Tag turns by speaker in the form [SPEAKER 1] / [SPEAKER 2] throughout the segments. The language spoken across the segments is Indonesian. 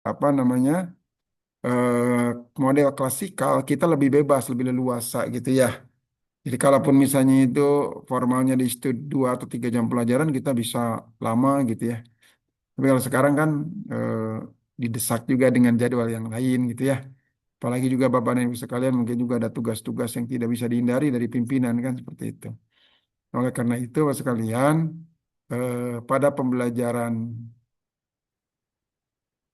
[SPEAKER 1] apa namanya model klasikal kita lebih bebas, lebih leluasa gitu ya. Jadi kalaupun misalnya itu formalnya di situ 2 atau 3 jam pelajaran kita bisa lama gitu ya. Tapi kalau sekarang kan didesak juga dengan jadwal yang lain gitu ya. Apalagi juga Bapak dan Ibu sekalian mungkin juga ada tugas-tugas yang tidak bisa dihindari dari pimpinan kan seperti itu. Oleh karena itu Bapak sekalian pada pembelajaran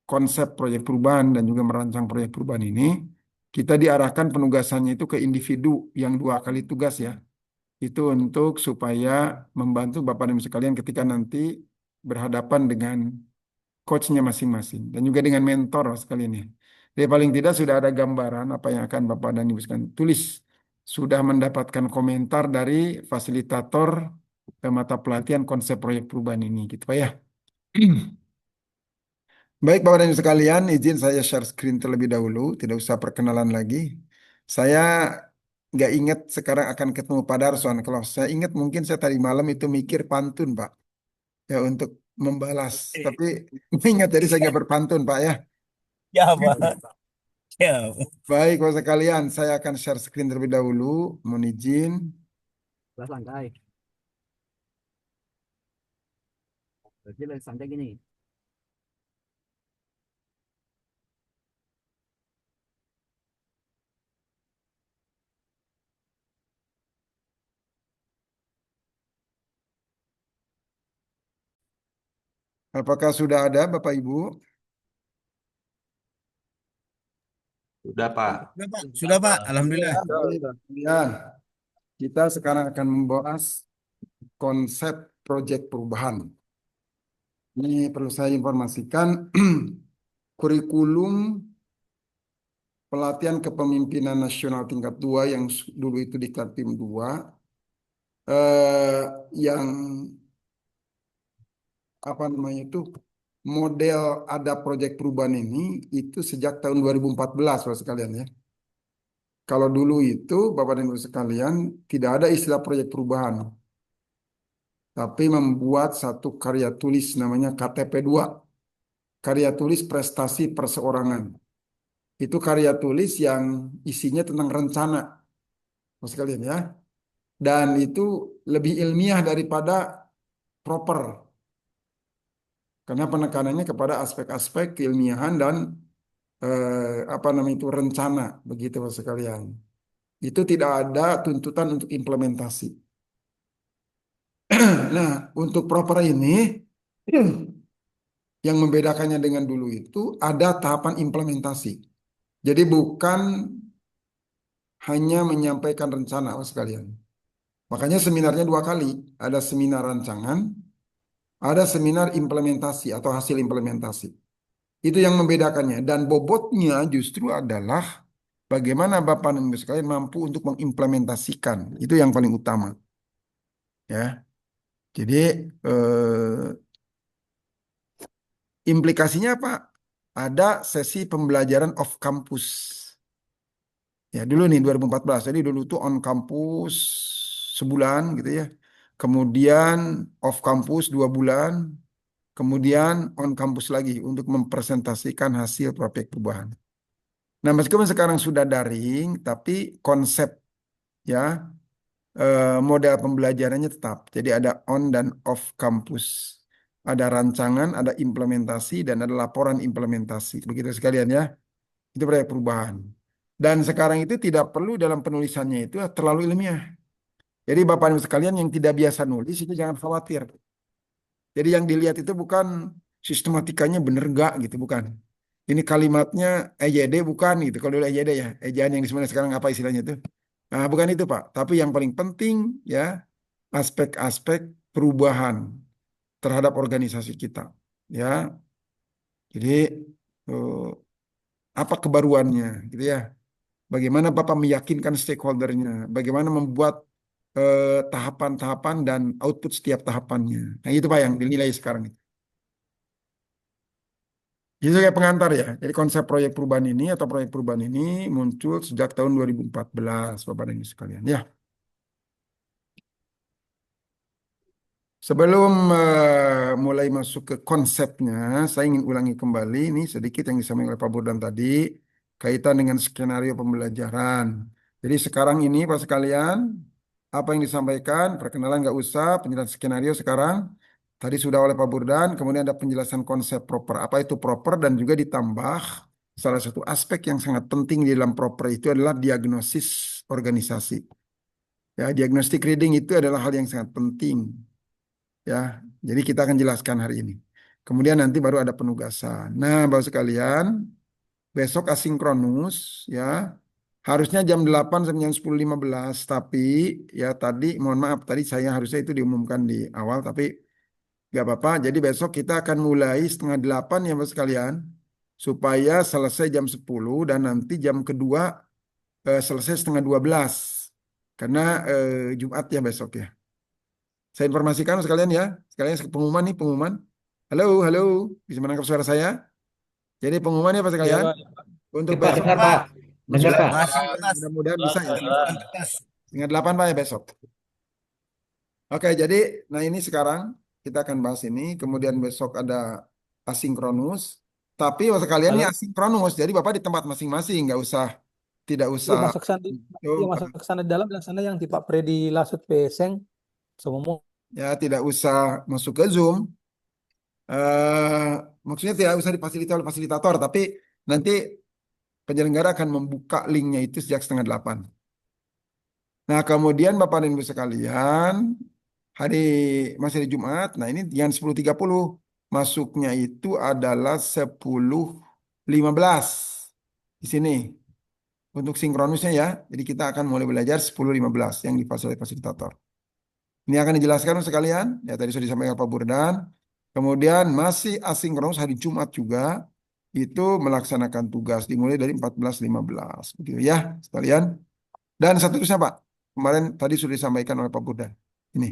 [SPEAKER 1] konsep proyek perubahan dan juga merancang proyek perubahan ini kita diarahkan penugasannya itu ke individu yang 2 kali tugas ya. Itu untuk supaya membantu Bapak dan Ibu sekalian ketika nanti berhadapan dengan coachnya masing-masing dan juga dengan mentor sekalian ya. Jadi paling tidak sudah ada gambaran apa yang akan Bapak dan Ibu sekalian tulis. Sudah mendapatkan komentar dari fasilitator mata pelatihan konsep proyek perubahan ini gitu Pak ya. Baik Bapak dan Ibu sekalian, izin saya share screen terlebih dahulu, tidak usah perkenalan lagi. Saya nggak ingat sekarang akan ketemu Pak Darson. Kalau saya ingat mungkin saya tadi malam itu mikir pantun Pak, ya untuk membalas. Tapi ingat jadi saya nggak berpantun Pak ya.
[SPEAKER 2] Ya, Pak. Ya.
[SPEAKER 1] Baik Bapak sekalian, saya akan share screen terlebih dahulu. Mohon izin.
[SPEAKER 2] Kelas lantai. Berarti santai gini.
[SPEAKER 1] Apakah sudah ada Bapak Ibu?
[SPEAKER 3] Sudah, Pak.
[SPEAKER 2] Sudah, Pak. Sudah, Pak. Alhamdulillah.
[SPEAKER 1] Baik, kemudian kita sekarang akan membahas konsep proyek perubahan. Ini perlu saya informasikan kurikulum pelatihan kepemimpinan nasional tingkat 2 yang dulu itu di Kaltim 2 yang apa namanya itu model ada proyek perubahan ini itu sejak tahun 2014 Bapak sekalian ya. Kalau dulu itu Bapak dan Ibu sekalian tidak ada istilah proyek perubahan, tapi membuat satu karya tulis namanya KTP 2, karya tulis prestasi perseorangan. Itu karya tulis yang isinya tentang rencana, Bapak sekalian ya. Dan itu lebih ilmiah daripada proper, karena penekanannya kepada aspek-aspek keilmiahan dan apa namanya itu rencana, begitu Bapak sekalian. Itu tidak ada tuntutan untuk implementasi. Nah, untuk proper ini yang membedakannya dengan dulu itu ada tahapan implementasi. Jadi bukan hanya menyampaikan rencana, Bapak sekalian. Makanya seminarnya 2 kali. Ada seminar rancangan, ada seminar implementasi atau hasil implementasi. Itu yang membedakannya. Dan bobotnya justru adalah bagaimana Bapak dan Ibu sekalian mampu untuk mengimplementasikan. Itu yang paling utama. Ya. Jadi implikasinya apa? Ada sesi pembelajaran off campus. Ya, dulu nih 2014. Jadi dulu tuh on campus sebulan gitu ya. Kemudian off campus 2 bulan. Kemudian on campus lagi untuk mempresentasikan hasil proyek perubahan. Nah, meskipun sekarang sudah daring, tapi konsep ya model pembelajarannya tetap. Jadi ada on dan off campus. Ada rancangan, ada implementasi, dan ada laporan implementasi. Begitu sekalian ya. Itu proyek perubahan. Dan sekarang itu tidak perlu dalam penulisannya itu terlalu ilmiah. Jadi Bapak Ibu sekalian yang tidak biasa nulis itu jangan khawatir. Jadi yang dilihat itu bukan sistematikanya bener gak gitu, bukan. Ini kalimatnya EYD bukan gitu. Kalau dulu EYD ya, ejaan yang sebenarnya sekarang apa istilahnya itu? Nah, bukan itu Pak. Tapi yang paling penting ya aspek-aspek perubahan terhadap organisasi kita. Ya, jadi eh, apa kebaruannya gitu ya. Bagaimana Bapak meyakinkan stakeholdernya, bagaimana membuat tahapan-tahapan dan output setiap tahapannya. Nah, itu Pak yang dinilai sekarang. Itu kayak pengantar ya. Jadi konsep proyek perubahan ini atau proyek perubahan ini muncul sejak tahun 2014, Bapak dan Ibu sekalian. Ya, Sebelum mulai masuk ke konsepnya, saya ingin ulangi kembali ini sedikit yang disampaikan oleh Pak Burdan tadi kaitan dengan skenario pembelajaran. Jadi sekarang ini Pak sekalian, apa yang disampaikan, perkenalan nggak usah, penjelasan skenario sekarang. Tadi sudah oleh Pak Burdan, kemudian ada penjelasan konsep proper. Apa itu proper dan juga ditambah salah satu aspek yang sangat penting di dalam proper itu adalah diagnosis organisasi. Ya, diagnostic reading itu adalah hal yang sangat penting. Ya, jadi kita akan jelaskan hari ini. Kemudian nanti baru ada penugasan. Nah, Bapak sekalian, besok asinkronus ya. Harusnya jam 8 sampai jam 10.15, tapi ya tadi mohon maaf tadi saya harusnya itu diumumkan di awal tapi nggak apa-apa. Jadi besok kita akan mulai setengah 8 ya Bapak sekalian supaya selesai jam 10 dan nanti jam kedua selesai setengah 12. Karena Jumat ya besok ya. Saya informasikan sekalian ya. Sekalian pengumuman nih, pengumuman. Halo, halo. Bisa menangkap suara saya? Jadi pengumuman ya Pak
[SPEAKER 4] Iya,
[SPEAKER 1] sekalian.
[SPEAKER 4] Pak.
[SPEAKER 1] Untuk
[SPEAKER 3] Pak,
[SPEAKER 1] besok
[SPEAKER 3] dengar Pak. Dengar
[SPEAKER 1] masuk
[SPEAKER 3] Pak.
[SPEAKER 2] Masih kelas.
[SPEAKER 1] mudah-mudahan bisa ya.
[SPEAKER 2] Kelas.
[SPEAKER 1] Setengah 8 Pak ya besok. Oke, jadi nah ini sekarang kita akan bahas ini. Kemudian besok ada asinkronus. Tapi Pak sekalian ini
[SPEAKER 4] Halo.
[SPEAKER 1] asinkronus. Jadi Bapak di tempat masing-masing. Nggak usah, tidak
[SPEAKER 4] Iya
[SPEAKER 1] usah.
[SPEAKER 4] masuk sana,
[SPEAKER 1] Itu,
[SPEAKER 4] iya masuk ke sana dalam dan sana yang di Pak Freddy Lasut Peseng semua.
[SPEAKER 1] ya tidak usah masuk ke Zoom. eh Maksudnya tidak usah difasilitasi oleh fasilitator, tapi nanti penyelenggara akan membuka linknya itu sejak setengah 8. Nah, kemudian Bapak dan Ibu sekalian, hari masih hari Jumat, nah ini yang 10.30. Masuknya itu adalah 10.15 di sini untuk sinkronusnya ya. Jadi kita akan mulai belajar 10.15 yang difasilitasi fasilitator. Ini akan dijelaskan sekalian, ya tadi sudah disampaikan Pak Burdan. Kemudian masih asinkronus hari Jumat juga itu melaksanakan tugas dimulai dari 14.15 begitu ya sekalian. Dan satu terusnya Pak, kemarin tadi sudah disampaikan oleh Pak Burdan. Ini.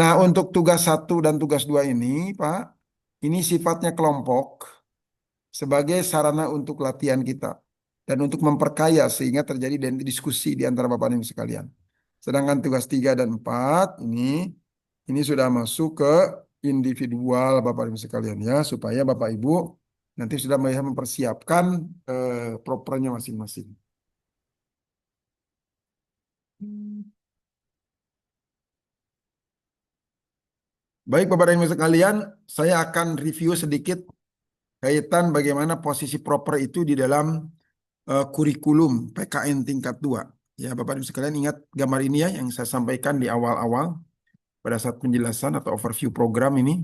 [SPEAKER 1] Nah, untuk tugas satu dan tugas dua ini, Pak, ini sifatnya kelompok sebagai sarana untuk latihan kita dan untuk memperkaya sehingga terjadi diskusi di antara Bapak dan Ibu sekalian. Sedangkan tugas 3 dan 4 ini sudah masuk ke individual Bapak Ibu sekalian ya, supaya Bapak Ibu nanti sudah bisa mempersiapkan propernya masing-masing. Baik Bapak dan Ibu sekalian, saya akan review sedikit kaitan bagaimana posisi proper itu di dalam kurikulum PKN tingkat 2. Ya Bapak dan Ibu sekalian ingat gambar ini ya yang saya sampaikan di awal-awal pada saat penjelasan atau overview program ini.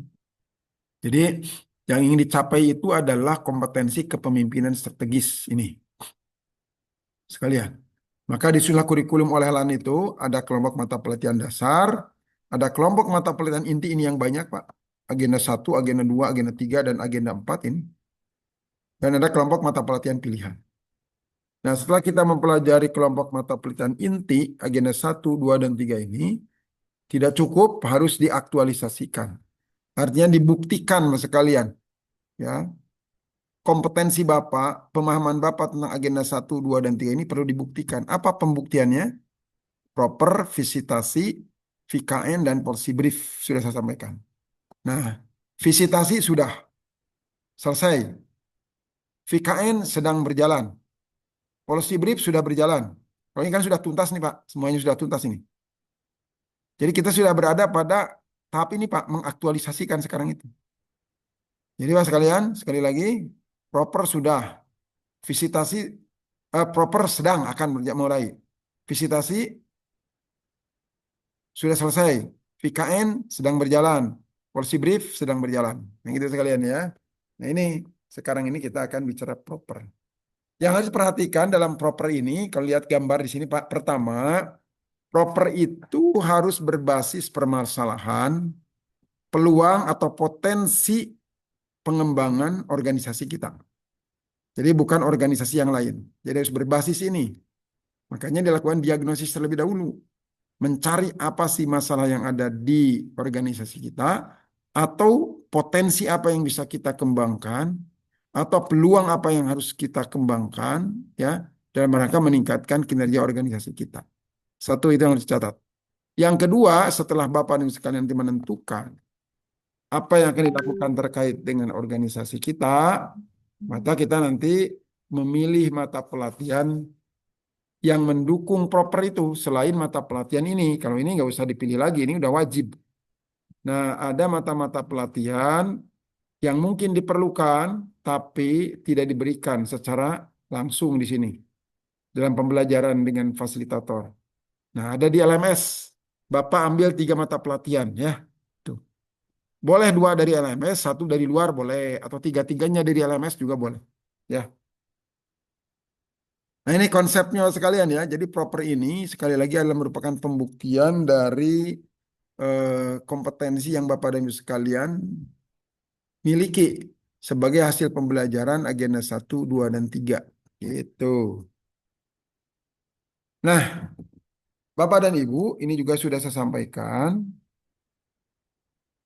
[SPEAKER 1] Jadi yang ingin dicapai itu adalah kompetensi kepemimpinan strategis ini. Sekalian. Maka disusunlah kurikulum oleh LAN itu ada kelompok mata pelatihan dasar, ada kelompok mata pelatihan inti ini yang banyak Pak. Agenda 1, agenda 2, agenda 3, dan agenda 4 ini. Dan ada kelompok mata pelatihan pilihan. Nah setelah kita mempelajari kelompok mata pelatihan inti, agenda 1, 2, dan 3 ini, tidak cukup harus diaktualisasikan. Artinya dibuktikan Mas sekalian. Ya, kompetensi Bapak, pemahaman Bapak tentang agenda 1, 2, dan 3 ini perlu dibuktikan. Apa pembuktiannya? Proper, visitasi, VKN, dan policy brief sudah saya sampaikan. Nah, visitasi sudah selesai. VKN sedang berjalan. Policy brief sudah berjalan. Kalau ini kan sudah tuntas nih Pak, semuanya sudah tuntas ini. Jadi kita sudah berada pada tahap ini Pak, mengaktualisasikan sekarang itu. Jadi Pak sekalian, sekali lagi, proper sudah. Visitasi, proper sedang akan mulai. Visitasi sudah selesai. VKN sedang berjalan. Policy brief sedang berjalan. Yang itu sekalian ya. Nah ini, sekarang ini kita akan bicara proper. Yang harus perhatikan dalam proper ini, kalau lihat gambar di sini Pak, pertama, proper itu harus berbasis permasalahan, peluang atau potensi pengembangan organisasi kita. Jadi bukan organisasi yang lain. Jadi harus berbasis ini. Makanya dilakukan diagnosis terlebih dahulu. Mencari apa sih masalah yang ada di organisasi kita, atau potensi apa yang bisa kita kembangkan, atau peluang apa yang harus kita kembangkan, ya, dalam rangka meningkatkan kinerja organisasi kita. Satu itu yang harus dicatat. Yang kedua, setelah Bapak dan Ibu sekalian nanti menentukan apa yang akan dilakukan terkait dengan organisasi kita, maka kita nanti memilih mata pelatihan yang mendukung proper itu selain mata pelatihan ini. Kalau ini nggak usah dipilih lagi, ini udah wajib. Nah, ada mata-mata pelatihan yang mungkin diperlukan tapi tidak diberikan secara langsung di sini dalam pembelajaran dengan fasilitator. Nah, ada di LMS. Bapak ambil 3 mata pelatihan ya. Tuh. Boleh 2 dari LMS, 1 dari luar boleh, atau 3-3-nya dari LMS juga boleh. Ya. Nah, ini konsepnya sekalian ya. Jadi proper ini sekali lagi adalah merupakan pembuktian dari kompetensi yang Bapak dan Ibu sekalian miliki sebagai hasil pembelajaran agenda 1, 2, dan 3. Gitu. Nah, Bapak dan Ibu, ini juga sudah saya sampaikan.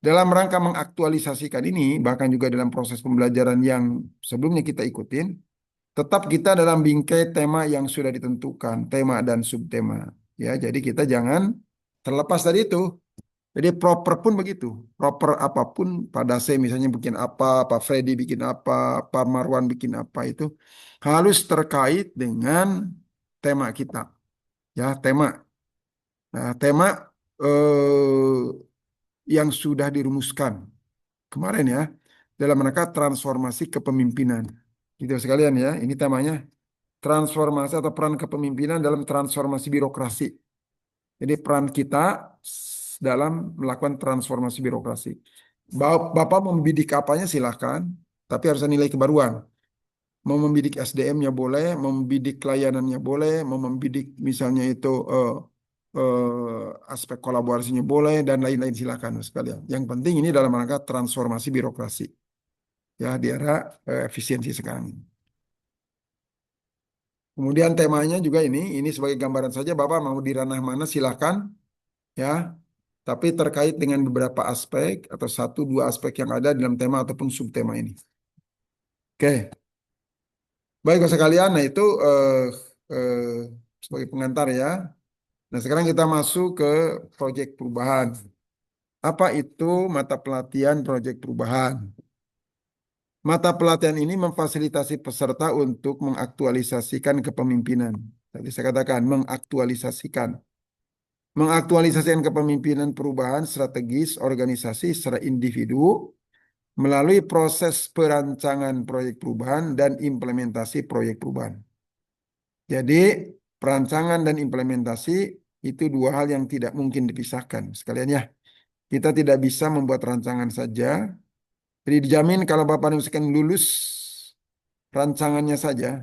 [SPEAKER 1] Dalam rangka mengaktualisasikan ini, bahkan juga dalam proses pembelajaran yang sebelumnya kita ikutin, tetap kita dalam bingkai tema yang sudah ditentukan, tema dan subtema. Ya, jadi kita jangan terlepas dari itu. Jadi proper pun begitu. Proper apapun, pada saya misalnya bikin apa, Pak Freddy bikin apa, Pak Marwan bikin apa itu harus terkait dengan tema kita. Ya, tema. Nah, tema yang sudah dirumuskan kemarin ya dalam rangka transformasi kepemimpinan. Gitu sekalian ya. Ini temanya transformasi atau peran kepemimpinan dalam transformasi birokrasi. Jadi peran kita dalam melakukan transformasi birokrasi. Bapak membidik apanya silahkan, tapi harus ada nilai kebaruan. Mau membidik SDM-nya boleh, membidik layanannya boleh, mau membidik misalnya itu aspek kolaborasinya boleh, dan lain-lain silakan sekalian. Yang penting ini dalam rangka transformasi birokrasi. Ya, di era efisiensi sekarang ini. Kemudian temanya juga ini sebagai gambaran saja, Bapak mau di ranah mana silahkan, ya. Tapi terkait dengan beberapa aspek atau 1-2 aspek yang ada dalam tema ataupun subtema ini. Oke, baik Bapak sekalian. Nah itu eh, sebagai pengantar ya. Nah sekarang kita masuk ke proyek perubahan. Apa itu mata pelatihan proyek perubahan? Mata pelatihan ini memfasilitasi peserta untuk mengaktualisasikan kepemimpinan. Tadi saya katakan mengaktualisasikan. Mengaktualisasikan kepemimpinan perubahan strategis organisasi secara individu melalui proses perancangan proyek perubahan dan implementasi proyek perubahan. Jadi, perancangan dan implementasi itu 2 hal yang tidak mungkin dipisahkan. Sekalian ya, kita tidak bisa membuat rancangan saja. Jadi dijamin kalau Bapak dan Ibu sekalian lulus rancangannya saja,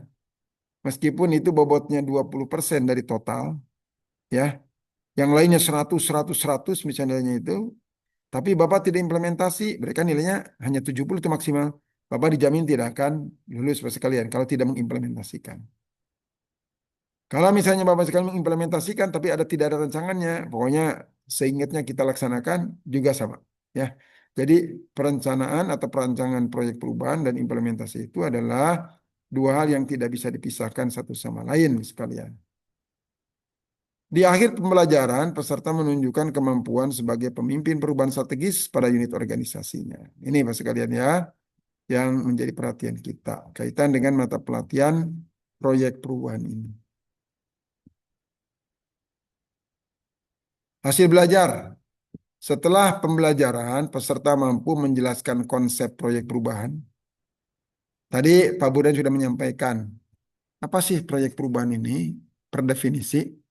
[SPEAKER 1] meskipun itu bobotnya 20% dari total, ya, yang lainnya 100, 100, 100 misalnya itu, tapi Bapak tidak implementasi, mereka nilainya hanya 70 itu maksimal. Bapak dijamin tidak akan lulus Bapak sekalian kalau tidak mengimplementasikan. Kalau misalnya Bapak sekalian mengimplementasikan tapi tidak ada rancangannya, pokoknya seingatnya kita laksanakan juga sama. Ya, jadi perencanaan atau perancangan proyek perubahan dan implementasi itu adalah 2 hal yang tidak bisa dipisahkan satu sama lain sekalian. Di akhir pembelajaran, peserta menunjukkan kemampuan sebagai pemimpin perubahan strategis pada unit organisasinya. Ini Pak sekalian ya, yang menjadi perhatian kita kaitan dengan mata pelatihan proyek perubahan ini. Hasil belajar. Setelah pembelajaran, peserta mampu menjelaskan konsep proyek perubahan. Tadi Pak Budan sudah menyampaikan, apa sih proyek perubahan ini per definisi?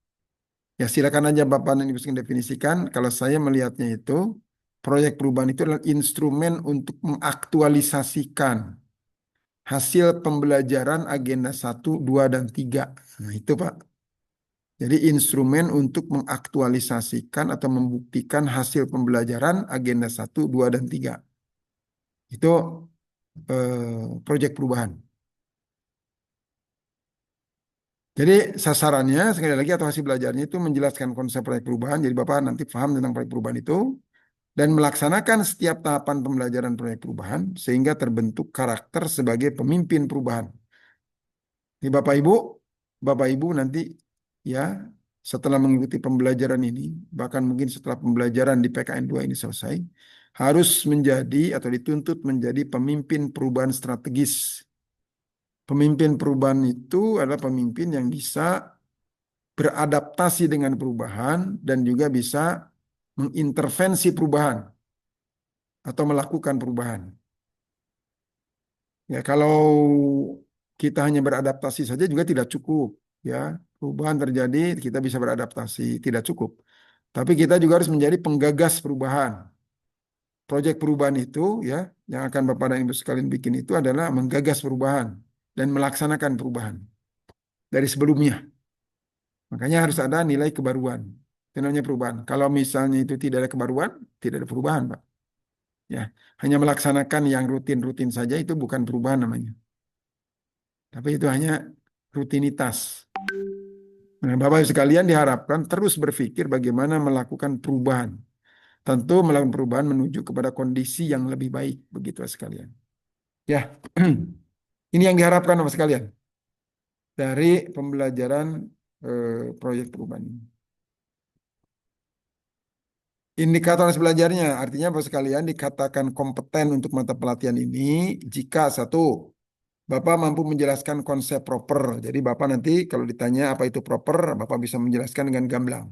[SPEAKER 1] Ya silakan aja Bapak dan Ibu sekalian definisikan. Kalau saya melihatnya itu, proyek perubahan itu adalah instrumen untuk mengaktualisasikan hasil pembelajaran agenda 1, 2, dan 3. Nah itu Pak. Jadi instrumen untuk mengaktualisasikan atau membuktikan hasil pembelajaran agenda 1, 2, dan 3. Itu proyek perubahan. Jadi sasarannya sekali lagi atau hasil belajarnya itu menjelaskan konsep proyek perubahan. Jadi Bapak nanti paham tentang proyek perubahan itu dan melaksanakan setiap tahapan pembelajaran proyek perubahan sehingga terbentuk karakter sebagai pemimpin perubahan. Jadi Bapak Ibu nanti ya setelah mengikuti pembelajaran ini, bahkan mungkin setelah pembelajaran di PKN 2 ini selesai, harus menjadi atau dituntut menjadi pemimpin perubahan strategis. Pemimpin perubahan itu adalah pemimpin yang bisa beradaptasi dengan perubahan dan juga bisa mengintervensi perubahan atau melakukan perubahan. Ya, kalau kita hanya beradaptasi saja juga tidak cukup, ya. Perubahan terjadi, kita bisa beradaptasi, tidak cukup. Tapi kita juga harus menjadi penggagas perubahan. Proyek perubahan itu, ya, yang akan Bapak dan Ibu sekalian bikin itu adalah menggagas perubahan dan melaksanakan perubahan dari sebelumnya. Makanya harus ada nilai kebaruan. Itu namanya perubahan. Kalau misalnya itu tidak ada kebaruan, tidak ada perubahan, Pak. Ya, hanya melaksanakan yang rutin-rutin saja itu bukan perubahan namanya. Tapi itu hanya rutinitas. Nah, Bapak Ibu sekalian diharapkan terus berpikir bagaimana melakukan perubahan. Tentu melakukan perubahan menuju kepada kondisi yang lebih baik, begitu sekalian. Ya, ini yang diharapkan Bapak sekalian dari pembelajaran proyek perubahan ini. Indikator hasil belajarnya artinya Bapak sekalian dikatakan kompeten untuk mata pelatihan ini jika satu, Bapak mampu menjelaskan konsep proper. Jadi Bapak nanti kalau ditanya apa itu proper, Bapak bisa menjelaskan dengan gamblang.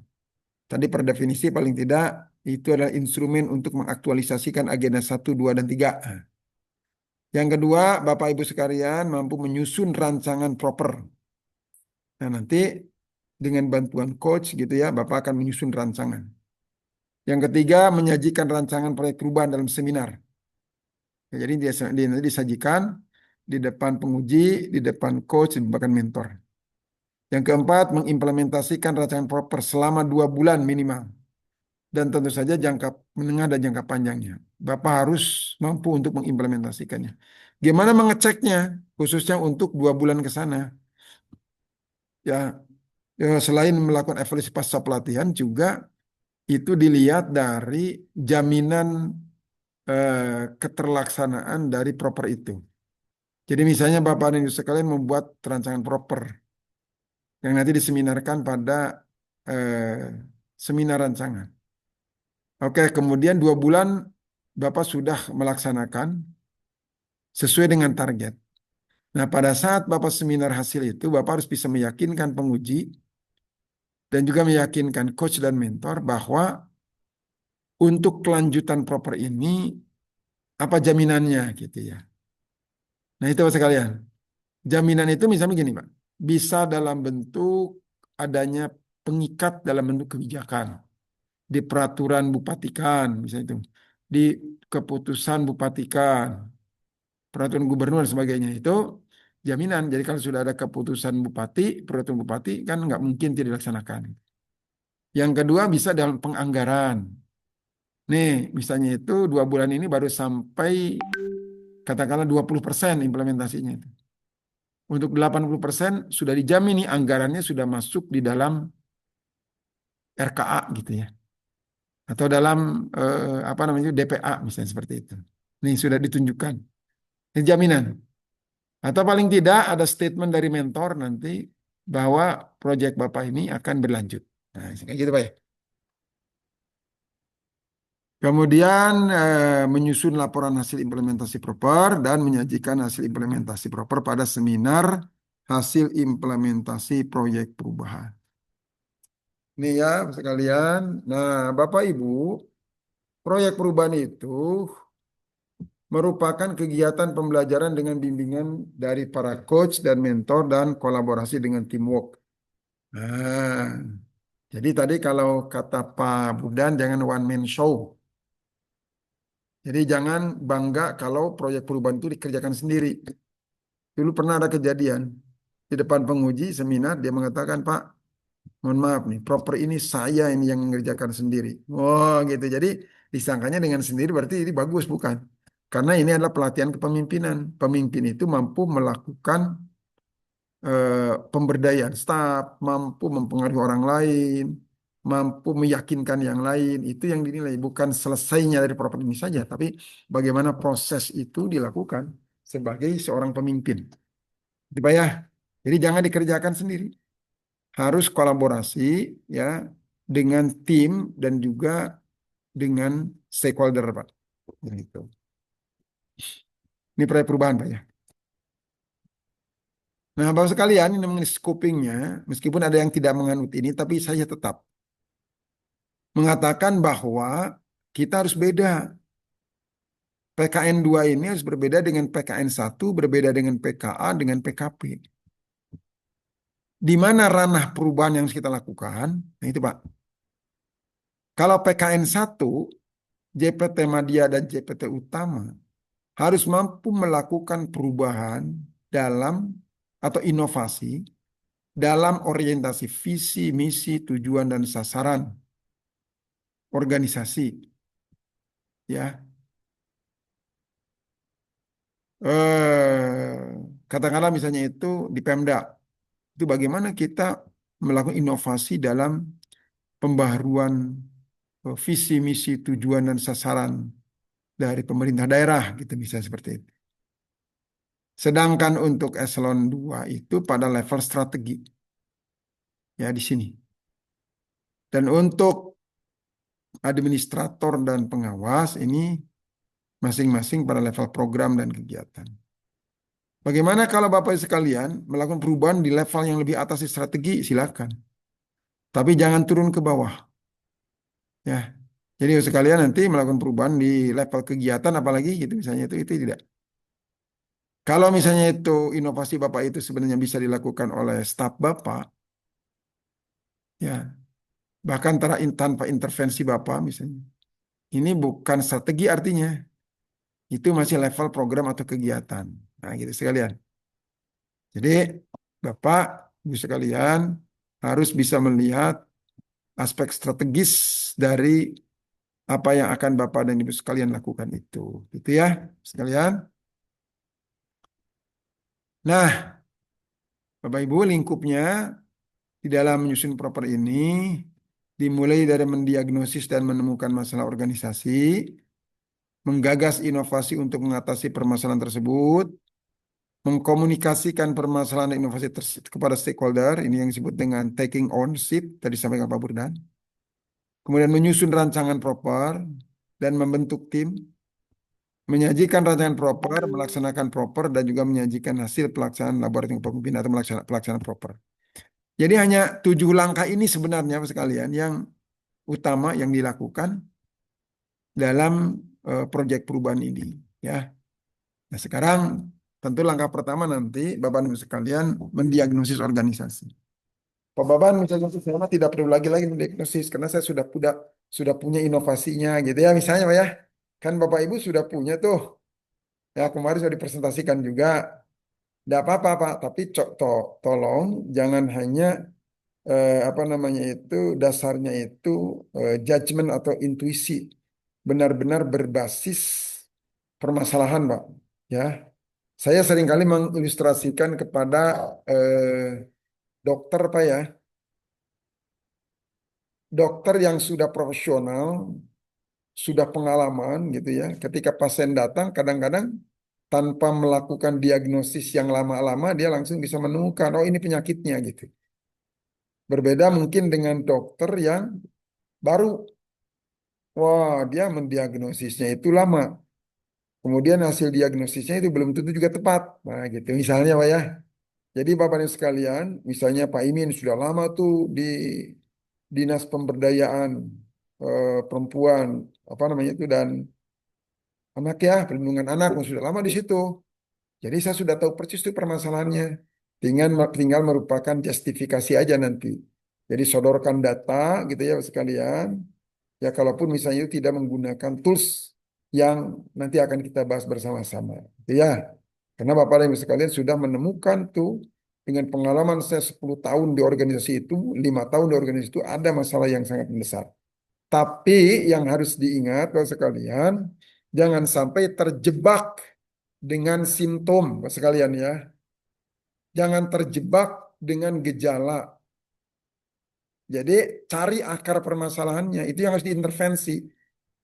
[SPEAKER 1] Tadi per definisi paling tidak itu adalah instrumen untuk mengaktualisasikan agenda 1, 2, dan 3. Yang kedua, Bapak Ibu sekalian mampu menyusun rancangan proper. Nah, nanti dengan bantuan coach gitu ya, Bapak akan menyusun rancangan. Yang ketiga, menyajikan rancangan proyek perubahan dalam seminar. Ya, jadi nanti disajikan di depan penguji, di depan coach, bahkan mentor. Yang keempat, mengimplementasikan rancangan proper selama 2 bulan minimal. Dan tentu saja jangka menengah dan jangka panjangnya. Bapak harus mampu untuk mengimplementasikannya. Gimana mengeceknya? Khususnya untuk 2 bulan ke sana. Ya, selain melakukan evaluasi pasca pelatihan juga itu dilihat dari jaminan keterlaksanaan dari proper itu. Jadi misalnya Bapak dan Ibu sekalian membuat rancangan proper yang nanti diseminarkan pada seminar rancangan. Oke, kemudian 2 bulan Bapak sudah melaksanakan sesuai dengan target. Nah, pada saat Bapak seminar hasil itu, Bapak harus bisa meyakinkan penguji dan juga meyakinkan coach dan mentor bahwa untuk kelanjutan proper ini apa jaminannya gitu ya. Nah, itu Pak sekalian. Jaminan itu misalnya gini, Pak. Bisa dalam bentuk adanya pengikat dalam bentuk kebijakan. Di peraturan bupatikan, misalnya itu. Di keputusan bupatikan, peraturan gubernur dan sebagainya. Itu jaminan. Jadi kalau sudah ada keputusan bupati, peraturan bupati, kan nggak mungkin tidak dilaksanakan. Yang kedua bisa dalam penganggaran. Nih, misalnya itu 2 bulan ini baru sampai katakanlah 20% implementasinya itu. Untuk 80% sudah dijamin nih anggarannya sudah masuk di dalam RKA gitu ya. Atau dalam apa namanya DPA misalnya seperti itu. Nih sudah ditunjukkan. Ini jaminan. Atau paling tidak ada statement dari mentor nanti bahwa proyek Bapak ini akan berlanjut. Nah, kayak gitu Pak ya. Kemudian menyusun laporan hasil implementasi proper dan menyajikan hasil implementasi proper pada seminar hasil implementasi proyek perubahan. Ini ya sekalian. Nah, Bapak Ibu, proyek perubahan itu merupakan kegiatan pembelajaran dengan bimbingan dari para coach dan mentor dan kolaborasi dengan teamwork. Nah, jadi tadi kalau kata Pak Budan jangan one man show. Jadi jangan bangga kalau proyek perubahan itu dikerjakan sendiri. Dulu pernah ada kejadian di depan penguji seminar dia mengatakan, "Pak, mohon maaf nih, proper ini saya ini yang mengerjakan sendiri." Oh, gitu. Jadi disangkanya dengan sendiri berarti ini bagus bukan? Karena ini adalah pelatihan kepemimpinan. Pemimpin itu mampu melakukan pemberdayaan staf, mampu mempengaruhi orang lain, mampu meyakinkan yang lain. Itu yang dinilai bukan selesainya dari proper ini saja, tapi bagaimana proses itu dilakukan sebagai seorang pemimpin. Gitu, Pak ya. Jadi jangan dikerjakan sendiri. harus kolaborasi ya dengan tim dan juga dengan stakeholder, Pak. Gitu. Ini proyek perubahan, Pak ya. Nah, Bapak sekalian, ini mengenai scopingnya, meskipun ada yang tidak menganut ini, tapi saya tetap mengatakan bahwa kita harus beda. PKN 2 ini harus berbeda dengan PKN 1, berbeda dengan PKA, dengan PKP. Di mana ranah perubahan yang harus kita lakukan? Nah itu Pak. Kalau PKN 1, JPT Madya dan JPT Utama harus mampu melakukan perubahan dalam atau inovasi dalam orientasi visi, misi, tujuan, dan sasaran organisasi. Ya, katakanlah misalnya itu di Pemda, itu bagaimana kita melakukan inovasi dalam pembaharuan visi, misi, tujuan, dan sasaran dari pemerintah daerah, gitu misalnya seperti itu. Sedangkan untuk eselon 2 itu pada level strategi, ya di sini. Dan untuk administrator dan pengawas ini masing-masing pada level program dan kegiatan. Bagaimana kalau Bapak sekalian melakukan perubahan di level yang lebih atas di strategi, silakan. Tapi jangan turun ke bawah. Ya. Jadi sekalian nanti melakukan perubahan di level kegiatan apalagi gitu misalnya itu tidak. Kalau misalnya itu inovasi Bapak itu sebenarnya bisa dilakukan oleh staf Bapak, ya bahkan tanpa intervensi Bapak misalnya. Ini bukan strategi artinya, itu masih level program atau kegiatan. Nah gitu sekalian. Jadi Bapak, Ibu sekalian harus bisa melihat aspek strategis dari apa yang akan Bapak dan Ibu sekalian lakukan itu. Gitu ya, sekalian. Nah, Bapak Ibu lingkupnya di dalam menyusun proper ini dimulai dari mendiagnosis dan menemukan masalah organisasi, menggagas inovasi untuk mengatasi permasalahan tersebut, mengkomunikasikan permasalahan dan inovasi kepada stakeholder, ini yang disebut dengan taking ownership, tadi sampaikan Pak Burdan. Kemudian menyusun rancangan proper dan membentuk tim, menyajikan rancangan proper, melaksanakan proper, dan juga menyajikan hasil pelaksanaan laboratorium pemimpin atau pelaksanaan proper. Jadi hanya 7 langkah ini sebenarnya sekalian yang utama yang dilakukan dalam proyek perubahan ini. Ya. Nah sekarang tentu langkah pertama nanti Bapak Ibu sekalian mendiagnosis organisasi. Pak Baban misalnya saya tidak perlu lagi mendiagnosis karena saya sudah punya inovasinya gitu ya misalnya Pak ya. Kan Bapak Ibu sudah punya tuh. Ya kemarin sudah dipresentasikan juga. Tidak apa-apa Pak, tapi tolong jangan hanya apa namanya itu dasarnya itu judgement atau intuisi. Benar-benar berbasis permasalahan Pak. Ya, saya seringkali mengilustrasikan kepada dokter Pak ya. Dokter yang sudah profesional, sudah pengalaman gitu ya. Ketika pasien datang, kadang-kadang tanpa melakukan diagnosis yang lama-lama, dia langsung bisa menemukan, oh ini penyakitnya gitu. Berbeda mungkin dengan dokter yang baru, wah dia mendiagnosisnya itu lama. Kemudian hasil diagnosisnya itu belum tentu juga tepat. Nah gitu misalnya Pak ya. Jadi Bapak Ibu sekalian, misalnya Pak Imin sudah lama tuh di Dinas Pemberdayaan Perempuan, apa namanya itu, dan anak ya, perlindungan anak, sudah lama di situ. Jadi saya sudah tahu persis itu permasalahannya. Tinggal merupakan justifikasi aja nanti. Jadi sodorkan data gitu ya sekalian. Ya kalaupun misalnya itu tidak menggunakan tools yang nanti akan kita bahas bersama-sama. Gitu ya. Karena Bapak dan Ibu sekalian sudah menemukan tuh dengan pengalaman saya 10 tahun di organisasi itu, 5 tahun di organisasi itu ada masalah yang sangat besar. Tapi yang harus diingat Bapak sekalian, jangan sampai terjebak dengan simptom Bapak sekalian ya. Jangan terjebak dengan gejala. Jadi cari akar permasalahannya, itu yang harus diintervensi.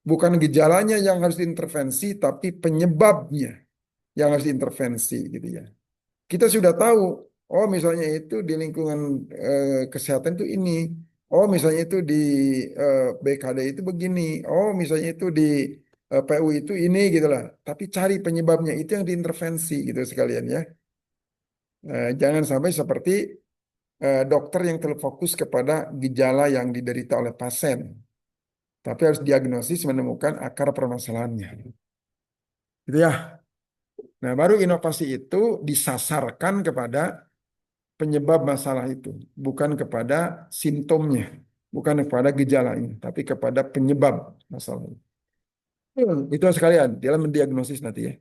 [SPEAKER 1] Bukan gejalanya yang harus diintervensi, tapi penyebabnya yang harus diintervensi gitu ya. Kita sudah tahu Oh, misalnya itu di lingkungan kesehatan itu ini. Oh, misalnya itu di BKD itu begini. Oh, misalnya itu di PU itu ini gitu lah. Tapi cari penyebabnya itu yang diintervensi gitu sekalian ya. Jangan sampai seperti dokter yang terfokus kepada gejala yang diderita oleh pasien. Tapi harus diagnosis menemukan akar permasalahannya. Gitu ya. Nah, baru inovasi itu disasarkan kepada penyebab masalah itu, bukan kepada simptomnya, bukan kepada gejalanya, tapi kepada penyebab masalahnya. Itu sekalian dalam mendiagnosis nanti ya.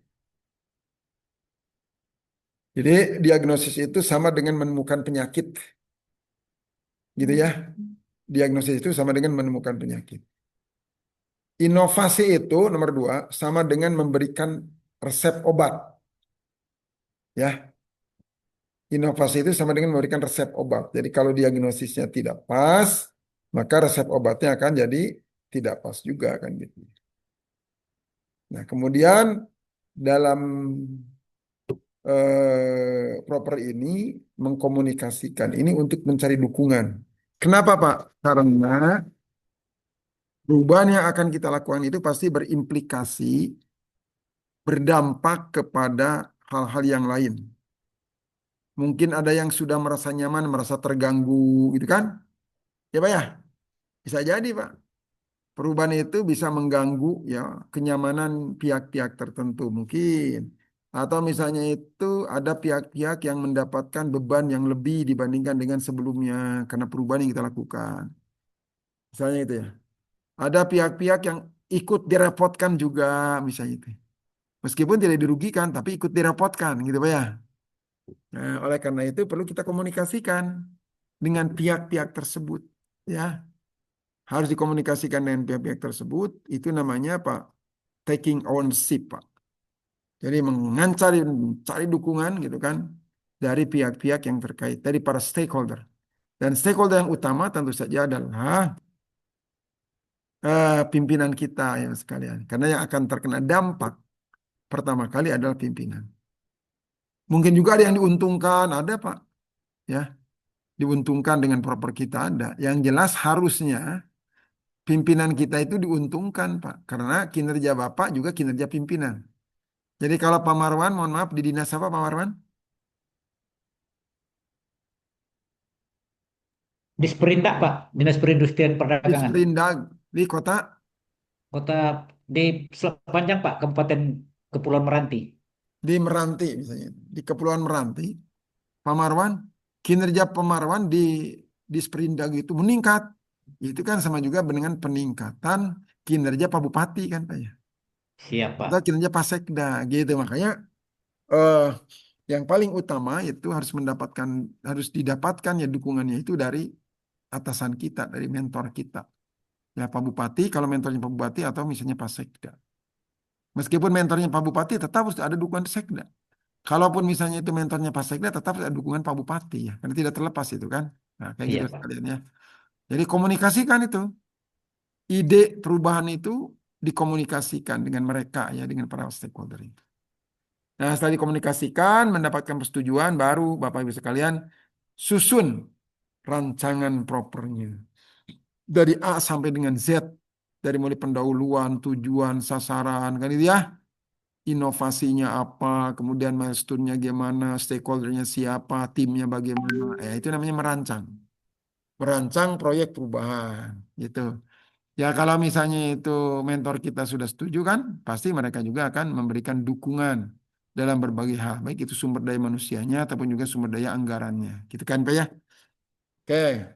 [SPEAKER 1] Jadi diagnosis itu sama dengan menemukan penyakit, gitu ya. Diagnosis itu sama dengan menemukan penyakit. Inovasi itu nomor dua sama dengan memberikan resep obat, ya. Inovasi itu sama dengan memberikan resep obat. Jadi kalau diagnosisnya tidak pas, maka resep obatnya akan jadi tidak pas juga kan gitu. Nah, kemudian dalam proper ini mengkomunikasikan ini untuk mencari dukungan. Kenapa, Pak? Karena perubahan yang akan kita lakukan itu pasti berimplikasi, berdampak kepada hal-hal yang lain. Mungkin ada yang sudah merasa nyaman, merasa terganggu, gitu kan? Ya, Pak ya? Bisa jadi, Pak. Perubahan itu bisa mengganggu ya kenyamanan pihak-pihak tertentu mungkin. Atau misalnya itu ada pihak-pihak yang mendapatkan beban yang lebih dibandingkan dengan sebelumnya karena perubahan yang kita lakukan. Misalnya itu ya. Ada pihak-pihak yang ikut direpotkan juga misalnya itu. Meskipun tidak dirugikan tapi ikut direpotkan gitu Pak ya. Nah, oleh karena itu perlu kita komunikasikan dengan pihak-pihak tersebut ya. Harus dikomunikasikan dengan pihak-pihak tersebut. Itu namanya Pak taking ownership, Pak. Jadi mengancari cari dukungan gitu kan dari pihak-pihak yang terkait, dari para stakeholder. Dan stakeholder yang utama tentu saja adalah pimpinan kita ya sekalian. Karena yang akan terkena dampak pertama kali adalah pimpinan. Mungkin juga ada yang diuntungkan, ada Pak. Ya, diuntungkan dengan proper kita ada. Yang jelas harusnya pimpinan kita itu diuntungkan, Pak. Karena kinerja Bapak juga kinerja pimpinan. Jadi kalau Pak Marwan, mohon maaf, di dinas apa Pak Marwan?
[SPEAKER 5] Di Sperindak, Pak, Dinas Perindustrian
[SPEAKER 1] Di
[SPEAKER 5] Perdagangan.
[SPEAKER 1] Sprindag, di kota,
[SPEAKER 5] Kota di Sepanjang, Pak, Kabupaten Kepulauan Meranti.
[SPEAKER 1] di Meranti misalnya. Di Kepulauan Meranti, Pak Marwan, kinerja Pak Marwan di Sprindag itu meningkat. Itu kan sama juga dengan peningkatan kinerja Pak Bupati kan Pak ya.
[SPEAKER 5] Siap, Pak.
[SPEAKER 1] Atau kinerja Pak Sekda gitu. Makanya eh, yang paling utama itu harus didapatkan ya dukungannya itu dari atasan kita, dari mentor kita. Ya Pak Bupati, kalau mentornya Pak Bupati atau misalnya Pak Sekda. Meskipun mentornya Pak Bupati, tetap harus ada dukungan Sekda. Kalaupun misalnya itu mentornya Pak Sekda, tetap ada dukungan Pak Bupati ya. Karena tidak terlepas itu kan. Nah, kayak gitu
[SPEAKER 5] Iya, Pak.
[SPEAKER 1] sekalian ya. Jadi komunikasikan itu. Ide perubahan itu dikomunikasikan dengan mereka ya, dengan para stakeholder itu. Nah, setelah dikomunikasikan, mendapatkan persetujuan, baru Bapak Ibu sekalian susun rancangan propernya. Dari A sampai dengan Z. Dari mulai pendahuluan, tujuan, sasaran, kan itu ya. Inovasinya apa, kemudian milestone-nya gimana, stakeholder-nya siapa, timnya bagaimana. Itu namanya merancang. Merancang proyek perubahan, gitu. Ya kalau misalnya itu mentor kita sudah setuju kan, pasti mereka juga akan memberikan dukungan dalam berbagai hal, baik itu sumber daya manusianya ataupun juga sumber daya anggarannya. Gitu kan Pak ya? Oke,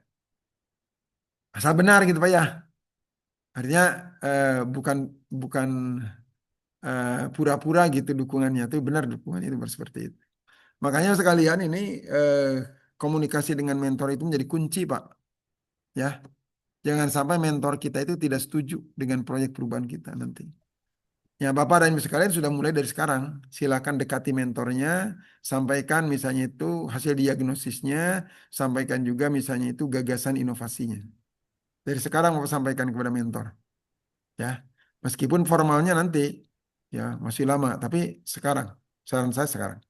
[SPEAKER 1] asal benar gitu Pak ya. Artinya bukan bukan pura-pura gitu dukungannya, itu benar dukungannya itu seperti itu. Makanya sekalian ini komunikasi dengan mentor itu menjadi kunci Pak. Ya, jangan sampai mentor kita itu tidak setuju dengan proyek perubahan kita nanti. Ya, Bapak dan Ibu sekalian sudah mulai dari sekarang. Silakan dekati mentornya, sampaikan misalnya itu hasil diagnosisnya, sampaikan juga misalnya itu gagasan inovasinya. Dari sekarang Bapak sampaikan kepada mentor. Ya, meskipun formalnya nanti, ya masih lama, tapi sekarang, saran saya sekarang.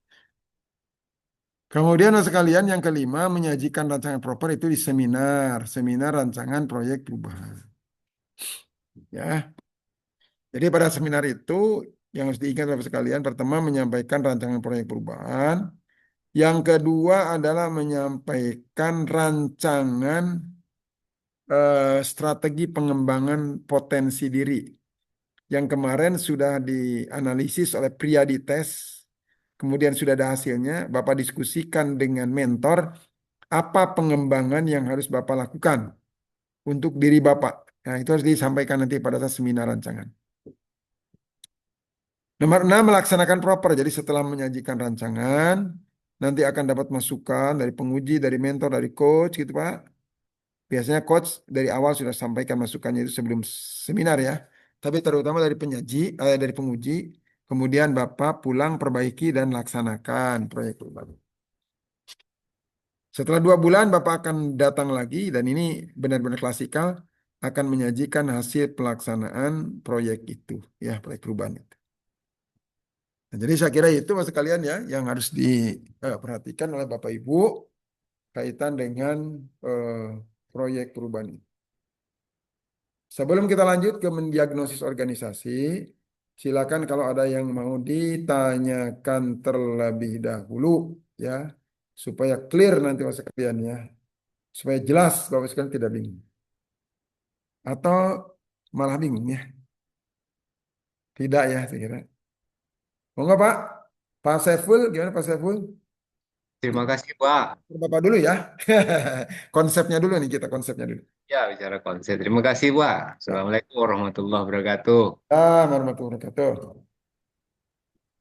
[SPEAKER 1] Kemudian sekalian yang kelima menyajikan rancangan proper itu di seminar rancangan proyek perubahan. Ya, jadi pada seminar itu yang harus diingat Bapak sekalian, pertama menyampaikan rancangan proyek perubahan, yang kedua adalah menyampaikan rancangan strategi pengembangan potensi diri. Yang kemarin sudah dianalisis oleh pria di tes, kemudian sudah ada hasilnya, Bapak diskusikan dengan mentor, apa pengembangan yang harus Bapak lakukan untuk diri Bapak. Nah, itu harus disampaikan nanti pada saat seminar rancangan. Nomor 6, melaksanakan proper. Jadi setelah menyajikan rancangan, nanti akan dapat masukan dari penguji, dari mentor, dari coach gitu Pak. Biasanya coach dari awal sudah sampaikan masukannya itu sebelum seminar ya. Tapi terutama dari dari penguji, kemudian Bapak pulang perbaiki dan laksanakan proyek perubahan. Setelah 2 bulan Bapak akan datang lagi dan ini benar-benar klasikal akan menyajikan hasil pelaksanaan proyek itu ya, proyek perubahan itu. Nah, jadi saya kira itu Mas sekalian ya yang harus diperhatikan oleh Bapak Ibu kaitan dengan eh, proyek perubahan ini. Sebelum kita lanjut ke mendiagnosis organisasi, silakan kalau ada yang mau ditanyakan terlebih dahulu ya, supaya clear nanti Mas sekalian ya, supaya jelas Bapak sekalian tidak bingung. Atau malah bingung ya? Tidak ya saya kira. Mau nggak Pak? Pak Saiful, gimana Pak Saiful?
[SPEAKER 3] Terima kasih, Pak.
[SPEAKER 1] Bapak dulu ya. Konsepnya dulu nih kita konsepnya dulu.
[SPEAKER 3] Ya, bicara konsep. Terima kasih, Pak. Assalamualaikum warahmatullahi wabarakatuh.
[SPEAKER 1] Warahmatullahi wabarakatuh.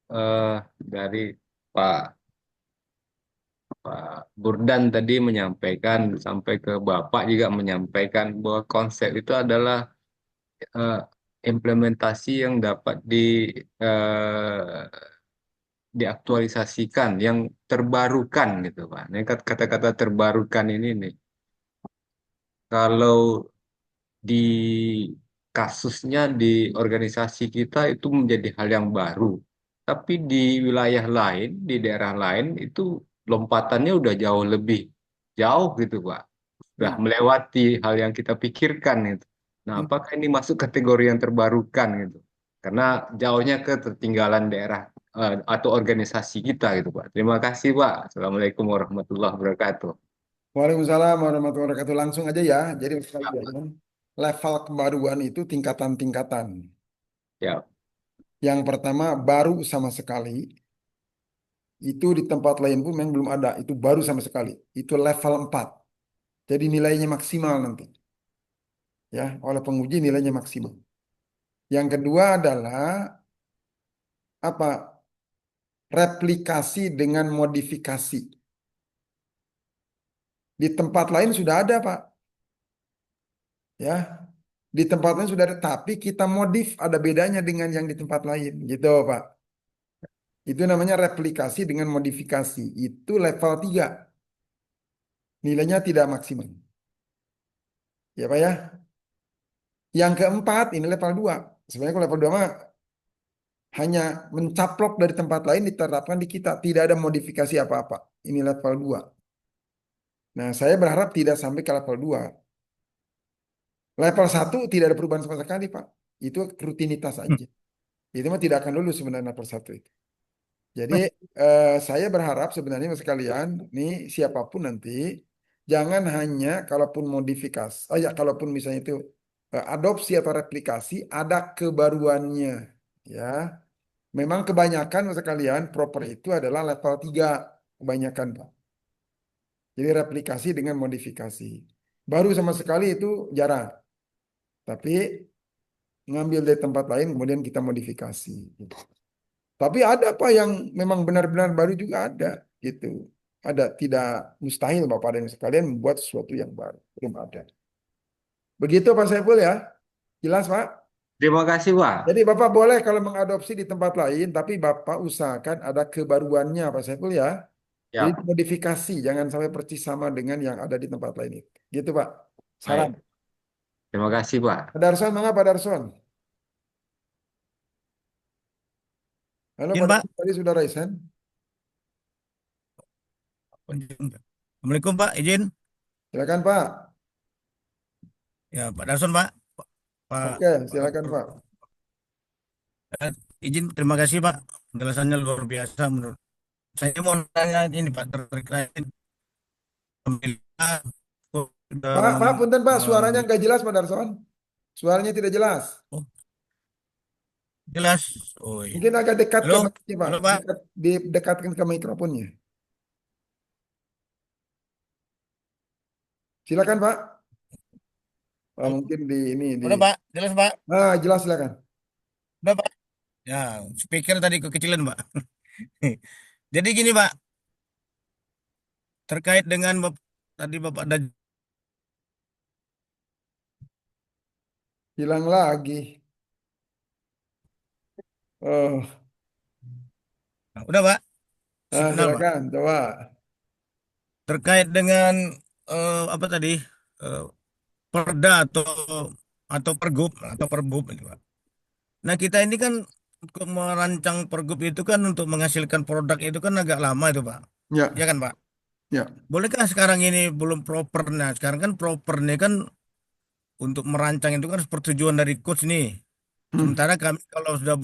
[SPEAKER 3] Eh dari Pak Pak Burdan tadi menyampaikan, sampai ke Bapak juga menyampaikan bahwa konsep itu adalah eh, implementasi yang dapat eh, diaktualisasikan, yang terbarukan gitu, Pak. Ini kata-kata terbarukan ini nih. Kalau di kasusnya di organisasi kita itu menjadi hal yang baru. Tapi di wilayah lain, di daerah lain itu lompatannya udah jauh lebih jauh gitu, Pak. Udah
[SPEAKER 1] Hmm.
[SPEAKER 3] melewati hal yang kita pikirkan gitu. Nah,
[SPEAKER 1] Hmm.
[SPEAKER 3] apakah ini masuk kategori yang terbarukan gitu? Karena jauhnya ketertinggalan daerah atau organisasi kita gitu, Pak. Terima kasih, Pak. Assalamualaikum warahmatullahi wabarakatuh.
[SPEAKER 1] Waalaikumsalam warahmatullahi wabarakatuh. Langsung aja ya. Jadi sekalian, level kebaruan itu tingkatan-tingkatan.
[SPEAKER 3] Ya,
[SPEAKER 1] Yang pertama baru sama sekali. Itu di tempat lain pun memang belum ada. Itu baru sama sekali. Itu level 4. Jadi nilainya maksimal nanti. Ya, oleh penguji nilainya maksimal. Yang kedua adalah apa? Replikasi dengan modifikasi. Di tempat lain sudah ada, Pak. Ya, di tempat lain sudah ada, tapi kita modif ada bedanya dengan yang di tempat lain, gitu, Pak. Itu namanya replikasi dengan modifikasi. Itu level 3. Nilainya tidak maksimal. Ya, Pak ya. Yang keempat ini level 2. Sebenarnya kalau level 2 mah hanya mencaplok dari tempat lain diterapkan di kita, tidak ada modifikasi apa-apa. Ini level 2. Nah, saya berharap tidak sampai ke level 2. Level 1 tidak ada perubahan sama sekali, Pak. Itu rutinitas saja. Itu mah tidak akan lulus sebenarnya level 1 itu. Jadi saya berharap sebenarnya Mas sekalian, nih siapapun nanti, jangan hanya kalaupun modifikasi, ya kalaupun misalnya itu adopsi atau replikasi, ada kebaruannya, ya. Memang kebanyakan Mas sekalian proper itu adalah level 3 kebanyakan Pak. Jadi replikasi dengan modifikasi. Baru sama sekali itu jarang, tapi ngambil dari tempat lain kemudian kita modifikasi. Tapi ada apa yang memang benar-benar baru juga ada gitu. Ada tidak mustahil Bapak dan sekalian membuat sesuatu yang baru. Belum ada. Begitu Pak Saiful ya? Jelas Pak?
[SPEAKER 3] terima kasih, Pak.
[SPEAKER 1] Jadi Bapak boleh kalau mengadopsi di tempat lain, tapi Bapak usahakan ada kebaruannya Pak Saiful ya. Jadi
[SPEAKER 3] Ya,
[SPEAKER 1] modifikasi, jangan sampai persis sama dengan yang ada di tempat lain itu. Gitu Pak. Saran.
[SPEAKER 3] baik. Terima kasih, Pak.
[SPEAKER 1] Pak Darson, mengapa Pak Darson? Halo
[SPEAKER 2] Izin,
[SPEAKER 1] Pak
[SPEAKER 2] Pak.
[SPEAKER 1] Darson, tadi sudah raise hand.
[SPEAKER 2] Assalamualaikum Pak, izin.
[SPEAKER 1] Silakan Pak.
[SPEAKER 2] Ya Pak Darson Pak. Pak,
[SPEAKER 1] Oke,
[SPEAKER 2] Pak
[SPEAKER 1] silakan
[SPEAKER 2] Dokter.
[SPEAKER 1] Pak.
[SPEAKER 2] Eh, izin, terima kasih Pak. Penjelasannya luar biasa menurut saya. Mau tanya ini Pak terkait pemilihan
[SPEAKER 1] Pak,
[SPEAKER 2] dalam
[SPEAKER 1] punten Pak, suaranya nggak jelas Pak Darson. Suaranya tidak jelas.
[SPEAKER 2] oh, jelas. Oh iya.
[SPEAKER 1] Mungkin agak dekat
[SPEAKER 2] Halo,
[SPEAKER 1] ke mic-nya, Pak.
[SPEAKER 2] halo Pak.
[SPEAKER 1] Didekatkan ke mikrofonnya. Silakan Pak. Oh, mungkin di ini di.
[SPEAKER 2] Udah Pak, jelas Pak.
[SPEAKER 1] Ah, jelas silakan.
[SPEAKER 2] Udah Pak. Ya, speaker tadi kekecilan Pak. Jadi gini Pak, terkait dengan tadi Bapak ada.
[SPEAKER 1] Hilang lagi. Oh,
[SPEAKER 2] Udah Pak, signal Pak.
[SPEAKER 1] silakan coba.
[SPEAKER 2] Terkait dengan apa tadi? eh, Perda atau pergub itu Pak. Nah, kita ini kan untuk merancang pergub itu kan untuk menghasilkan produk itu kan agak lama itu Pak. Ya
[SPEAKER 1] Ya,
[SPEAKER 2] kan Pak?
[SPEAKER 1] ya.
[SPEAKER 2] Bolehkah sekarang ini belum proper? Nah, sekarang kan proper nih kan untuk merancang itu kan persetujuan dari coach nih.
[SPEAKER 1] Hmm,
[SPEAKER 2] Sementara kami kalau sudah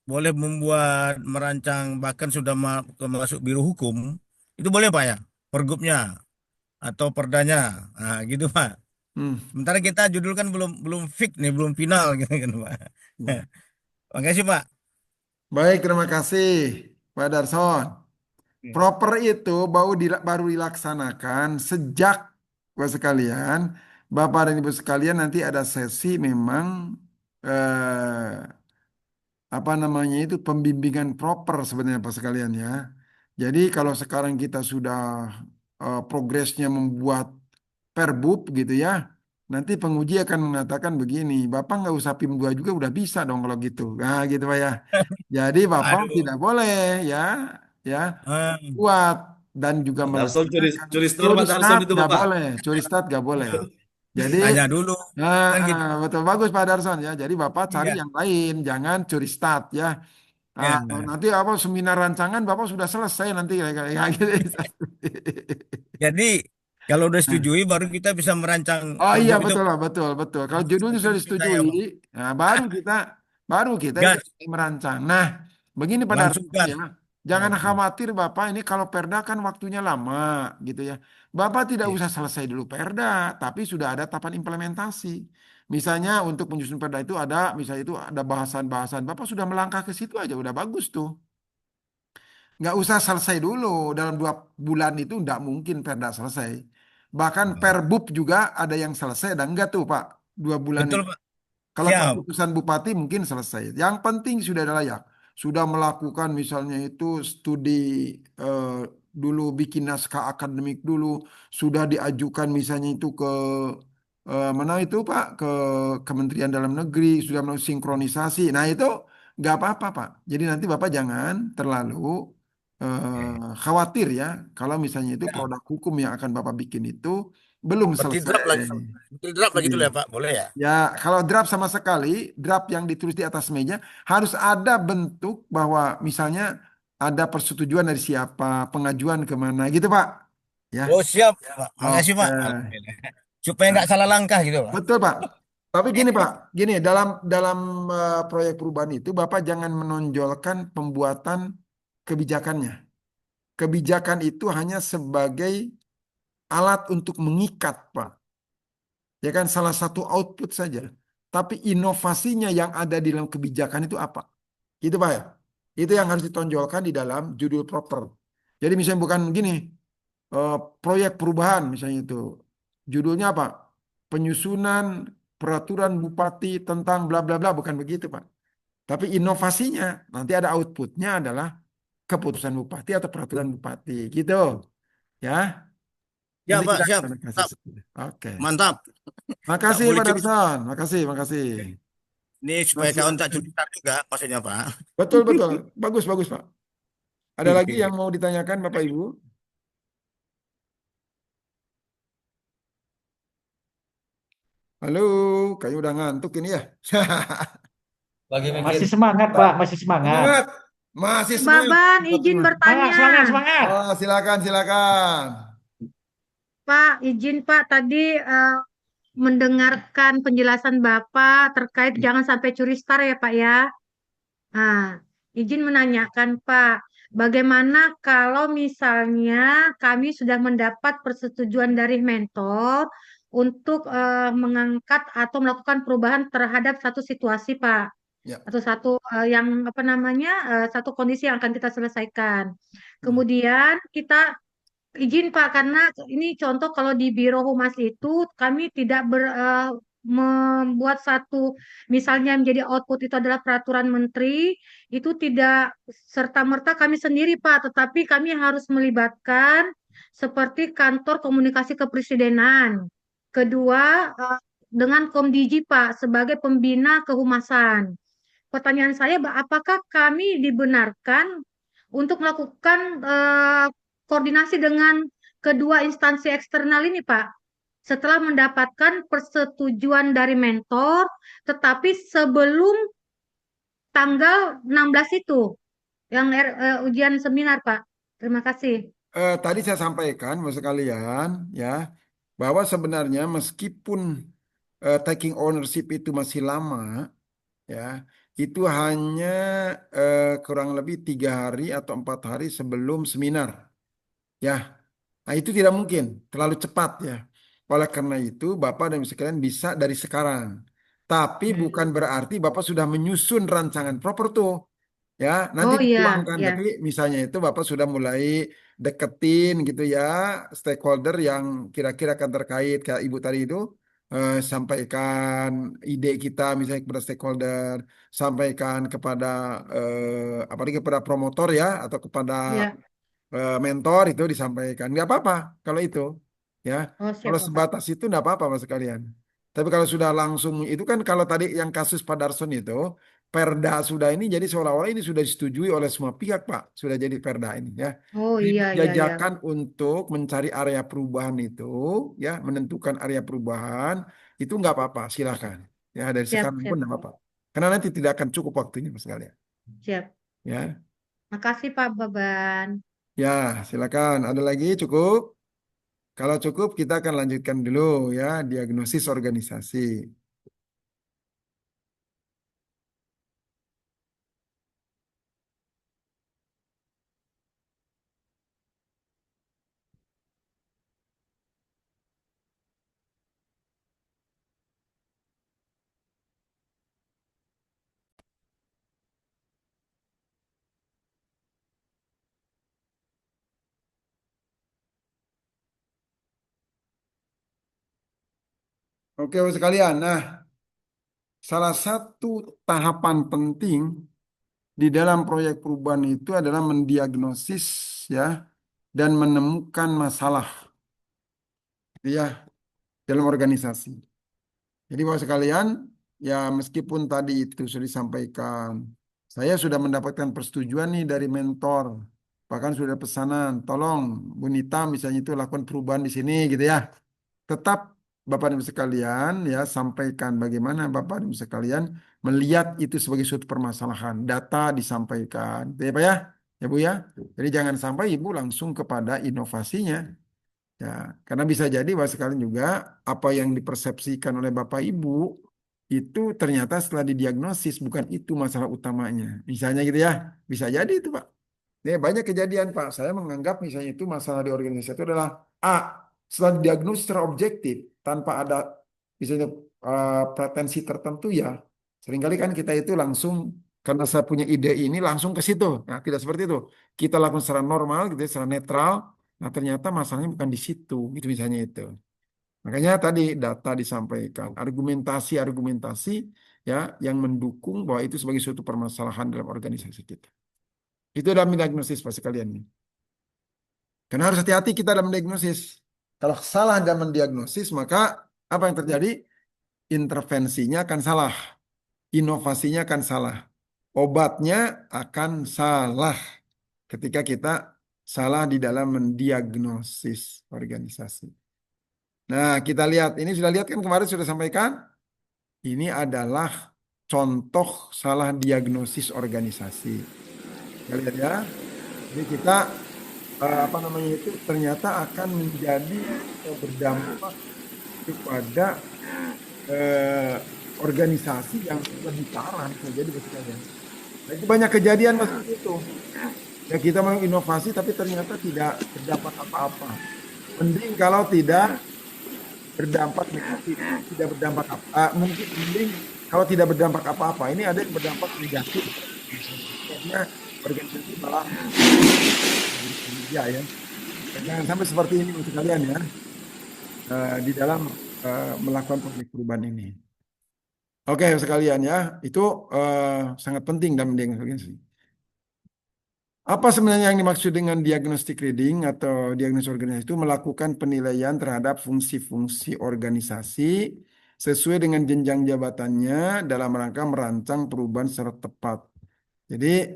[SPEAKER 2] boleh membuat merancang bahkan sudah masuk biro hukum itu boleh Pak ya? Pergubnya atau perdanya. Nah, gitu Pak.
[SPEAKER 1] hmm.
[SPEAKER 2] Sementara kita judul kan belum belum fix nih, belum final gitu kan Pak.
[SPEAKER 1] Ya.
[SPEAKER 2] Makasih Pak.
[SPEAKER 1] Baik, terima kasih Pak Darson. Proper itu baru dilaksanakan sejak Bapak sekalian, Bapak dan Ibu sekalian nanti ada sesi memang apa namanya itu pembimbingan proper sebenarnya Pak sekalian ya. Jadi kalau sekarang kita sudah progresnya membuat perbub gitu ya, nanti penguji akan mengatakan begini, Bapak nggak usah PIM 2 juga udah bisa dong kalau gitu. Nah gitu Pak ya. Jadi Bapak
[SPEAKER 2] Aduh.
[SPEAKER 1] tidak boleh ya, ya
[SPEAKER 2] Hmm.
[SPEAKER 1] buat dan juga
[SPEAKER 6] Pak Darson curi
[SPEAKER 1] melaksanakan
[SPEAKER 6] curi store
[SPEAKER 1] curi
[SPEAKER 6] Pak Darson
[SPEAKER 1] start
[SPEAKER 6] itu
[SPEAKER 1] nggak
[SPEAKER 6] Pak.
[SPEAKER 1] boleh, curi start nggak boleh. Jadi
[SPEAKER 2] Tanya dulu kan gitu.
[SPEAKER 1] betul bagus Pak Darson ya. Jadi Bapak cari
[SPEAKER 2] Iya.
[SPEAKER 1] yang lain, jangan curi start ya. Ah,
[SPEAKER 2] Ya.
[SPEAKER 1] nanti apa seminar rancangan Bapak sudah selesai nanti kayak gitu.
[SPEAKER 2] Jadi kalau udah
[SPEAKER 1] Nah,
[SPEAKER 2] setujui baru kita bisa merancang
[SPEAKER 1] oh iya
[SPEAKER 2] pergub itu.
[SPEAKER 1] betul lah betul betul. Kalau judulnya
[SPEAKER 2] Itu
[SPEAKER 1] sudah
[SPEAKER 2] bisa ya
[SPEAKER 1] disetujui,
[SPEAKER 2] Pak.
[SPEAKER 1] nah baru kita itu
[SPEAKER 2] Gas,
[SPEAKER 1] merancang. Nah, begini Pak
[SPEAKER 2] langsung
[SPEAKER 1] Darson
[SPEAKER 2] gas.
[SPEAKER 1] ya, jangan
[SPEAKER 2] Oke.
[SPEAKER 1] khawatir Bapak ini kalau Perda kan waktunya lama gitu ya. Bapak tidak
[SPEAKER 2] Iya.
[SPEAKER 1] usah selesai dulu Perda, tapi sudah ada tahapan implementasi. Misalnya untuk menyusun Perda itu ada, misalnya itu ada bahasan-bahasan. Bapak sudah melangkah ke situ aja, udah bagus tuh. Nggak usah selesai dulu dalam 2 bulan itu nggak mungkin Perda selesai. Bahkan
[SPEAKER 2] Oh,
[SPEAKER 1] Perbub juga ada yang selesai dan enggak tuh Pak 2 bulan
[SPEAKER 2] betul
[SPEAKER 1] itu.
[SPEAKER 2] Pak.
[SPEAKER 1] Kalau
[SPEAKER 2] Siap.
[SPEAKER 1] keputusan Bupati mungkin selesai. Yang penting sudah ada layak. Sudah melakukan misalnya itu studi eh, dulu bikin naskah akademik dulu. Sudah diajukan misalnya itu ke mana itu Pak? Ke Kementerian Dalam Negeri. Sudah melakukan sinkronisasi. Nah itu nggak apa-apa Pak. Jadi nanti Bapak jangan terlalu
[SPEAKER 2] Oke.
[SPEAKER 1] khawatir ya. Kalau misalnya itu
[SPEAKER 2] Siap.
[SPEAKER 1] produk hukum yang akan Bapak bikin itu belum
[SPEAKER 2] Seperti
[SPEAKER 1] selesai.
[SPEAKER 2] draft lagi. Seperti draft lagi dulu ya Pak. Boleh ya?
[SPEAKER 1] Ya, kalau draft sama sekali, draft yang ditulis di atas meja harus ada bentuk bahwa misalnya ada persetujuan dari siapa, pengajuan kemana gitu, Pak. Ya,
[SPEAKER 2] Oh siap Pak. Makasih
[SPEAKER 1] oke.
[SPEAKER 2] Pak. Alhamdulillah. Supaya
[SPEAKER 1] Nah,
[SPEAKER 2] nggak salah langkah gitu Pak.
[SPEAKER 1] betul, Pak. Tapi gini, Pak, gini dalam dalam proyek perubahan itu, Bapak jangan menonjolkan pembuatan kebijakannya. Kebijakan itu hanya sebagai alat untuk mengikat, Pak. Ya kan salah satu output saja. Tapi inovasinya yang ada di dalam kebijakan itu apa? Itu Pak ya. Itu yang harus ditonjolkan di dalam judul proper. Jadi misalnya bukan gini, eh, proyek perubahan misalnya itu. Judulnya apa? Penyusunan peraturan bupati tentang bla bla bla bukan begitu Pak. Tapi inovasinya nanti ada outputnya adalah keputusan bupati atau peraturan bupati gitu ya.
[SPEAKER 2] Ya
[SPEAKER 1] Nanti
[SPEAKER 2] Pak.
[SPEAKER 1] kita
[SPEAKER 2] Siap.
[SPEAKER 1] akan kasih.
[SPEAKER 2] Mantap.
[SPEAKER 1] Oke.
[SPEAKER 2] Mantap. Tak
[SPEAKER 1] Makasih
[SPEAKER 2] boleh
[SPEAKER 1] Pak
[SPEAKER 2] curi.
[SPEAKER 1] Darson, makasih, makasih.
[SPEAKER 2] Ini supaya
[SPEAKER 1] Masih
[SPEAKER 2] kawan
[SPEAKER 1] ada.
[SPEAKER 2] tak curi start juga maksudnya Pak.
[SPEAKER 1] Betul, betul. Bagus, bagus Pak. Ada lagi yang mau ditanyakan Bapak Ibu? Halo, kayaknya udah ngantuk ini ya.
[SPEAKER 6] Lagi mikir.
[SPEAKER 5] Masih semangat Pak, masih semangat.
[SPEAKER 1] Semangat. Masih
[SPEAKER 6] Pak
[SPEAKER 1] semangat.
[SPEAKER 6] Baban, izin
[SPEAKER 1] Fatimah.
[SPEAKER 5] Semangat,
[SPEAKER 6] bertanya.
[SPEAKER 5] semangat, semangat.
[SPEAKER 1] Oh, silakan, silakan.
[SPEAKER 6] Pak, izin Pak, tadi mendengarkan penjelasan Bapak terkait jangan sampai curi star ya Pak ya. Nah, izin menanyakan Pak, bagaimana kalau misalnya kami sudah mendapat persetujuan dari mentor untuk mengangkat atau melakukan perubahan terhadap satu situasi Pak,
[SPEAKER 1] Ya.
[SPEAKER 6] atau satu yang apa namanya satu kondisi yang akan kita selesaikan.
[SPEAKER 1] Hmm.
[SPEAKER 6] Kemudian kita izin Pak, karena ini contoh kalau di Biro Humas itu kami tidak membuat satu, misalnya menjadi output itu adalah peraturan menteri, itu tidak serta-merta kami sendiri Pak, tetapi kami harus melibatkan seperti kantor komunikasi kepresidenan. Kedua, dengan Komdiji Pak sebagai pembina kehumasan. Pertanyaan saya, apakah kami dibenarkan untuk melakukan koordinasi dengan kedua instansi eksternal ini, Pak? Setelah mendapatkan persetujuan dari mentor, tetapi sebelum tanggal 16 itu, yang ujian seminar, Pak. Terima kasih.
[SPEAKER 1] Tadi saya sampaikan, Mas sekalian, ya, bahwa sebenarnya meskipun taking ownership itu masih lama, ya, itu hanya kurang lebih 3 hari atau 4 hari sebelum seminar, ya. Nah, itu tidak mungkin, terlalu cepat ya. Oleh karena itu, Bapak dan Ibu sekalian bisa dari sekarang. Tapi bukan berarti Bapak sudah menyusun rancangan proper tuh. Ya, nanti
[SPEAKER 6] Oh iya,
[SPEAKER 1] dituangkan. Tapi
[SPEAKER 6] ya.
[SPEAKER 1] misalnya itu Bapak sudah mulai deketin gitu ya, stakeholder yang kira-kira akan terkait kayak Ibu tadi itu, sampaikan ide kita misalnya kepada stakeholder, sampaikan kepada apalagi kepada promotor ya atau kepada
[SPEAKER 6] Ya.
[SPEAKER 1] mentor itu disampaikan. Nggak apa-apa kalau itu. Ya,
[SPEAKER 6] Oh,
[SPEAKER 1] kalau
[SPEAKER 6] siap, Bapak.
[SPEAKER 1] sebatas itu nggak apa-apa mas sekalian. Tapi kalau sudah langsung itu kan kalau tadi yang kasus Pak Darson itu Perda sudah ini jadi seolah-olah ini sudah disetujui oleh semua pihak Pak. Sudah jadi Perda ini ya.
[SPEAKER 6] Oh
[SPEAKER 1] Jadi
[SPEAKER 6] iya, iya, iya.
[SPEAKER 1] penjajakan untuk mencari area perubahan itu ya menentukan area perubahan itu nggak apa-apa silakan. Ya dari
[SPEAKER 6] Siap,
[SPEAKER 1] sekarang pun
[SPEAKER 6] siap,
[SPEAKER 1] nggak apa-apa. Karena nanti tidak akan cukup waktunya mas sekalian.
[SPEAKER 6] siap.
[SPEAKER 1] Ya,
[SPEAKER 6] Makasih Pak Baban.
[SPEAKER 1] ya silakan. Ada lagi cukup? Kalau cukup, kita akan lanjutkan dulu ya, diagnosis organisasi. Oke, Bapak sekalian. Nah, salah satu tahapan penting di dalam proyek perubahan itu adalah mendiagnosis ya dan menemukan masalah ya dalam organisasi. Jadi Bapak sekalian, ya meskipun tadi itu sudah disampaikan, saya sudah mendapatkan persetujuan nih dari mentor. Bahkan sudah pesanan, tolong Bu Nita misalnya itu lakukan perubahan di sini gitu ya. Tetap Bapak dan Ibu sekalian ya sampaikan bagaimana Bapak dan Ibu sekalian melihat itu sebagai suatu permasalahan. Data disampaikan. Gitu ya Pak ya? Ya Bu ya. Jadi jangan sampai Ibu langsung kepada inovasinya. Ya, karena bisa jadi Bapak sekalian juga apa yang dipersepsikan oleh Bapak Ibu itu ternyata setelah didiagnosis bukan itu masalah utamanya. Misalnya gitu ya. Bisa jadi itu Pak. Ya, banyak kejadian Pak. Saya menganggap misalnya itu masalah di organisasi itu adalah A. Setelah diagnosis secara objektif tanpa ada misalnya pretensi tertentu ya. Seringkali kan kita itu langsung karena saya punya ide ini langsung ke situ. Nah, tidak seperti itu. Kita lakukan secara normal gitu ya, secara netral. Nah, ternyata masalahnya bukan di situ. Itu misalnya itu. Makanya tadi data disampaikan, argumentasi-argumentasi ya yang mendukung bahwa itu sebagai suatu permasalahan dalam organisasi kita. Itu dalam diagnosis Pak sekalian. Karena harus hati-hati kita dalam mendiagnosis. Kalau salah dalam mendiagnosis, maka apa yang terjadi? Intervensinya akan salah. Inovasinya akan salah. Obatnya akan salah ketika kita salah di dalam mendiagnosis organisasi. Nah, kita lihat. Ini sudah lihat kan kemarin sudah sampaikan. Ini adalah contoh salah diagnosis organisasi. Kalian ya. Jadi kita apa namanya itu ternyata akan menjadi atau berdampak kepada eh, organisasi yang lebih parah bisa jadi bagi kalian. Nah, itu banyak kejadian Mas seperti itu. Ya kita mau inovasi tapi ternyata tidak berdampak apa-apa. Mending kalau tidak berdampak negatif, tidak berdampak apa, mungkin mending kalau tidak berdampak apa-apa. Ini ada yang berdampak negatif. Karena organisasi malah bekerja ya. Dan jangan sampai seperti ini untuk kalian ya di dalam melakukan proyek perubahan ini. Oke sekalian ya, itu sangat penting dalam diagnosis. Apa sebenarnya yang dimaksud dengan diagnostic reading atau diagnosis organisasi itu melakukan penilaian terhadap fungsi-fungsi organisasi sesuai dengan jenjang jabatannya dalam rangka merancang perubahan secara tepat. Jadi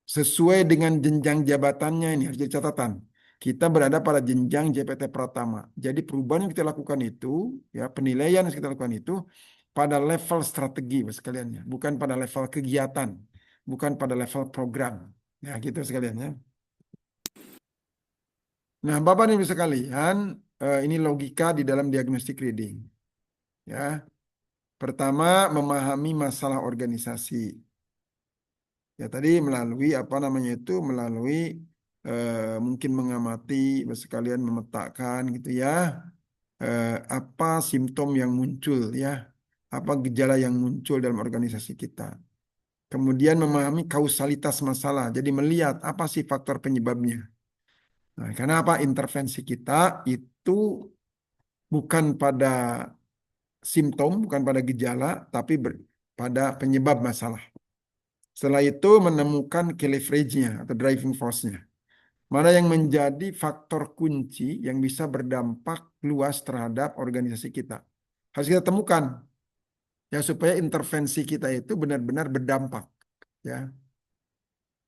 [SPEAKER 1] sesuai dengan jenjang jabatannya ini harus jadi catatan. Kita berada pada jenjang JPT Pratama. Jadi perubahan yang kita lakukan itu, ya penilaian yang kita lakukan itu pada level strategi, Mas, sekalian ya, bukan pada level kegiatan, bukan pada level program. Ya, gitu sekalian ya. Nah, Bapak dan Ibu sekalian, ini logika di dalam diagnostic reading. Ya, pertama memahami masalah organisasi. Ya, tadi melalui apa namanya itu, melalui mungkin mengamati, sekalian memetakan gitu ya, apa simptom yang muncul ya, apa gejala yang muncul dalam organisasi kita. Kemudian memahami kausalitas masalah, jadi melihat apa sih faktor penyebabnya. Nah, karena apa intervensi kita itu bukan pada simptom, bukan pada gejala, tapi pada penyebab masalah. Setelah itu menemukan key leverage-nya atau driving force-nya. Mana yang menjadi faktor kunci yang bisa berdampak luas terhadap organisasi kita. Harus kita temukan ya supaya intervensi kita itu benar-benar berdampak ya.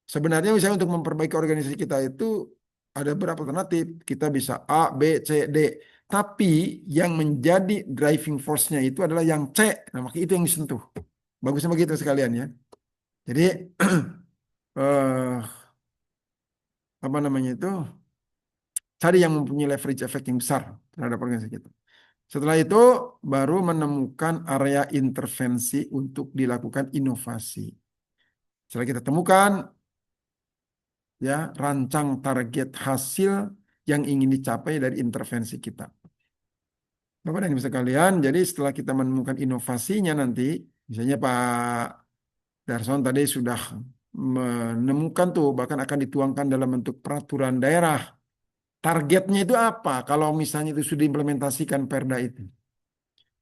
[SPEAKER 1] Sebenarnya misalnya untuk memperbaiki organisasi kita itu ada beberapa alternatif. Kita bisa A, B, C, D. Tapi yang menjadi driving force-nya itu adalah yang C. Nah, maka itu yang disentuh. Bagusnya begitu sekalian ya. Jadi eh, apa namanya itu? Cari yang mempunyai leverage effect yang besar terhadap organisasi kita. Setelah itu baru menemukan area intervensi untuk dilakukan inovasi. Setelah kita temukan ya rancang target hasil yang ingin dicapai dari intervensi kita. Bapak dan Ibu sekalian, jadi setelah kita menemukan inovasinya nanti, misalnya Pak Darson tadi sudah menemukan tuh, bahkan akan dituangkan dalam bentuk peraturan daerah. Targetnya itu apa? Kalau misalnya itu sudah diimplementasikan Perda itu.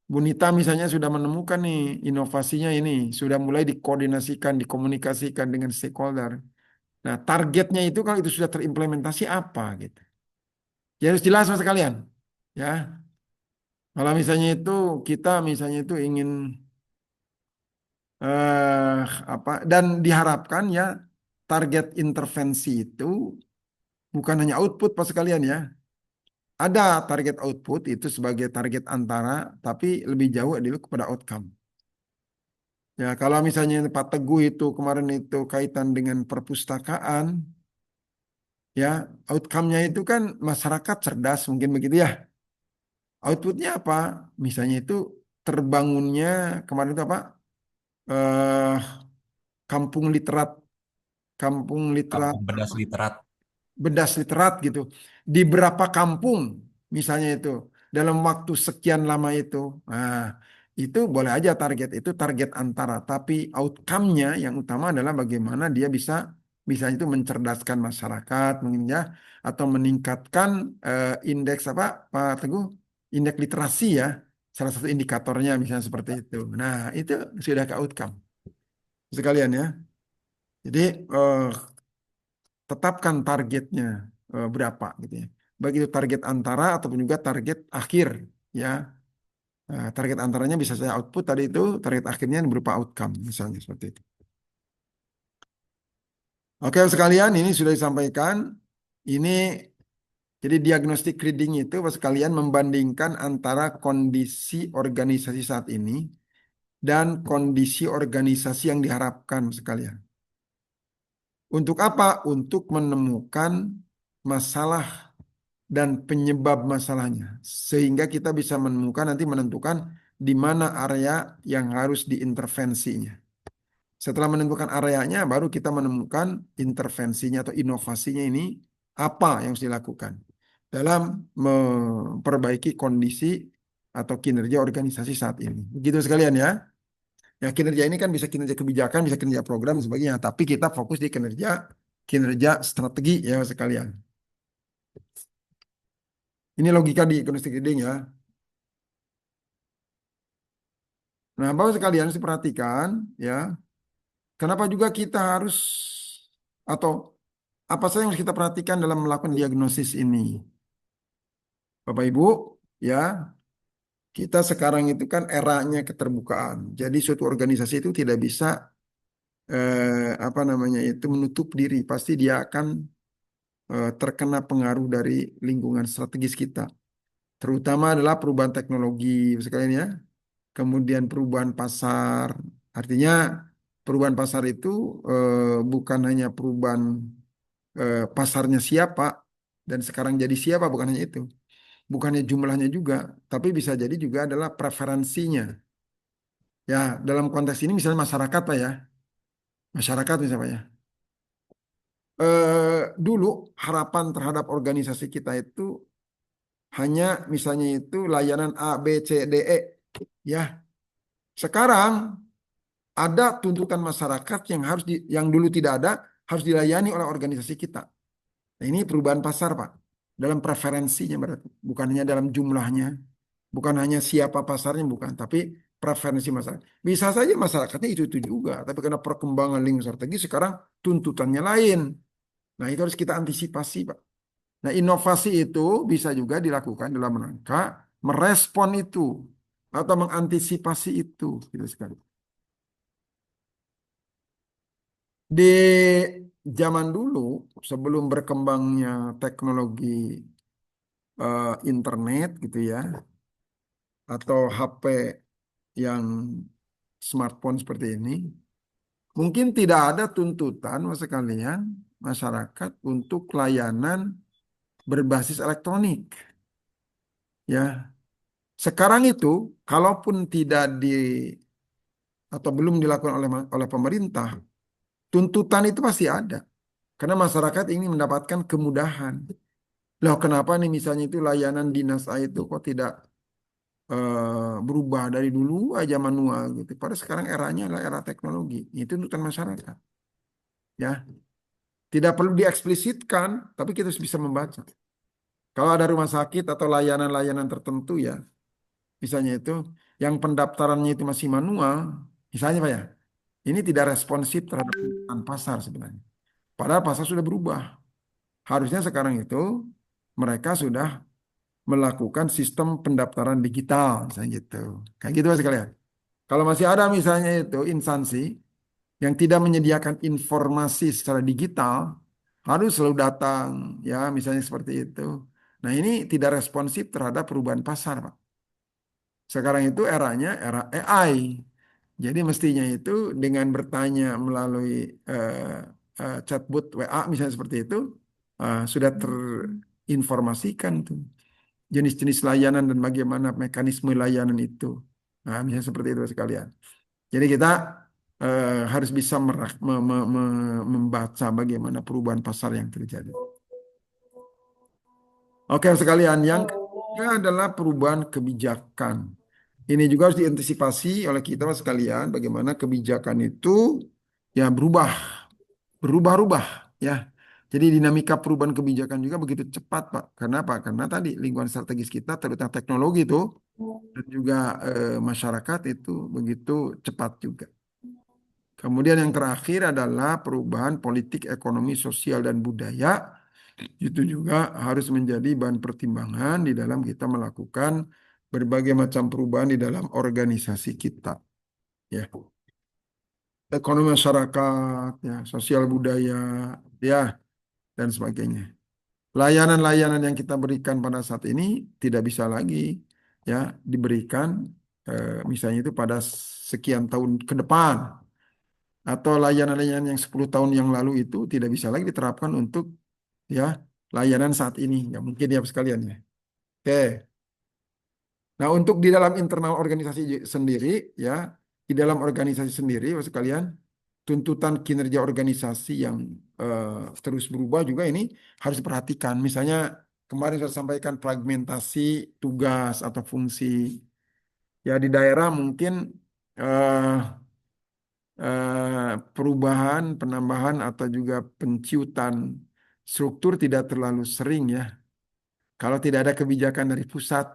[SPEAKER 1] Bu Nita misalnya sudah menemukan nih inovasinya ini, sudah mulai dikoordinasikan, dikomunikasikan dengan stakeholder. Nah, targetnya itu kalau itu sudah terimplementasi apa gitu. Ya harus jelas Mas sekalian. Ya, kalau misalnya itu kita misalnya itu ingin eh apa dan diharapkan ya target intervensi itu bukan hanya output Pak sekalian ya. Ada target output itu sebagai target antara, tapi lebih jauh dulu kepada outcome. Ya, kalau misalnya Pak Teguh itu kemarin itu kaitan dengan perpustakaan, ya outcome-nya itu kan masyarakat cerdas mungkin begitu ya. Outputnya apa? Misalnya itu terbangunnya kemarin itu apa? Eh, kampung literat, kampung literat,
[SPEAKER 7] Kampung Bedas Literat.
[SPEAKER 1] bedas literat gitu. Di berapa kampung misalnya itu dalam waktu sekian lama itu. Nah, itu boleh aja target itu target antara, tapi outcome-nya yang utama adalah bagaimana dia bisa bisa itu mencerdaskan masyarakat mungkin ya atau meningkatkan indeks apa Pak Teguh? Indeks literasi ya. Salah satu indikatornya misalnya seperti itu. Nah, itu sudah ke outcome sekalian ya. Jadi tetapkan targetnya berapa gitu ya. Baik itu target antara ataupun juga target akhir ya. Nah, target antaranya bisa saya output tadi itu, target akhirnya berupa outcome misalnya seperti itu. Oke sekalian, ini sudah disampaikan. Ini jadi diagnostic reading itu sekalian membandingkan antara kondisi organisasi saat ini dan kondisi organisasi yang diharapkan sekalian. Untuk apa? Untuk menemukan masalah dan penyebab masalahnya. Sehingga kita bisa menemukan nanti menentukan di mana area yang harus diintervensinya. Setelah menentukan areanya, baru kita menemukan intervensinya atau inovasinya ini apa yang harus dilakukan dalam memperbaiki kondisi atau kinerja organisasi saat ini. Begitu sekalian ya. Ya kinerja ini kan bisa kinerja kebijakan, bisa kinerja program dan sebagainya. Tapi kita fokus di kinerja kinerja strategi ya sekalian. Ini logika di econometric reading ya. Nah, Bapak sekalian harus diperhatikan ya. Kenapa juga kita harus atau apa saja yang harus kita perhatikan dalam melakukan diagnosis ini? Bapak Ibu, ya, kita sekarang itu kan eranya keterbukaan. Jadi suatu organisasi itu tidak bisa apa namanya itu menutup diri. Pasti dia akan terkena pengaruh dari lingkungan strategis kita. Terutama adalah perubahan teknologi, sekalian ya. Kemudian perubahan pasar. Artinya perubahan pasar itu bukan hanya perubahan pasarnya siapa dan sekarang jadi siapa, bukan hanya itu. Bukannya jumlahnya juga, tapi bisa jadi juga adalah preferensinya. Ya, dalam konteks ini misalnya masyarakat Pak ya. Masyarakat misalnya Pak ya. Dulu harapan terhadap organisasi kita itu hanya misalnya itu layanan A, B, C, D, E. Ya, sekarang ada tuntutan masyarakat yang yang dulu tidak ada harus dilayani oleh organisasi kita. Nah, ini perubahan pasar, Pak. Dalam preferensinya berarti, bukan hanya dalam jumlahnya, bukan hanya siapa pasarnya, bukan, tapi preferensi masyarakat. Bisa saja masyarakatnya itu juga, tapi karena perkembangan lingkungan strategi sekarang tuntutannya lain. Nah, itu harus kita antisipasi, Pak. Nah, inovasi itu bisa juga dilakukan dalam rangka merespon itu atau mengantisipasi itu, gitu sekali. Di zaman dulu, sebelum berkembangnya teknologi internet gitu ya, atau HP yang smartphone seperti ini, mungkin tidak ada tuntutan mas sekalian masyarakat untuk layanan berbasis elektronik. Ya, sekarang itu kalaupun tidak atau belum dilakukan oleh pemerintah, tuntutan itu pasti ada. Karena masyarakat ingin mendapatkan kemudahan. Loh, kenapa nih misalnya itu layanan dinas A itu kok tidak berubah dari dulu aja manual gitu. Padahal sekarang eranya adalah era teknologi. Itu tuntutan masyarakat. Ya, tidak perlu dieksplisitkan, tapi kita harus bisa membaca. Kalau ada rumah sakit atau layanan-layanan tertentu ya, misalnya itu yang pendaftarannya itu masih manual, misalnya Pak ya, ini tidak responsif terhadap kebutuhan pasar sebenarnya. Padahal pasar sudah berubah. Harusnya sekarang itu mereka sudah melakukan sistem pendaftaran digital, misalnya gitu. Kayak gitu Mas sekalian. Kalau masih ada misalnya itu instansi yang tidak menyediakan informasi secara digital, harus selalu datang, ya misalnya seperti itu. Nah ini tidak responsif terhadap perubahan pasar, Pak. Sekarang itu eranya era AI. Jadi mestinya itu dengan bertanya melalui chatbot WA misalnya seperti itu, sudah terinformasikan tuh jenis-jenis layanan dan bagaimana mekanisme layanan itu. Nah, misalnya seperti itu sekalian. Jadi kita harus bisa membaca bagaimana perubahan pasar yang terjadi. Oke sekalian, yang ketiga adalah perubahan kebijakan. Ini juga harus diantisipasi oleh kita sekalian bagaimana kebijakan itu ya berubah-ubah ya. Jadi dinamika perubahan kebijakan juga begitu cepat Pak. Karena apa? Karena tadi lingkungan strategis kita terutama teknologi itu dan juga masyarakat itu begitu cepat juga. Kemudian yang terakhir adalah perubahan politik, ekonomi, sosial, dan budaya. Itu juga harus menjadi bahan pertimbangan di dalam kita melakukan berbagai macam perubahan di dalam organisasi kita. Ya, ekonomi masyarakat, ya, sosial budaya, ya, dan sebagainya. Layanan-layanan yang kita berikan pada saat ini tidak bisa lagi ya diberikan misalnya itu pada sekian tahun ke depan. atau layanan-layanan yang 10 tahun yang lalu itu tidak bisa lagi diterapkan untuk ya layanan saat ini. Ya mungkin ya sekalian ya. Oke. Nah, untuk di dalam internal organisasi sendiri ya, di dalam organisasi sendiri Bapak sekalian, tuntutan kinerja organisasi yang terus berubah juga ini harus diperhatikan. Misalnya kemarin saya sampaikan fragmentasi tugas atau fungsi. Ya di daerah mungkin eh, perubahan, penambahan atau juga penciutan struktur tidak terlalu sering ya. Kalau tidak ada kebijakan dari pusat,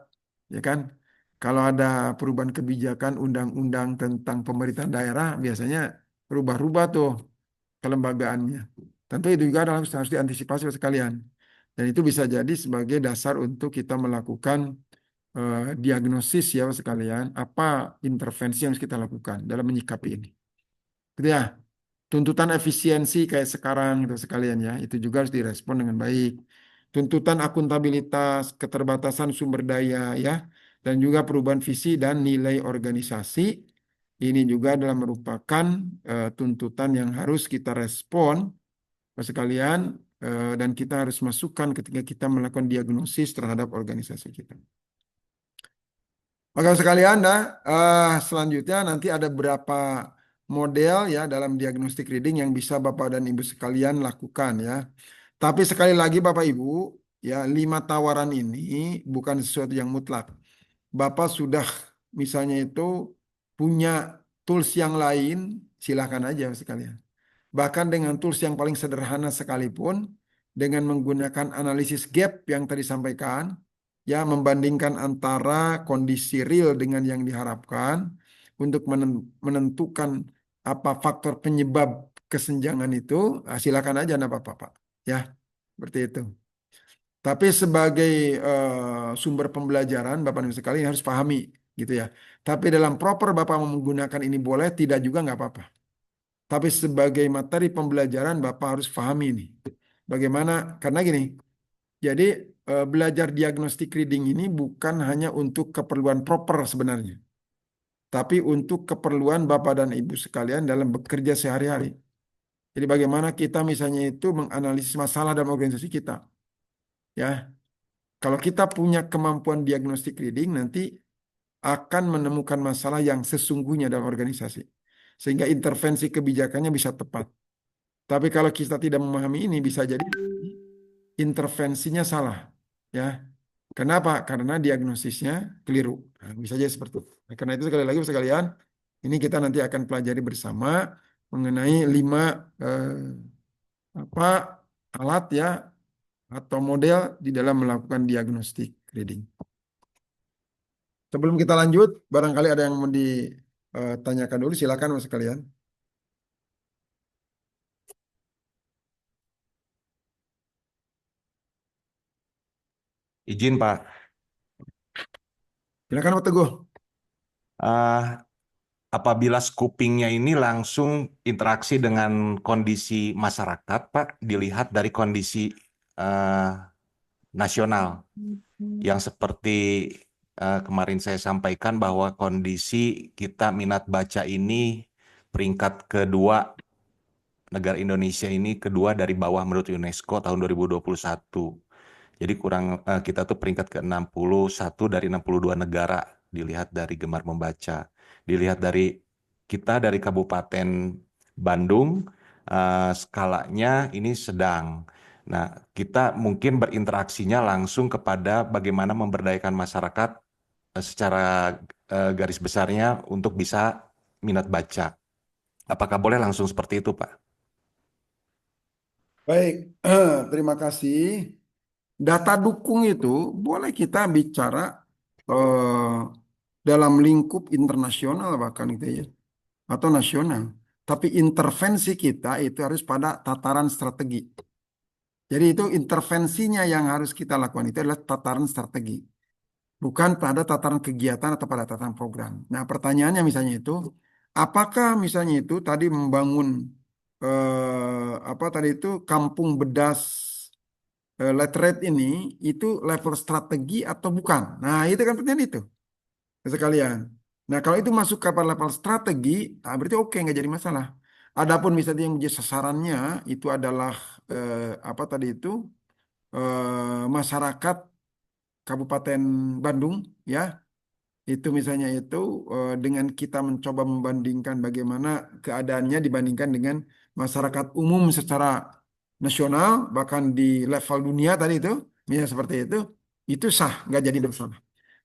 [SPEAKER 1] ya kan? Kalau ada perubahan kebijakan undang-undang tentang pemerintahan daerah, biasanya berubah-ubah tuh kelembagaannya. Tentu itu juga harus diantisipasi sekalian. Dan itu bisa jadi sebagai dasar untuk kita melakukan diagnosis ya sekalian, apa intervensi yang harus kita lakukan dalam menyikapi ini. Gitu ya. Tuntutan efisiensi kayak sekarang itu sekalian ya, itu juga harus direspon dengan baik. Tuntutan akuntabilitas, keterbatasan sumber daya ya, dan juga perubahan visi dan nilai organisasi. Ini juga adalah merupakan tuntutan yang harus kita respon sekalian dan kita harus masukkan ketika kita melakukan diagnosis terhadap organisasi kita. Maka sekalian, selanjutnya nanti ada beberapa model ya dalam diagnostic reading yang bisa Bapak dan Ibu sekalian lakukan ya. Tapi sekali lagi Bapak Ibu, ya 5 tawaran ini bukan sesuatu yang mutlak. Bapak sudah misalnya itu punya tools yang lain, silakan aja sekalian. Bahkan dengan tools yang paling sederhana sekalipun, dengan menggunakan analisis gap yang tadi sampaikan, ya membandingkan antara kondisi real dengan yang diharapkan untuk menentukan apa faktor penyebab kesenjangan itu, silakan aja Anda Bapak. Ya, seperti itu. Tapi sebagai sumber pembelajaran Bapak Ibu sekalian harus pahami gitu ya. Tapi dalam proper Bapak mau menggunakan ini boleh, tidak juga nggak apa-apa. Tapi sebagai materi pembelajaran Bapak harus pahami ini. Bagaimana? Karena gini, jadi belajar diagnostic reading ini bukan hanya untuk keperluan proper sebenarnya, tapi untuk keperluan Bapak dan Ibu sekalian dalam bekerja sehari-hari. Jadi bagaimana kita misalnya itu menganalisis masalah dalam organisasi kita. Ya, kalau kita punya kemampuan diagnostic reading nanti akan menemukan masalah yang sesungguhnya dalam organisasi. Sehingga intervensi kebijakannya bisa tepat. Tapi kalau kita tidak memahami ini bisa jadi intervensinya salah. Ya, kenapa? Karena diagnosisnya keliru. Nah, bisa jadi seperti itu. Nah, karena itu sekali lagi sekalian, ini kita nanti akan pelajari bersama mengenai 5 apa alat ya atau model di dalam melakukan diagnostik reading. Sebelum kita lanjut, barangkali ada yang mau ditanyakan dulu, silakan Mas sekalian.
[SPEAKER 7] Izin Pak,
[SPEAKER 1] Silakan Pak Teguh.
[SPEAKER 7] Eh, apabila scopingnya ini langsung interaksi dengan kondisi masyarakat, Pak, dilihat dari kondisi eh, nasional, yang seperti kemarin saya sampaikan bahwa kondisi kita minat baca ini peringkat kedua, negara Indonesia ini kedua dari bawah menurut UNESCO tahun 2021. Jadi kita tuh peringkat ke-61 dari 62 negara dilihat dari gemar membaca. Dilihat dari kita dari Kabupaten Bandung, skalanya ini sedang. Nah, kita mungkin berinteraksinya langsung kepada bagaimana memberdayakan masyarakat secara garis besarnya untuk bisa minat baca. Apakah boleh langsung seperti itu, Pak?
[SPEAKER 1] Baik, terima kasih. Data dukung itu boleh kita bicara eh, dalam lingkup internasional bahkan gitu ya, atau nasional. Tapi intervensi kita itu harus pada tataran strategi. Jadi itu intervensinya yang harus kita lakukan itu adalah tataran strategi, bukan pada tataran kegiatan atau pada tataran program. Nah, pertanyaannya misalnya itu, apakah misalnya itu tadi membangun apa tadi itu kampung bedas literate ini itu level strategi atau bukan? Nah, itu kan pertanyaan itu sekalian. Nah, kalau itu masuk ke level strategi, berarti oke nggak jadi masalah. Adapun misalnya yang menjadi sasarannya itu adalah apa tadi itu masyarakat Kabupaten Bandung, ya. Itu misalnya itu dengan kita mencoba membandingkan bagaimana keadaannya dibandingkan dengan masyarakat umum secara nasional, bahkan di level dunia tadi itu, misalnya seperti itu sah, nggak jadi masalah.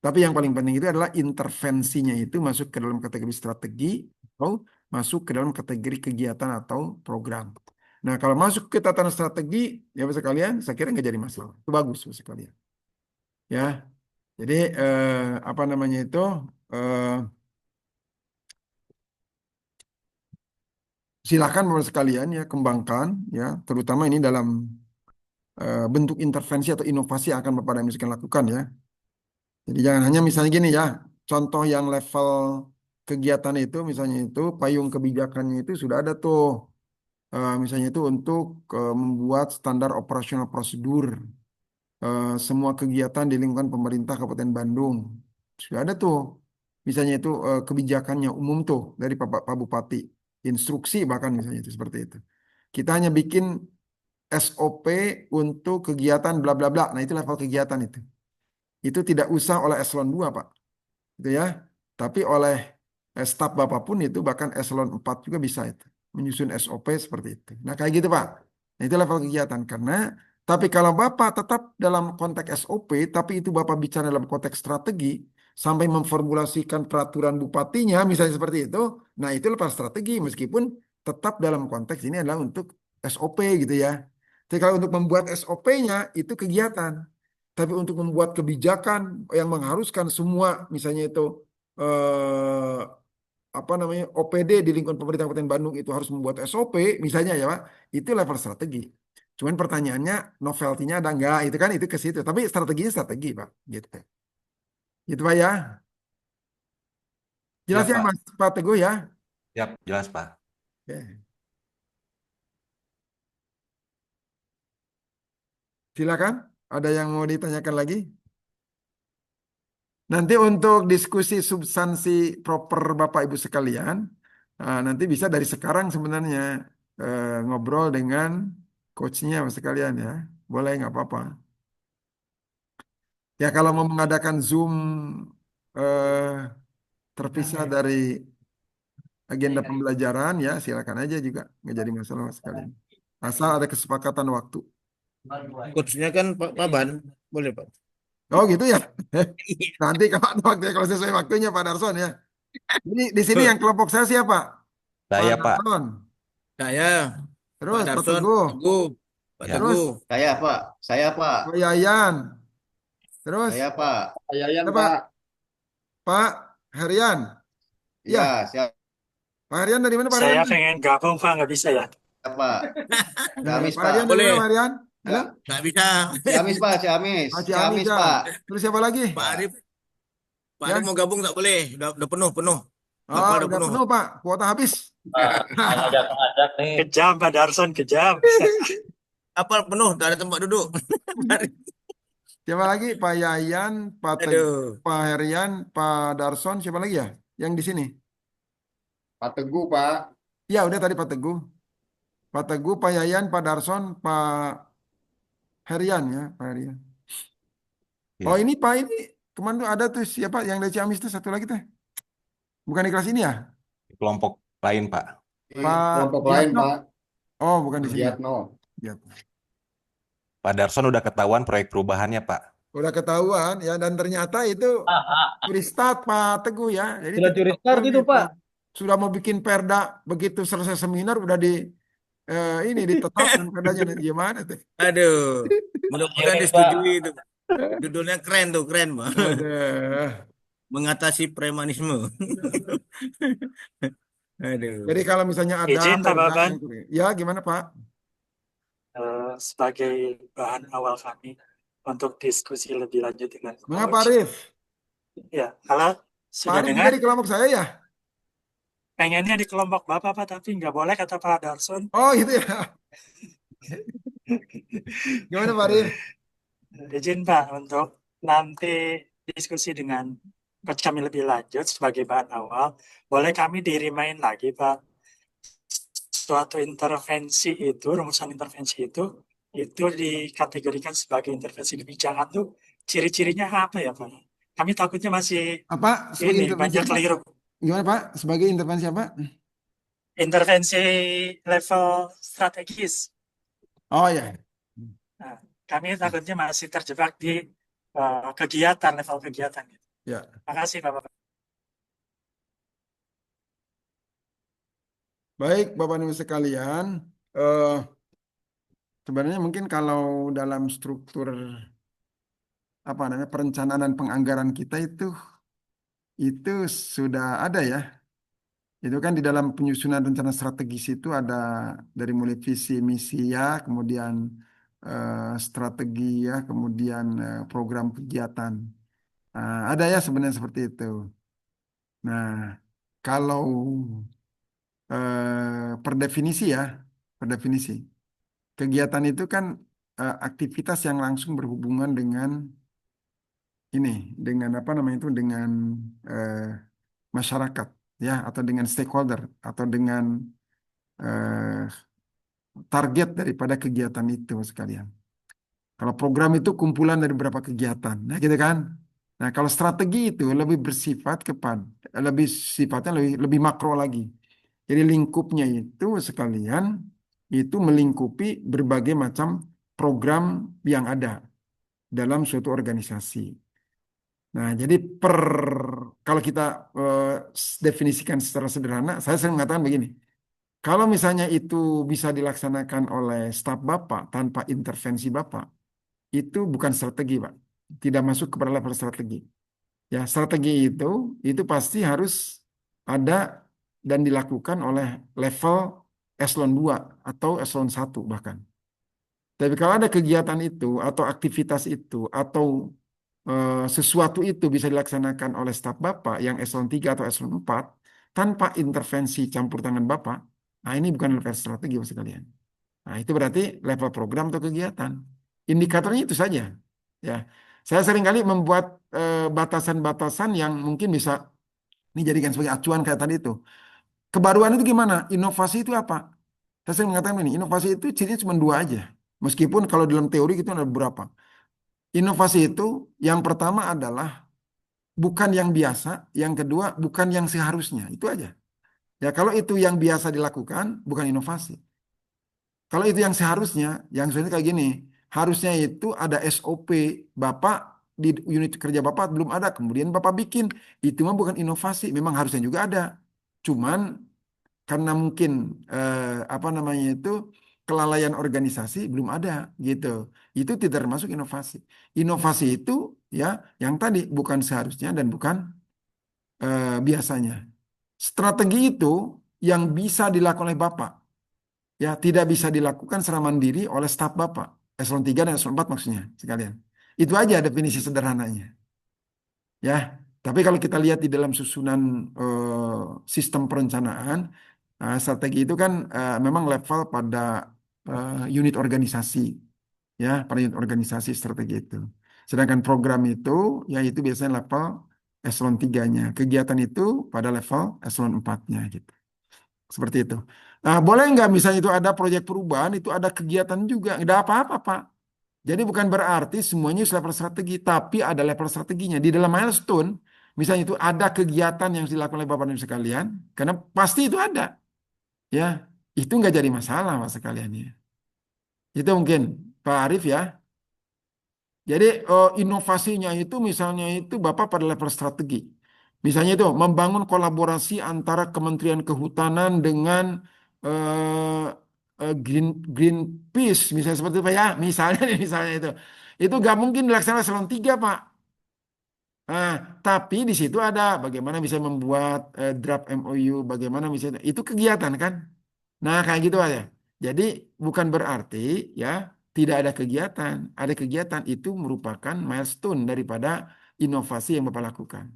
[SPEAKER 1] Tapi yang paling penting itu adalah intervensinya itu masuk ke dalam kategori strategi atau masuk ke dalam kategori kegiatan atau program. Nah, kalau masuk ke tatanan strategi, ya Bapak sekalian, saya kira nggak jadi masalah. Itu bagus Bapak sekalian. Ya, jadi apa namanya itu? eh, Silakan Bapak sekalian ya kembangkan ya, terutama ini dalam bentuk intervensi atau inovasi yang akan Bapak dan Ibu sekalian lakukan ya. Jadi jangan hanya misalnya gini ya, contoh yang level kegiatan itu misalnya itu payung kebijakannya itu sudah ada tuh. Misalnya itu untuk membuat standar operasional prosedur semua kegiatan di lingkungan pemerintah Kabupaten Bandung. Sudah ada tuh. Misalnya itu kebijakannya umum tuh dari Pak Bupati. Instruksi bahkan misalnya itu seperti itu. Kita hanya bikin SOP untuk kegiatan bla bla bla. Nah, itu level kegiatan itu. Itu tidak usah oleh eselon 2 Pak. Itu ya. Tapi oleh staf Bapak pun itu bahkan eselon 4 juga bisa itu. Menyusun SOP seperti itu. Nah, kayak gitu Pak. Nah, itu level kegiatan. Karena tapi kalau Bapak tetap dalam konteks SOP, tapi itu Bapak bicara dalam konteks strategi, sampai memformulasikan peraturan bupatinya, misalnya seperti itu, nah itu level strategi, meskipun tetap dalam konteks ini adalah untuk SOP gitu ya. Jadi kalau untuk membuat SOP-nya itu kegiatan. Tapi untuk membuat kebijakan yang mengharuskan semua, misalnya itu eh, apa namanya OPD di lingkungan pemerintah Kabupaten Bandung itu harus membuat SOP, misalnya ya Pak, itu level strategi. Cuman pertanyaannya novelty-nya ada enggak? Itu kan itu ke situ. Tapi strateginya strategi Pak, gitu. Gitu Pak ya.
[SPEAKER 7] Ya
[SPEAKER 1] Jelas ya
[SPEAKER 7] Pak,
[SPEAKER 1] Mas Pak Teguh ya.
[SPEAKER 7] ya jelas Pak.
[SPEAKER 1] Oke. Silakan. Ada yang mau ditanyakan lagi? Nanti untuk diskusi substansi proper Bapak Ibu sekalian, nanti bisa dari sekarang sebenarnya ngobrol dengan coachnya Bapak sekalian ya. Boleh nggak apa-apa. Ya kalau mau mengadakan Zoom eh, terpisah dari agenda pembelajaran ya silakan aja juga. Nggak jadi masalah Mas sekalian. Asal ada kesepakatan waktu.
[SPEAKER 2] Coachnya kan Pak Paban, boleh Pak.
[SPEAKER 1] Oh gitu ya. Nanti kalau ada waktu kalau sesuai waktunya Pak Darson ya. Ini di sini yang kelompok saya siapa? Pak
[SPEAKER 7] Saya Pak,
[SPEAKER 1] Darson.
[SPEAKER 2] Saya, Pak
[SPEAKER 1] Terus Pak
[SPEAKER 2] Darson,
[SPEAKER 1] Teguh.
[SPEAKER 2] Teguh, Pak
[SPEAKER 7] ya.
[SPEAKER 1] Terus
[SPEAKER 2] Teguh.
[SPEAKER 1] Pak Yayan. Terus
[SPEAKER 8] Yayan,
[SPEAKER 1] siapa?
[SPEAKER 8] Pak.
[SPEAKER 1] Pak Herian. Ya,
[SPEAKER 8] Ya, siap,
[SPEAKER 1] Pak Herian dari mana Pak
[SPEAKER 9] Saya
[SPEAKER 1] Herian?
[SPEAKER 9] pengen gabung, Pak, nggak bisa ya?
[SPEAKER 8] Pak. Ciamis,
[SPEAKER 1] Pak
[SPEAKER 8] Pak.
[SPEAKER 1] Herian dari mana
[SPEAKER 2] Boleh,
[SPEAKER 1] Pak Herian? Halo?
[SPEAKER 2] nggak bisa.
[SPEAKER 8] Ciamis, Pak. Ciamis.
[SPEAKER 1] Oh, Ciamis
[SPEAKER 8] Ciamis,
[SPEAKER 1] ya.
[SPEAKER 8] Pak.
[SPEAKER 1] Terus siapa lagi?
[SPEAKER 2] Pak Arif, Pak
[SPEAKER 1] Ya.
[SPEAKER 2] Arif mau gabung nggak boleh, udah penuh.
[SPEAKER 1] Oh,
[SPEAKER 2] Kapal udah
[SPEAKER 1] udah
[SPEAKER 2] penuh.
[SPEAKER 1] penuh Pak. Kuota habis.
[SPEAKER 9] Kejam, Pak Darson, kejam.
[SPEAKER 2] Kapal penuh, nggak ada tempat duduk.
[SPEAKER 1] Siapa lagi? Pak Yayan, Pak
[SPEAKER 2] Aduh,
[SPEAKER 1] Pak Herian, Pak Darson. Siapa lagi ya? Yang di sini?
[SPEAKER 8] Pak Teguh, Pak.
[SPEAKER 1] Ya, udah tadi Pak Teguh. Pak Teguh, Pak Yayan, Pak Darson, Pak Herian ya, Pak Herian. Oh
[SPEAKER 7] Ya.
[SPEAKER 1] ini Pak ini kemarin tuh ada tuh siapa yang dari Ciamis tuh satu lagi teh. Bukan di kelas ini ya?
[SPEAKER 7] Kelompok lain Pak.
[SPEAKER 8] Di
[SPEAKER 1] Pak
[SPEAKER 8] kelompok lain,
[SPEAKER 1] Giatno.
[SPEAKER 8] Pak.
[SPEAKER 1] Oh bukan di sini.
[SPEAKER 8] Giatno.
[SPEAKER 1] Giatno.
[SPEAKER 7] Pak Darson udah ketahuan proyek perubahannya Pak.
[SPEAKER 1] Udah ketahuan ya dan ternyata itu curi start Pak Teguh ya. Jadi
[SPEAKER 4] Sudah curi start itu, Pak.
[SPEAKER 1] Sudah mau bikin perda begitu selesai seminar udah ini ditetapkan perdanya gimana teh?
[SPEAKER 2] aduh. Mudah-mudahan disetujui itu. Judulnya keren tuh, keren, Pak.
[SPEAKER 1] Aduh.
[SPEAKER 2] Mengatasi premanisme. Aduh.
[SPEAKER 1] Jadi kalau misalnya ada
[SPEAKER 9] Izin, Pak
[SPEAKER 1] perda
[SPEAKER 9] Baban,
[SPEAKER 1] ya gimana Pak?
[SPEAKER 9] sebagai bahan awal kami untuk diskusi lebih lanjut dengan
[SPEAKER 1] Mengapa
[SPEAKER 9] coach.
[SPEAKER 1] Arif?
[SPEAKER 9] Ya, halo,
[SPEAKER 1] Pak
[SPEAKER 9] sudah
[SPEAKER 1] Arif juga
[SPEAKER 9] dengar?
[SPEAKER 1] di kelompok saya ya?
[SPEAKER 9] Pengennya di kelompok Bapak, Pak, tapi nggak boleh kata Pak Darson.
[SPEAKER 1] Oh gitu ya. Gimana Pak Arif?
[SPEAKER 9] Izin, Pak, untuk nanti diskusi dengan coach kami lebih lanjut sebagai bahan awal. Boleh kami di-remind lagi, Pak, suatu intervensi itu, rumusan intervensi itu dikategorikan sebagai intervensi kebijakan tuh ciri-cirinya apa ya Pak? Kami takutnya masih
[SPEAKER 1] Apa sebagai
[SPEAKER 9] ini
[SPEAKER 1] intervensi
[SPEAKER 9] banyak
[SPEAKER 1] apa?
[SPEAKER 9] keliru.
[SPEAKER 1] Gimana Pak? Sebagai intervensi apa?
[SPEAKER 9] Intervensi level strategis.
[SPEAKER 1] Oh ya.
[SPEAKER 9] Nah, kami takutnya masih terjebak di kegiatan, level kegiatan.
[SPEAKER 1] Ya.
[SPEAKER 9] Makasih Bapak.
[SPEAKER 1] Baik, Bapak Ibu sekalian, eh, sebenarnya mungkin kalau dalam struktur apa namanya perencanaan dan penganggaran kita itu sudah ada ya. Itu kan di dalam penyusunan rencana strategis itu ada dari mulai visi misi ya, kemudian strategi ya, kemudian program kegiatan. Nah, ada ya sebenarnya seperti itu. Nah, kalau per definisi ya, per definisi kegiatan itu kan aktivitas yang langsung berhubungan dengan ini, dengan apa namanya itu, dengan eh, masyarakat ya, atau dengan stakeholder, atau dengan eh, target daripada kegiatan itu sekalian. Kalau program itu kumpulan dari beberapa kegiatan, nah gitu kan. Nah kalau strategi itu lebih bersifat kepada, lebih sifatnya lebih lebih makro lagi. Jadi lingkupnya itu sekalian itu melingkupi berbagai macam program yang ada dalam suatu organisasi. Nah, jadi kalau kita eh, definisikan secara sederhana, saya sering mengatakan begini. Kalau misalnya itu bisa dilaksanakan oleh staf Bapak tanpa intervensi Bapak, itu bukan strategi, Pak. Tidak masuk kepada level strategi. Ya, strategi itu pasti harus ada dan dilakukan oleh level eselon 2 atau eselon 1 bahkan. Tapi kalau ada kegiatan itu atau aktivitas itu atau sesuatu itu bisa dilaksanakan oleh staf Bapak yang eselon 3 atau eselon 4 tanpa intervensi campur tangan Bapak, nah ini bukan level strategi Bapak sekalian. Nah, itu berarti level program atau kegiatan. Indikatornya itu saja. Ya. Saya seringkali membuat batasan-batasan yang mungkin bisa dijadikan sebagai acuan kayak tadi itu. Kebaruan itu gimana? Inovasi itu apa? Saya sering mengatakan ini, inovasi itu cirinya cuma dua aja. Meskipun kalau dalam teori itu ada beberapa. Inovasi itu yang pertama adalah bukan yang biasa, yang kedua bukan yang seharusnya. Itu aja. Ya kalau itu yang biasa dilakukan, bukan inovasi. Kalau itu yang seharusnya kayak gini, harusnya itu ada SOP Bapak di unit kerja Bapak belum ada, kemudian Bapak bikin, itu mah bukan inovasi, memang harusnya juga ada. Cuman karena mungkin apa namanya itu kelalaian organisasi belum ada gitu. Itu tidak termasuk inovasi. Inovasi itu ya yang tadi bukan seharusnya dan bukan biasanya. Strategi itu yang bisa dilakukan oleh Bapak. Ya, tidak bisa dilakukan secara mandiri oleh staf Bapak. Eselon 3 dan eselon 4 maksudnya sekalian. Itu aja definisi sederhananya. Ya, tapi kalau kita lihat di dalam susunan sistem perencanaan, strategi itu kan memang level pada unit organisasi. Ya, pada unit organisasi strategi itu. Sedangkan program itu, ya itu biasanya level eselon 3-nya. Kegiatan itu pada level eselon 4-nya gitu. Seperti itu. Nah, boleh nggak misalnya itu ada proyek perubahan, itu ada kegiatan juga. Nggak apa-apa, Pak. Jadi bukan berarti semuanya level strategi, tapi ada level strateginya. Di dalam milestone, misalnya itu ada kegiatan yang dilakukan oleh Bapak dan Ibu sekalian, karena pasti itu ada. Ya, itu nggak jadi masalah, Pak sekalian ya. Itu mungkin, Pak Arif ya. Jadi inovasinya itu misalnya itu Bapak pada level strategi. Misalnya itu membangun kolaborasi antara Kementerian Kehutanan dengan eh, Greenpeace misalnya seperti itu Pak ya. Misalnya misalnya itu. Itu nggak mungkin dilaksanakan selon 3 Pak. Nah, tapi di situ ada bagaimana bisa membuat draft MOU, bagaimana bisa itu kegiatan kan. Nah, kayak gitu aja. Jadi bukan berarti ya tidak ada kegiatan. Ada kegiatan itu merupakan milestone daripada inovasi yang Bapak lakukan.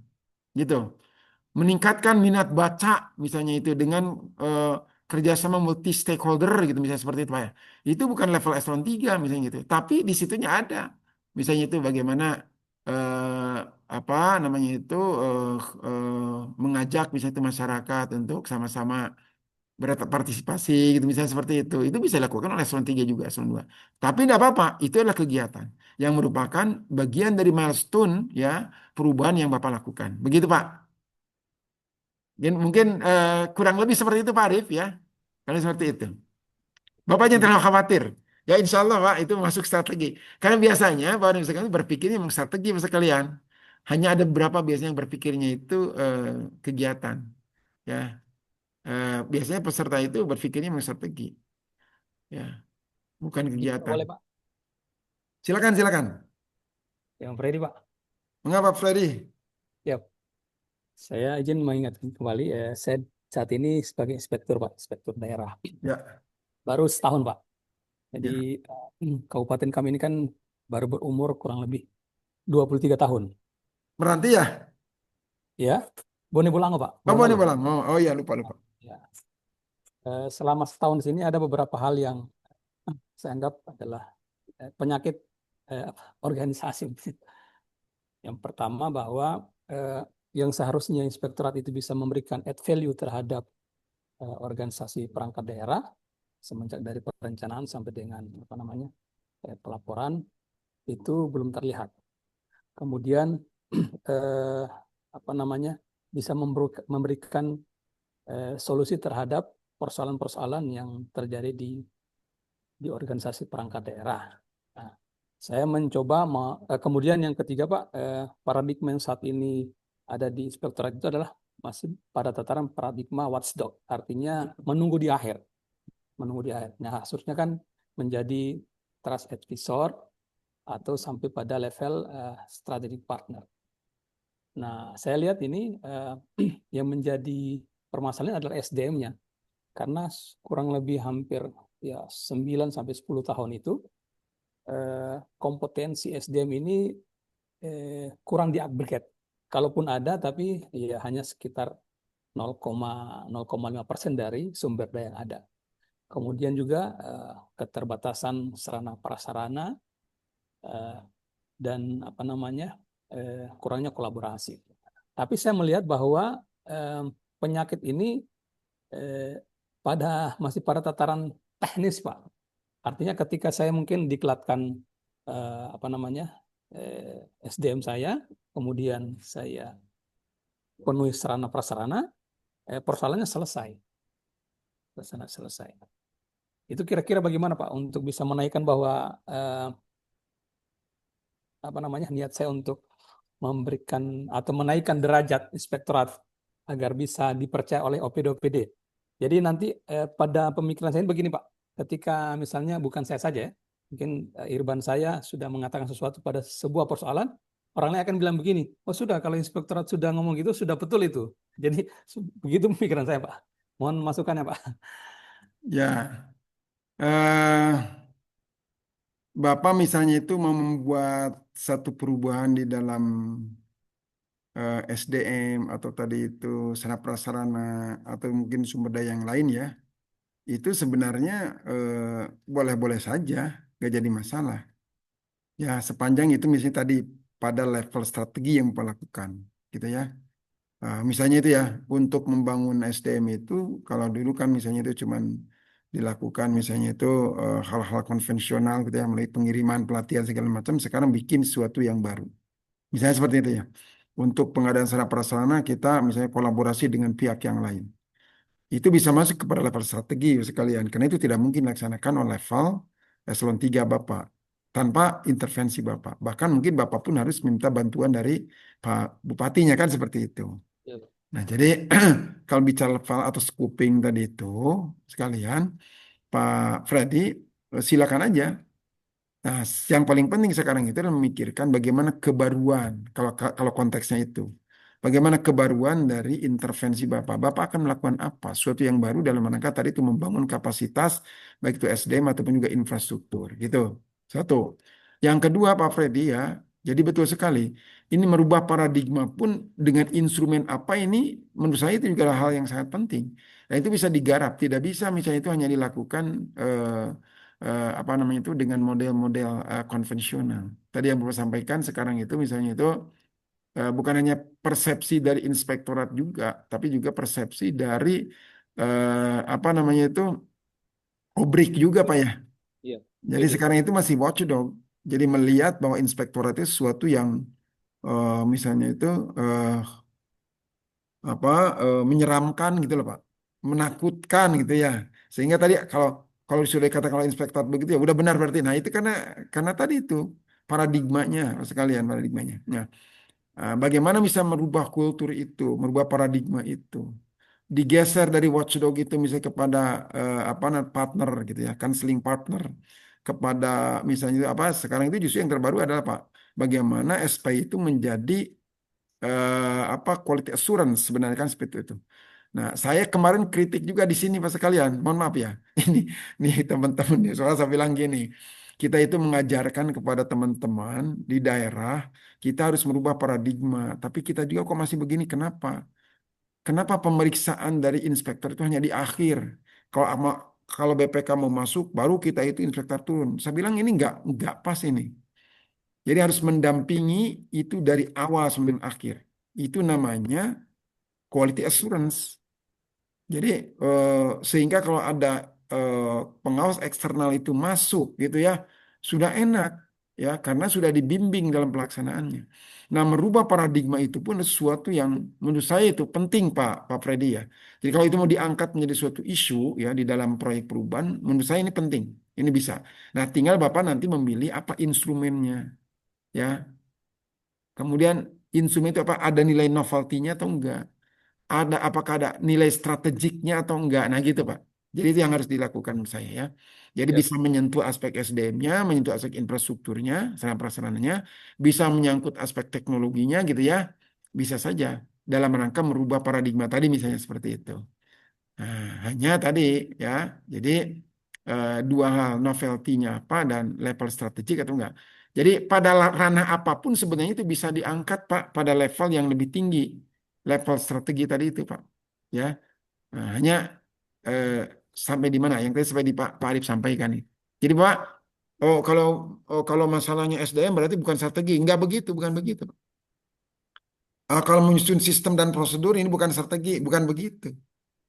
[SPEAKER 1] Gitu. Meningkatkan minat baca misalnya itu dengan eh, kerjasama multi stakeholder gitu misalnya seperti itu Pak ya. Itu bukan level eselon 3 misalnya gitu. Tapi di situnya ada. Misalnya itu bagaimana eh, apa namanya itu eh, mengajak misalnya itu masyarakat untuk sama-sama berpartisipasi gitu misalnya seperti itu bisa dilakukan oleh eselon 3 juga eselon 2. Tapi tidak apa-apa, itu adalah kegiatan yang merupakan bagian dari milestone ya perubahan yang Bapak lakukan. Begitu Pak. Mungkin kurang lebih seperti itu Pak Arif ya. Kalau seperti itu. Bapak jangan terlalu khawatir. Ya insya Allah Pak itu masuk strategi. Karena biasanya Bapak dan Ibu berpikirnya memang strategi Pak sekalian. Hanya ada beberapa biasanya yang berpikirnya itu kegiatan. Ya, biasanya peserta itu berpikirnya memang strategi. Ya, bukan
[SPEAKER 4] Jika
[SPEAKER 1] kegiatan.
[SPEAKER 4] boleh Pak,
[SPEAKER 1] Silakan, silakan.
[SPEAKER 4] yang Freddy Pak.
[SPEAKER 1] Mengapa Freddy?
[SPEAKER 4] Ya, saya izin mengingatkan kembali, saya saat ini sebagai inspektur Pak, inspektur daerah.
[SPEAKER 1] Ya,
[SPEAKER 4] Baru setahun Pak. Jadi
[SPEAKER 1] ya.
[SPEAKER 4] kabupaten kami ini kan baru berumur kurang lebih 23 tahun.
[SPEAKER 1] Meranti ya?
[SPEAKER 4] Ya, Bone Bolango Pak.
[SPEAKER 1] Oh,
[SPEAKER 4] Gorontalo.
[SPEAKER 1] boleh bolang. Oh iya lupa.
[SPEAKER 4] Ya. Selama setahun di sini ada beberapa hal yang saya anggap adalah penyakit organisasi. Yang pertama bahwa yang seharusnya inspektorat itu bisa memberikan add value terhadap organisasi perangkat daerah semenjak dari perencanaan sampai dengan pelaporan itu belum terlihat. Kemudian bisa memberikan solusi terhadap persoalan-persoalan yang terjadi di organisasi perangkat daerah. Nah, saya mencoba, kemudian yang ketiga Pak, paradigma yang saat ini ada di inspektorat itu adalah masih pada tataran paradigma watchdog, artinya menunggu di akhir. Nah, harusnya kan menjadi trust advisor atau sampai pada level strategic partner. Nah, saya lihat ini yang menjadi permasalahan adalah SDM-nya. Karena kurang lebih hampir ya 9 sampai 10 tahun itu kompetensi SDM ini kurang di-upgrade. Kalaupun ada tapi ya hanya sekitar 0,05% dari sumber daya yang ada. Kemudian juga keterbatasan sarana prasarana dan kurangnya kolaborasi. Tapi saya melihat bahwa penyakit ini masih pada tataran teknis Pak. Artinya ketika saya mungkin diklatkan SDM saya, kemudian saya penuhi sarana prasarana, persoalannya selesai. Itu kira-kira bagaimana Pak untuk bisa menaikkan bahwa niat saya untuk memberikan atau menaikkan derajat inspektorat agar bisa dipercaya oleh OPD-OPD. Jadi nanti pada pemikiran saya begini Pak, ketika misalnya bukan saya saja ya, mungkin irban saya sudah mengatakan sesuatu pada sebuah persoalan, orang lain akan bilang begini, oh sudah kalau inspektorat sudah ngomong gitu, sudah betul itu. Jadi begitu pemikiran saya Pak. Mohon masukannya Pak.
[SPEAKER 1] Ya, Bapak misalnya itu mau membuat satu perubahan di dalam SDM atau tadi itu sarana prasarana atau mungkin sumber daya yang lain ya, itu sebenarnya boleh-boleh saja, nggak jadi masalah. Ya, sepanjang itu misalnya tadi pada level strategi yang Bapak lakukan, gitu ya. Misalnya itu ya, untuk membangun SDM itu, kalau dulu kan misalnya itu cuman dilakukan misalnya itu hal-hal konvensional gitu ya, melalui pengiriman, pelatihan segala macam, sekarang bikin sesuatu yang baru. Misalnya seperti itu ya. Untuk pengadaan sarana prasarana kita misalnya kolaborasi dengan pihak yang lain. Itu bisa masuk kepada level strategi sekalian, karena itu tidak mungkin dilaksanakan oleh level eselon 3 Bapak tanpa intervensi Bapak. Bahkan mungkin Bapak pun harus minta bantuan dari Pak Bupatinya kan seperti itu. Nah, jadi kalau bicara level atau scoping tadi itu sekalian, Pak Freddy silakan aja. Nah, yang paling penting sekarang itu adalah memikirkan bagaimana kebaruan kalau konteksnya itu. Bagaimana kebaruan dari intervensi Bapak. Bapak akan melakukan apa? Suatu yang baru dalam rangka tadi itu membangun kapasitas baik itu SDM ataupun juga infrastruktur gitu. Satu. Yang kedua Pak Freddy ya, jadi betul sekali. Ini merubah paradigma pun dengan instrumen apa ini menurut saya itu juga hal yang sangat penting. Nah, itu bisa digarap, tidak bisa misalnya itu hanya dilakukan itu dengan model-model konvensional. Tadi yang Bapak sampaikan sekarang itu misalnya itu bukan hanya persepsi dari inspektorat juga, tapi juga persepsi dari apa namanya itu obrik juga Pak ya.
[SPEAKER 4] Iya,
[SPEAKER 1] Jadi
[SPEAKER 4] setuju.
[SPEAKER 1] sekarang itu masih watchdog. Jadi melihat bahwa inspektorat itu sesuatu yang misalnya itu eh, apa menyeramkan gitu loh Pak, menakutkan gitu ya. Sehingga tadi kalau kalau sudah kata kalau inspektor begitu ya udah benar berarti. Nah itu karena tadi itu paradigmanya sekalian paradigmanya. Nah, bagaimana bisa merubah kultur itu, merubah paradigma itu, digeser dari watchdog itu misalnya kepada partner gitu ya, counseling partner kepada misalnya itu apa sekarang itu justru yang terbaru adalah Pak, bagaimana SP itu menjadi apa quality assurance sebenarnya kan seperti itu. Nah, saya kemarin kritik juga di sini Pak sekalian. Mohon maaf ya. Ini nih teman-teman nih, soalnya saya bilang gini, kita itu mengajarkan kepada teman-teman di daerah, kita harus merubah paradigma. Tapi kita juga kok masih begini, kenapa? Kenapa pemeriksaan dari inspektor itu hanya di akhir? Kalau kalau BPK mau masuk, baru kita itu inspektor turun. Saya bilang ini nggak pas ini. Jadi harus mendampingi itu dari awal sampai akhir. Itu namanya quality assurance. Jadi sehingga kalau ada eh, pengawas eksternal itu masuk gitu ya, sudah enak ya karena sudah dibimbing dalam pelaksanaannya. Nah, merubah paradigma itu pun sesuatu yang menurut saya itu penting Pak Freddy ya. Jadi kalau itu mau diangkat menjadi suatu isu ya di dalam proyek perubahan, menurut saya ini penting. Ini bisa. Nah, tinggal Bapak nanti memilih apa instrumennya ya. Kemudian instrumen itu apa? Ada nilai novelty-nya atau enggak? Apakah ada nilai strategiknya atau enggak? Nah gitu Pak. Jadi itu yang harus dilakukan menurut saya ya. Jadi
[SPEAKER 4] Ya.
[SPEAKER 1] bisa menyentuh aspek SDM-nya, menyentuh aspek infrastrukturnya, sarana prasarananya, bisa menyangkut aspek teknologinya gitu ya. Bisa saja dalam rangka merubah paradigma tadi misalnya seperti itu. Nah, hanya tadi ya. Jadi dua hal novelty-nya apa dan level strategik atau enggak. Jadi pada ranah apapun sebenarnya itu bisa diangkat Pak pada level yang lebih tinggi, level strategi tadi itu Pak. Ya, nah, hanya eh, sampai di mana? Yang tadi sampai di Pak Arif sampaikan nih. Jadi Pak, kalau masalahnya SDM berarti bukan strategi, enggak begitu, bukan begitu. Kalau menyusun sistem dan prosedur ini bukan strategi, bukan begitu.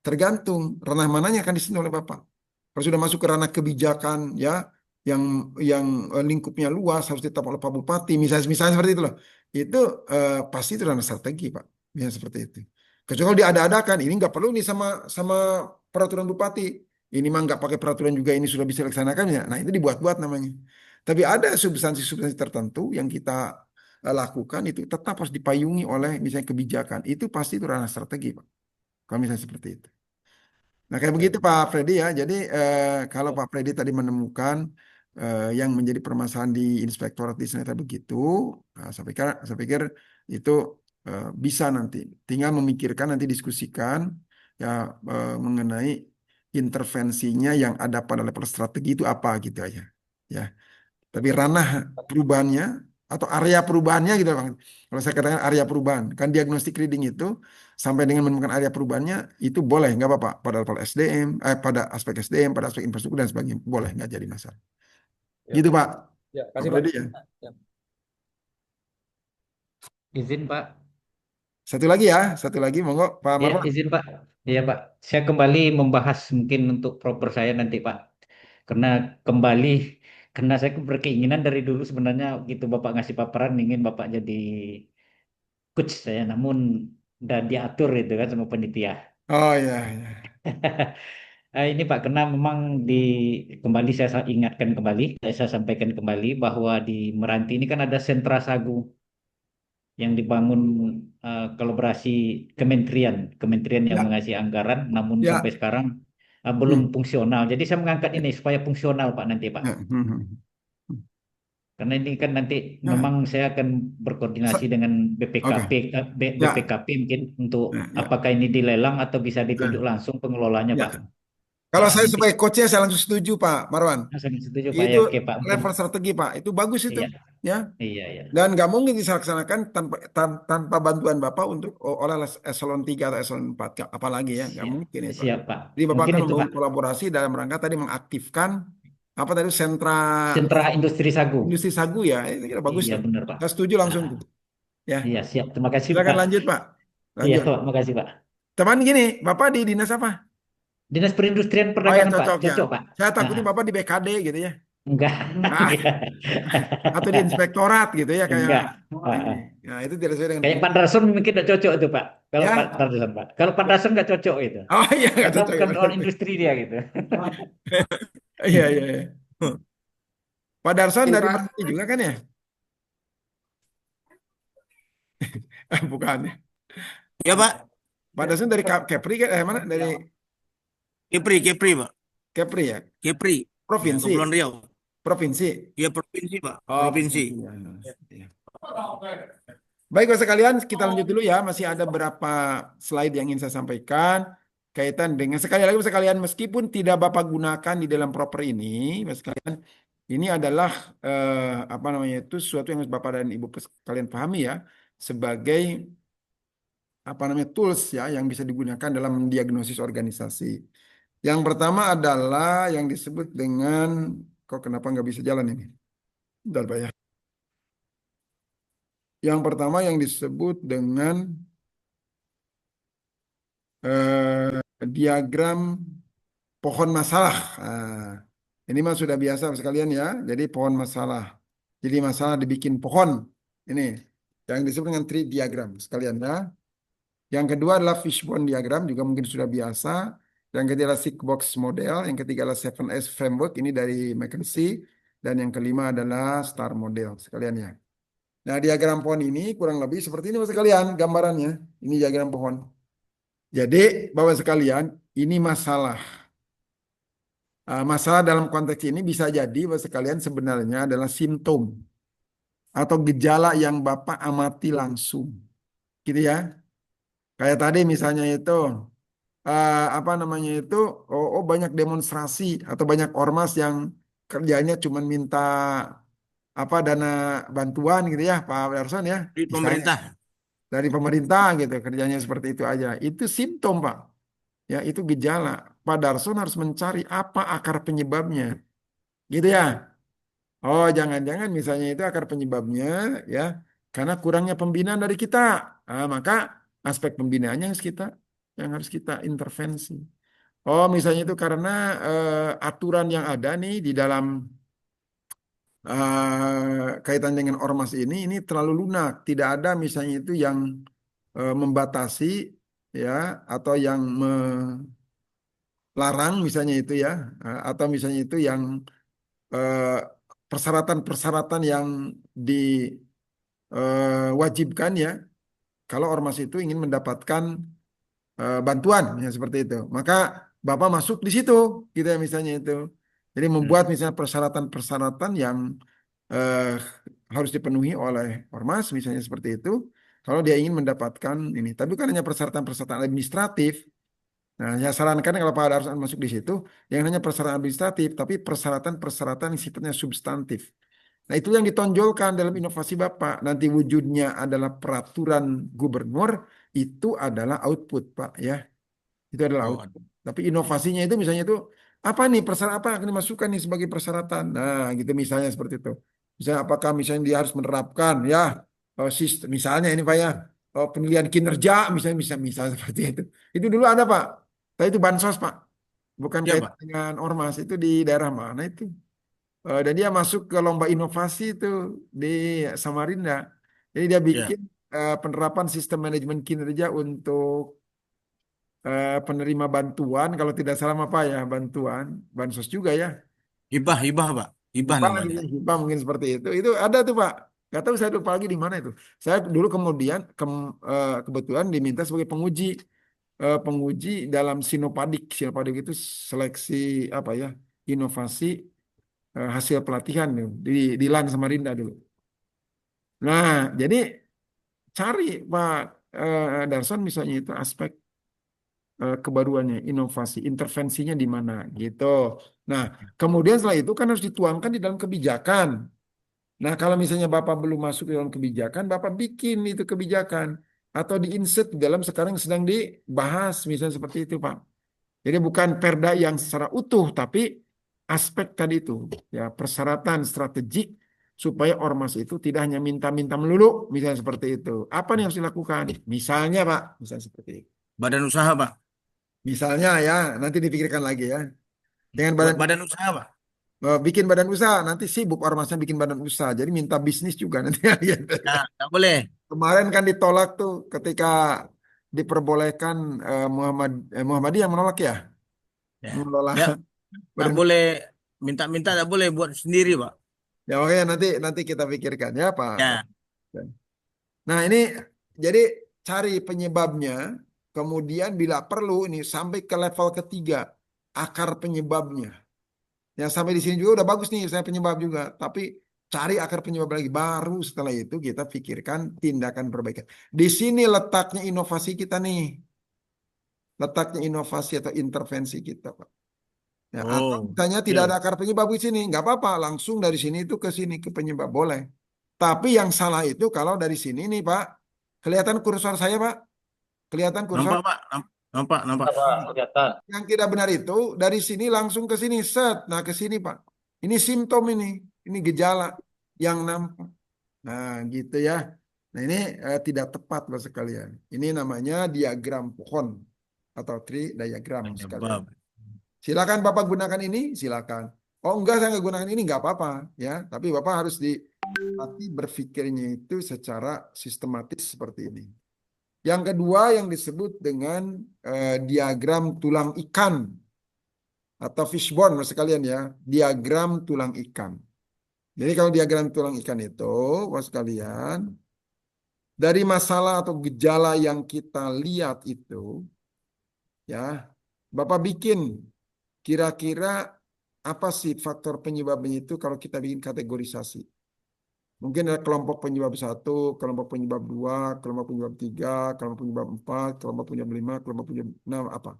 [SPEAKER 1] Tergantung ranah mananya akan disentuh oleh Bapak. Kalau sudah masuk ke ranah kebijakan ya yang yang lingkupnya luas harus tetap oleh Pak Bupati misalnya seperti itu loh. Itu pasti itu ranah strategi Pak. Misalnya seperti itu. Kecuali kalau diada-adakan ini nggak perlu nih sama sama peraturan Bupati. Ini mah nggak pakai peraturan juga ini sudah bisa dilaksanakan ya. Nah itu dibuat-buat namanya. Tapi ada substansi-substansi tertentu yang kita lakukan itu tetap harus dipayungi oleh misalnya kebijakan. Itu pasti itu ranah strategi Pak. Kalau misalnya seperti itu. Nah, kayak begitu Pak Freddy ya. Jadi kalau Pak Freddy tadi menemukan yang menjadi permasalahan di inspektorat di sana begitu, nah, saya pikir itu bisa nanti. Tinggal memikirkan nanti diskusikan ya mengenai intervensinya yang ada pada level strategi itu apa gitu aja. Ya. Tapi ranah perubahannya atau area perubahannya gitu Bang. Kalau saya katakan area perubahan, kan diagnostik reading itu sampai dengan menemukan area perubahannya itu boleh nggak apa-apa pada level SDM, pada aspek SDM, pada aspek infrastruktur dan sebagainya boleh nggak jadi masalah.
[SPEAKER 4] Ya.
[SPEAKER 1] Gitu Pak.
[SPEAKER 4] Ya,
[SPEAKER 1] Pak
[SPEAKER 4] kasih Pak.
[SPEAKER 1] Freddy ya.
[SPEAKER 4] Ya.
[SPEAKER 5] Izin Pak.
[SPEAKER 1] Satu lagi monggo Pak
[SPEAKER 5] Ya,
[SPEAKER 1] Marwan.
[SPEAKER 5] izin Pak. Iya Pak. Saya kembali membahas mungkin untuk proper saya nanti Pak. Karena kembali, karena saya berkeinginan dari dulu sebenarnya gitu Bapak ngasih paparan ingin Bapak jadi coach saya, namun udah diatur itu kan sama panitia.
[SPEAKER 1] Oh ya, ya.
[SPEAKER 5] Ini Pak, karena memang di kembali saya ingatkan kembali, saya sampaikan kembali bahwa di Meranti ini kan ada sentra sagu yang dibangun kolaborasi kementerian yang
[SPEAKER 1] Ya,
[SPEAKER 5] mengasih anggaran, namun sampai
[SPEAKER 1] ya.
[SPEAKER 5] sekarang belum
[SPEAKER 1] Hmm.
[SPEAKER 5] fungsional. Jadi saya mengangkat ini supaya fungsional Pak nanti Pak.
[SPEAKER 1] Ya,
[SPEAKER 5] Karena ini kan nanti
[SPEAKER 1] Ya.
[SPEAKER 5] memang saya akan berkoordinasi
[SPEAKER 1] Sa-
[SPEAKER 5] dengan
[SPEAKER 1] Oke.
[SPEAKER 5] BPKP,
[SPEAKER 1] Ya,
[SPEAKER 5] BPKP mungkin untuk
[SPEAKER 1] ya, ya.
[SPEAKER 5] apakah ini dilelang atau bisa ditunjuk
[SPEAKER 1] Ya.
[SPEAKER 5] langsung pengelolanya
[SPEAKER 1] Ya.
[SPEAKER 5] Pak.
[SPEAKER 1] Kalau
[SPEAKER 5] Ya
[SPEAKER 1] saya
[SPEAKER 5] nanti
[SPEAKER 1] sebagai coachnya saya langsung setuju Pak Marwan.
[SPEAKER 5] sangat setuju Pak ya,
[SPEAKER 1] Itu
[SPEAKER 5] oke Pak. Mungkin
[SPEAKER 1] level strategi Pak. Itu bagus itu
[SPEAKER 5] iya,
[SPEAKER 1] ya.
[SPEAKER 5] iya, iya.
[SPEAKER 1] Dan nggak mungkin dilaksanakan tanpa bantuan Bapak untuk oleh eselon 3 atau eselon 4. Apalagi ya, nggak
[SPEAKER 5] Siap,
[SPEAKER 1] mungkin itu Pak.
[SPEAKER 5] siap Pak.
[SPEAKER 1] Jadi Bapak
[SPEAKER 5] Mungkin
[SPEAKER 1] akan
[SPEAKER 5] itu
[SPEAKER 1] membangun
[SPEAKER 5] Pak.
[SPEAKER 1] kolaborasi dalam rangka tadi mengaktifkan apa tadi sentra
[SPEAKER 5] Sentra industri sagu.
[SPEAKER 1] industri sagu ya. Itu kira bagus
[SPEAKER 5] Iya
[SPEAKER 1] tuh.
[SPEAKER 5] benar Pak.
[SPEAKER 1] Saya setuju langsung
[SPEAKER 5] Ah,
[SPEAKER 1] tuh. Ya,
[SPEAKER 5] iya siap. Terima kasih
[SPEAKER 1] silakan
[SPEAKER 5] Pak.
[SPEAKER 1] lanjut Pak.
[SPEAKER 5] Iya
[SPEAKER 1] Lanjut.
[SPEAKER 5] Pak, makasih Pak.
[SPEAKER 1] Teman gini, Bapak di dinas apa?
[SPEAKER 5] Dinas Perindustrian
[SPEAKER 1] Oh ya
[SPEAKER 5] Perdagangan, Pak.
[SPEAKER 1] cocok ya.
[SPEAKER 5] Cocok, Pak.
[SPEAKER 1] Saya
[SPEAKER 5] Ah,
[SPEAKER 1] takutnya
[SPEAKER 5] ah.
[SPEAKER 1] Bapak di BKD gitu ya.
[SPEAKER 5] Enggak,
[SPEAKER 1] Ah,
[SPEAKER 5] enggak.
[SPEAKER 1] atau di inspektorat gitu ya kayak
[SPEAKER 5] Enggak. Ah,
[SPEAKER 1] ini.
[SPEAKER 5] ah.
[SPEAKER 1] Nah, itu tidak sesuai dengan
[SPEAKER 5] Kayak Pak
[SPEAKER 1] fungsi.
[SPEAKER 5] Darson mungkin tidak cocok itu, Pak. Kalau Pak
[SPEAKER 1] Ya.
[SPEAKER 5] Darson, Pak. Kalau Pak Darson nggak cocok itu.
[SPEAKER 1] Oh iya nggak
[SPEAKER 5] Karena
[SPEAKER 1] cocok ya
[SPEAKER 5] bukan orang
[SPEAKER 1] berarti.
[SPEAKER 5] industri dia gitu.
[SPEAKER 1] Iya iya iya. Pak Darson
[SPEAKER 8] Ini
[SPEAKER 1] dari
[SPEAKER 8] Pak,
[SPEAKER 1] Bekasi juga kan ya? Bukan ya.
[SPEAKER 2] Ya Pak,
[SPEAKER 1] Pak Darson dari Kepri kan? Mana? Dari
[SPEAKER 2] Kepri Pak,
[SPEAKER 1] Kepri ya?
[SPEAKER 2] Kepri, ya
[SPEAKER 1] Provinsi.
[SPEAKER 2] Kepulauan Riau,
[SPEAKER 1] Provinsi.
[SPEAKER 2] ya provinsi Pak,
[SPEAKER 1] Oh,
[SPEAKER 2] provinsi.
[SPEAKER 1] provinsi. Ya. Baik, Bapak sekalian, kita lanjut dulu ya. Masih ada beberapa slide yang ingin saya sampaikan kaitan dengan sekali lagi Bapak sekalian, meskipun tidak Bapak gunakan di dalam proper ini, Bapak sekalian, ini adalah apa namanya itu sesuatu yang harus Bapak dan Ibu sekalian pahami ya sebagai apa namanya tools ya yang bisa digunakan dalam mendiagnosis organisasi. Yang pertama adalah yang disebut dengan kok kenapa nggak bisa jalan ini? Bentar, Pak ya. Yang pertama yang disebut dengan diagram pohon masalah. Nah, ini mah sudah biasa sekalian ya. Jadi pohon masalah. Jadi masalah dibikin pohon. Ini yang disebut dengan tree diagram sekalian ya. Yang kedua adalah fishbone diagram juga mungkin sudah biasa. Yang ketiga adalah six box model. Yang ketiga adalah 7S framework. Ini dari McKinsey. Dan yang kelima adalah star model sekalian ya. Nah diagram pohon ini kurang lebih seperti ini Bapak sekalian gambarannya. Ini diagram pohon. Jadi Bapak sekalian ini masalah. Masalah dalam konteks ini bisa jadi Bapak sekalian sebenarnya adalah simptom atau gejala yang Bapak amati langsung. Gitu ya. Kayak tadi misalnya itu apa namanya itu banyak demonstrasi atau banyak ormas yang kerjanya cuma minta apa dana bantuan gitu ya Pak Darson ya
[SPEAKER 2] Di
[SPEAKER 1] misalnya
[SPEAKER 2] pemerintah.
[SPEAKER 1] dari pemerintah gitu kerjanya seperti itu aja itu simptom Pak ya itu gejala Pak Darson harus mencari apa akar penyebabnya gitu ya oh jangan-jangan misalnya itu akar penyebabnya ya karena kurangnya pembinaan dari kita. Maka aspek pembinaannya yang harus kita intervensi. Oh, misalnya itu karena aturan yang ada nih di dalam kaitan dengan ormas ini terlalu lunak. Tidak ada misalnya itu yang membatasi ya atau yang melarang misalnya itu ya atau misalnya itu yang eh, persyaratan-persyaratan yang diwajibkan ya kalau ormas itu ingin mendapatkan bantuan ya seperti itu. Maka Bapak masuk di situ gitu ya misalnya itu. Jadi membuat misalnya persyaratan-persyaratan yang eh, harus dipenuhi oleh ormas misalnya seperti itu. Kalau dia ingin mendapatkan ini, tapi bukan hanya persyaratan-persyaratan administratif. Nah, saya sarankan kalau Pak harus masuk di situ, yang hanya persyaratan administratif, tapi persyaratan-persyaratan yang sifatnya substantif. Nah, itu yang ditonjolkan dalam inovasi Bapak. Nanti wujudnya adalah peraturan gubernur, itu adalah output, Pak, ya. Itu adalah
[SPEAKER 2] Oh,
[SPEAKER 1] output. Tapi inovasinya itu misalnya itu apa nih persyaratan apa yang akan dimasukkan nih sebagai persyaratan. Nah, gitu misalnya seperti itu. Misalnya apakah misalnya dia harus menerapkan ya sistem misalnya ini Pak ya penilaian kinerja misalnya seperti itu. Itu dulu ada Pak. Tapi itu bansos Pak. Bukan
[SPEAKER 2] ya
[SPEAKER 1] kaitan
[SPEAKER 2] Pak.
[SPEAKER 1] dengan ormas itu di daerah mana itu. Dan dia masuk ke lomba inovasi itu di Samarinda. Jadi dia
[SPEAKER 2] Ya,
[SPEAKER 1] bikin penerapan sistem manajemen kinerja untuk penerima bantuan, kalau tidak salah apa ya, bantuan, bansos juga ya.
[SPEAKER 2] hibah, hibah Pak, hibah
[SPEAKER 1] Hibah,
[SPEAKER 2] namanya.
[SPEAKER 1] hibah mungkin seperti itu. Itu ada tuh Pak. Gak tahu saya lupa lagi di mana itu. Saya dulu kemudian kebetulan diminta sebagai penguji dalam Sinopadik. Sinopadik itu seleksi apa ya, inovasi hasil pelatihan tuh, di LAN Samarinda dulu. Nah, jadi cari Pak Darson misalnya itu aspek kebaruannya, inovasi, intervensinya di mana gitu. Nah, kemudian setelah itu kan harus dituangkan di dalam kebijakan. Nah, kalau misalnya Bapak belum masuk di dalam kebijakan, Bapak bikin itu kebijakan atau di-insert di dalam sekarang yang sedang dibahas, misalnya seperti itu, Pak. Jadi bukan perda yang secara utuh, tapi aspek tadi itu, ya persyaratan strategik supaya ormas itu tidak hanya minta-minta melulu, misalnya seperti itu. Apa nih yang harus dilakukan? Misalnya, Pak, misalnya seperti itu.
[SPEAKER 2] Badan usaha Pak.
[SPEAKER 1] Misalnya ya, nanti dipikirkan lagi ya. Dengan
[SPEAKER 2] Buat
[SPEAKER 1] badan
[SPEAKER 2] badan usaha, Pak.
[SPEAKER 1] bikin badan usaha, nanti sibuk ormasnya bikin badan usaha. Jadi minta bisnis juga nanti. Gitu.
[SPEAKER 2] Nah, nggak boleh.
[SPEAKER 1] Kemarin kan ditolak tuh ketika diperbolehkan Muhammadiyah menolak ya
[SPEAKER 2] Ya,
[SPEAKER 1] mengelola
[SPEAKER 2] ya nggak
[SPEAKER 1] badan.
[SPEAKER 2] boleh minta-minta, nggak boleh buat sendiri, Pak.
[SPEAKER 1] Ya makanya nanti kita pikirkan ya Pak.
[SPEAKER 2] Ya,
[SPEAKER 1] Nah ini jadi cari penyebabnya, kemudian bila perlu ini sampai ke level ketiga, akar penyebabnya. Ya sampai di sini juga udah bagus nih saya penyebab juga, tapi cari akar penyebab lagi. Baru setelah itu kita pikirkan tindakan perbaikan. Di sini letaknya inovasi kita nih, letaknya inovasi atau intervensi kita, Pak. Ya, atau
[SPEAKER 2] oh,
[SPEAKER 1] misalnya tidak ada
[SPEAKER 2] oke.
[SPEAKER 1] akar penyebab di sini, nggak apa-apa, langsung dari sini itu ke sini ke penyebab boleh. Tapi yang salah itu kalau dari sini nih, Pak, kelihatan kursor saya, Pak, kelihatan kursor.
[SPEAKER 2] Nampak, Pak? Nampak, nampak.
[SPEAKER 5] Apa kelihatan?
[SPEAKER 1] Yang tidak benar itu dari sini langsung ke sini, set. Nah, ke sini, Pak. Ini simptom ini gejala yang nampak. Nah, gitu ya. Nah, ini tidak tepat loh sekalian. Ini namanya diagram pohon atau tree diagram sekalian.
[SPEAKER 2] Penyebab.
[SPEAKER 1] Silakan Bapak gunakan ini, silakan. Oh enggak, saya nggak gunakan ini, nggak apa-apa ya. Tapi Bapak harus dilatih berpikirnya itu secara sistematis seperti ini. Yang kedua yang disebut dengan diagram tulang ikan atau fishbone, Mas sekalian ya. Diagram tulang ikan. Jadi kalau diagram tulang ikan itu, Mas sekalian, dari masalah atau gejala yang kita lihat itu, ya, Bapak bikin kira-kira apa sih faktor penyebabnya itu kalau kita bikin kategorisasi. Mungkin ada kelompok penyebab satu, kelompok penyebab dua, kelompok penyebab tiga, kelompok penyebab empat, kelompok penyebab lima, kelompok penyebab enam, apa.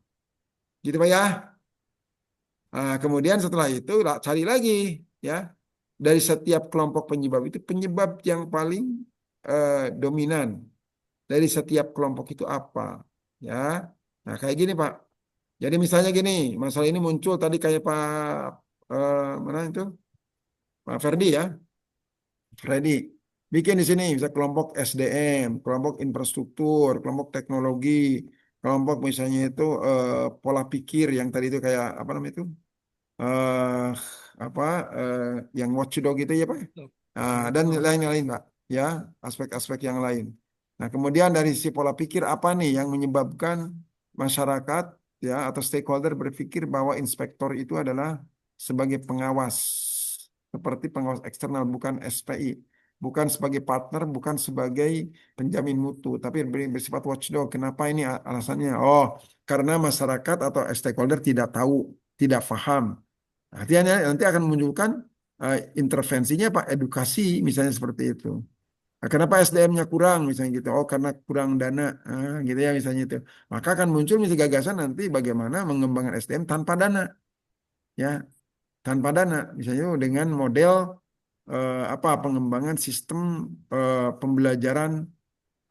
[SPEAKER 1] Gitu Pak ya. Nah, kemudian setelah itu cari lagi ya. Dari setiap kelompok penyebab itu penyebab yang paling dominan. Dari setiap kelompok itu apa. Ya. Nah kayak gini Pak. Jadi misalnya gini, masalah ini muncul tadi kayak Pak mana itu? Pak Ferdi ya. Ferdi. Bikin di sini bisa kelompok SDM, kelompok infrastruktur, kelompok teknologi, kelompok misalnya itu pola pikir yang tadi itu kayak apa namanya itu? eh apa eh, yang watchdog itu ya Pak? Nah, dan lain-lain Pak. Ya, aspek-aspek yang lain. Nah, kemudian dari sisi pola pikir apa nih yang menyebabkan masyarakat ya atau stakeholder berpikir bahwa inspektor itu adalah sebagai pengawas, seperti pengawas eksternal bukan SPI, bukan sebagai partner, bukan sebagai penjamin mutu, tapi bersifat watchdog. Kenapa ini alasannya? Oh, karena masyarakat atau stakeholder tidak tahu, tidak paham. Artinya nanti akan memunculkan intervensinya Pak edukasi misalnya seperti itu. Nah, kenapa SDM-nya kurang misalnya gitu? Oh karena kurang dana, gitu ya misalnya itu. Maka akan muncul misalnya gagasan nanti bagaimana mengembangkan SDM tanpa dana, ya tanpa dana. Misalnya dengan model apa pengembangan sistem pembelajaran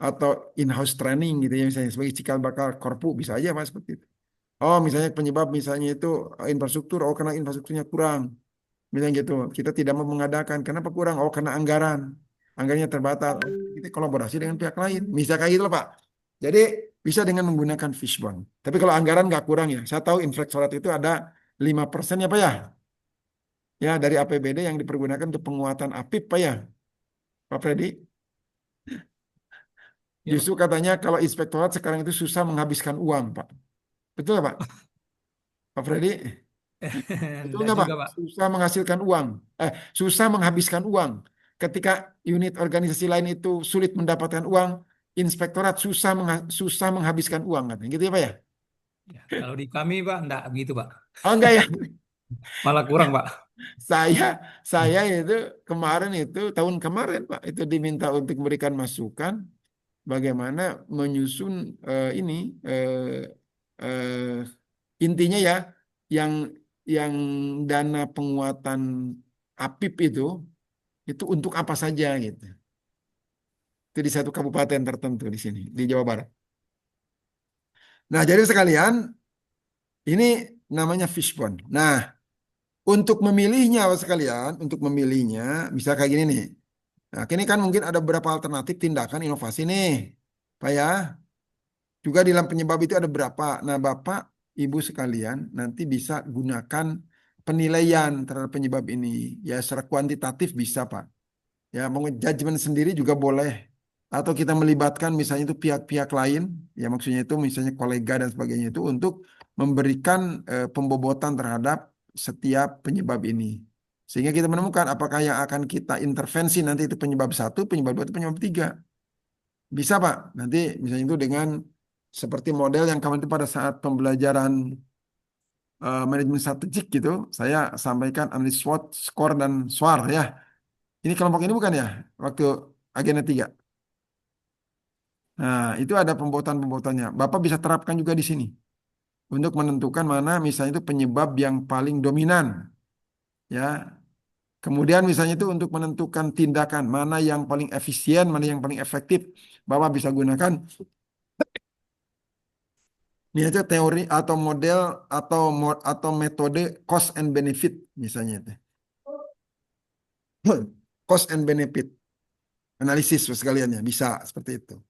[SPEAKER 1] atau in-house training gitu ya misalnya sebagai cikal bakal korpu bisa aja Pak seperti itu. Oh misalnya penyebab misalnya itu infrastruktur, oh karena infrastrukturnya kurang. Misalnya gitu, kita tidak mau mengadakan. Kenapa kurang? Oh, karena anggaran. Anggarannya terbatas. Oh, kita kolaborasi dengan pihak lain. Bisa kayak gitu loh, Pak. Jadi, bisa dengan menggunakan fishbone. Tapi kalau anggaran nggak kurang ya. Saya tahu inspektorat itu ada 5% ya, Pak ya. Ya, dari APBD yang dipergunakan untuk penguatan APIP, Pak ya. Pak Freddy.
[SPEAKER 4] Ya,
[SPEAKER 1] Justru katanya kalau inspektorat sekarang itu susah menghabiskan uang, Pak. Betul nggak, Pak? Pak Freddy? Betul
[SPEAKER 4] enggak
[SPEAKER 1] nggak Pak?
[SPEAKER 4] juga, Pak.
[SPEAKER 1] Susah menghasilkan uang. Susah menghabiskan uang. Ketika unit organisasi lain itu sulit mendapatkan uang, inspektorat susah menghabiskan uang katanya. Gitu ya Pak ya?
[SPEAKER 4] Ya, kalau di kami, Pak, enggak begitu, Pak.
[SPEAKER 1] Oh enggak ya.
[SPEAKER 4] Malah kurang, Pak.
[SPEAKER 1] Saya saya itu kemarin itu tahun kemarin Pak itu diminta untuk memberikan masukan bagaimana menyusun ini eh, intinya ya yang yang dana penguatan APIP itu untuk apa saja gitu. Itu di satu kabupaten tertentu di sini di Jawa Barat. Nah, jadi sekalian ini namanya fishbone. Nah, untuk memilihnya Bapak sekalian, untuk memilihnya bisa kayak gini nih. Nah, ini kan mungkin ada beberapa alternatif tindakan inovasi nih. Pak ya. Juga di dalam penyebab itu ada berapa. Nah, Bapak Ibu sekalian nanti bisa gunakan penilaian terhadap penyebab ini. Ya secara kuantitatif bisa Pak. Ya mau judgement sendiri juga boleh. Atau kita melibatkan misalnya itu pihak-pihak lain. Ya maksudnya itu misalnya kolega dan sebagainya itu untuk memberikan pembobotan terhadap setiap penyebab ini. Sehingga kita menemukan apakah yang akan kita intervensi nanti itu penyebab satu, penyebab dua, atau penyebab tiga. Bisa Pak. Nanti misalnya itu dengan seperti model yang kemarin itu pada saat pembelajaran manajemen strategik gitu, saya sampaikan analis SWOT, skor, dan SWAR ya. Ini kelompok ini bukan ya? Waktu agenda 3. Nah, itu ada pembuatan-pembuatannya. Bapak bisa terapkan juga di sini. Untuk menentukan mana misalnya itu penyebab yang paling dominan. Ya. Kemudian misalnya itu untuk menentukan tindakan. Mana yang paling efisien, mana yang paling efektif. Bapak bisa gunakan. Ini aja teori atau model atau metode cost and benefit misalnya itu. Cost and benefit analisis sekalian ya, bisa seperti itu.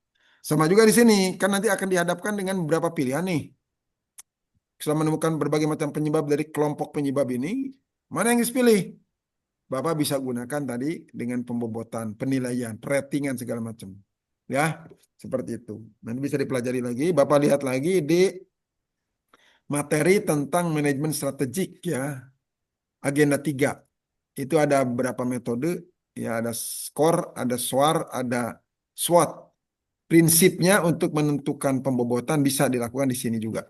[SPEAKER 1] Sama juga di sini, kan nanti akan dihadapkan dengan beberapa pilihan nih. Setelah menemukan berbagai macam penyebab dari kelompok penyebab ini, mana yang dipilih? Bapak bisa gunakan tadi dengan pembobotan, penilaian, ratingan segala macam. Ya, seperti itu. Nanti bisa dipelajari lagi. Bapak lihat lagi di materi tentang manajemen strategik ya. Agenda 3. Itu ada beberapa metode, ya ada skor, ada SWAR, ada SWOT. Prinsipnya untuk menentukan pembobotan bisa dilakukan di sini juga.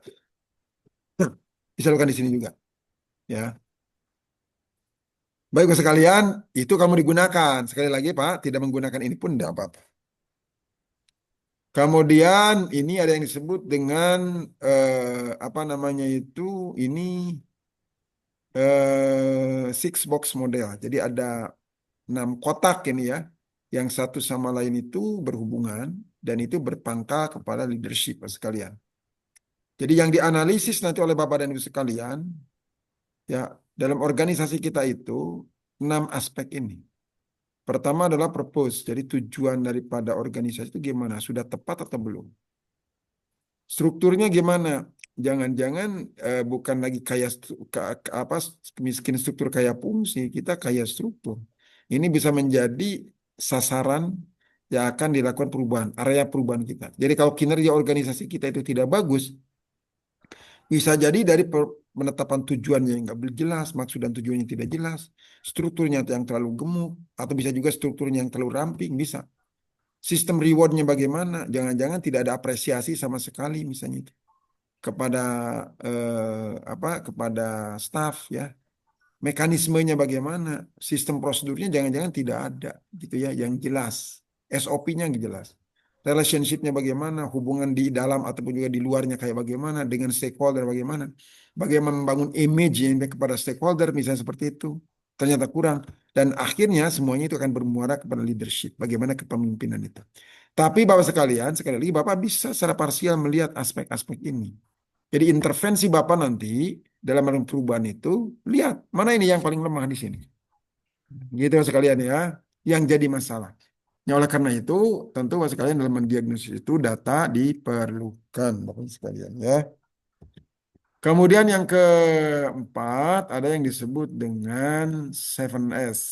[SPEAKER 1] Bisa dilakukan di sini juga. Ya. Baik sekalian, itu kamu digunakan. Sekali lagi Pak, tidak menggunakan ini pun tidak apa-apa. Kemudian ini ada yang disebut dengan apa namanya itu, ini six box model. Jadi ada 6 kotak ini ya, yang satu sama lain itu berhubungan dan itu berpangkal kepada leadership sekalian. Jadi yang dianalisis nanti oleh Bapak dan Ibu sekalian, ya dalam organisasi kita itu 6 aspek ini. Pertama adalah purpose, jadi tujuan daripada organisasi itu gimana, sudah tepat atau belum. Strukturnya gimana? Jangan-jangan bukan lagi kaya apa miskin struktur kaya fungsi, kita kaya struktur. Ini bisa menjadi sasaran yang akan dilakukan perubahan, area perubahan kita. Jadi kalau kinerja organisasi kita itu tidak bagus, bisa jadi dari penetapan tujuannya yang nggak jelas, maksud dan tujuannya tidak jelas, strukturnya yang terlalu gemuk, atau bisa juga strukturnya yang terlalu ramping, bisa. Sistem rewardnya bagaimana? Jangan-jangan tidak ada apresiasi sama sekali misalnya itu kepada kepada staff ya. Mekanismenya bagaimana? Sistem prosedurnya jangan-jangan tidak ada gitu ya yang jelas. SOP-nya yang jelas. Relationship-nya bagaimana? Hubungan di dalam ataupun juga di luarnya kayak bagaimana? Dengan stakeholder bagaimana? Bagaimana membangun image yang kepada stakeholder misalnya seperti itu. Ternyata kurang. Dan akhirnya semuanya itu akan bermuara kepada leadership. Bagaimana kepemimpinan itu. Tapi Bapak sekalian, sekali lagi Bapak bisa secara parsial melihat aspek-aspek ini. Jadi intervensi Bapak nanti dalam perubahan itu, lihat mana ini yang paling lemah di sini. Gitu sekalian ya, yang jadi masalah. Ya, oleh karena itu, tentu Bapak sekalian dalam mendiagnosis itu data diperlukan, Bapak sekalian ya. Kemudian yang keempat ada yang disebut dengan 7S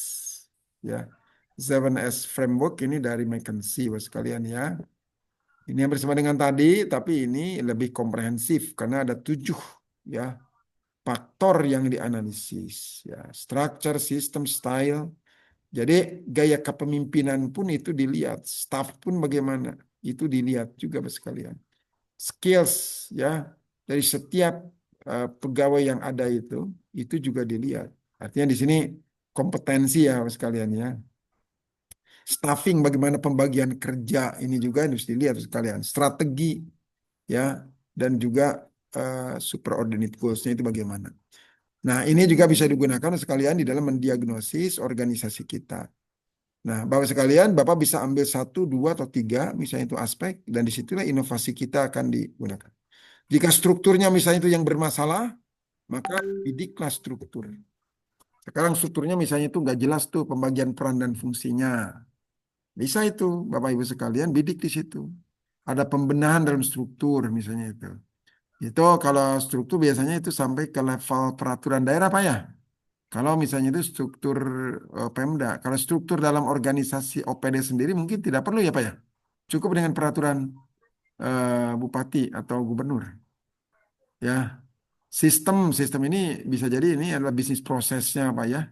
[SPEAKER 1] ya. 7S framework ini dari McKinsey Bapak sekalian ya. Ini yang bersama dengan tadi, tapi ini lebih komprehensif karena ada 7 ya faktor yang dianalisis ya. Structure, system, style. Jadi gaya kepemimpinan pun itu dilihat, staff pun bagaimana itu dilihat juga Bapak sekalian. Skills ya dari setiap pegawai yang ada itu juga dilihat. Artinya di sini kompetensi ya Bapak sekalian ya. Staffing bagaimana pembagian kerja ini juga harus dilihat sekalian. Strategi ya dan juga superordinate goals-nya itu bagaimana. Nah, ini juga bisa digunakan sekalian di dalam mendiagnosis organisasi kita. Nah, Bapak sekalian, Bapak bisa ambil 1, 2, atau 3, misalnya itu aspek, dan disitulah inovasi kita akan digunakan. Jika strukturnya misalnya itu yang bermasalah, maka bidiklah struktur. Sekarang strukturnya misalnya itu nggak jelas tuh pembagian peran dan fungsinya. Bisa itu, Bapak Ibu sekalian, bidik di situ. Ada pembenahan dalam struktur misalnya itu. Itu kalau struktur biasanya itu sampai ke level peraturan daerah Pak ya. Kalau misalnya itu struktur Pemda, kalau struktur dalam organisasi OPD sendiri mungkin tidak perlu ya Pak ya. Cukup dengan peraturan bupati atau gubernur. Ya, sistem ini bisa jadi ini adalah bisnis prosesnya Pak ya.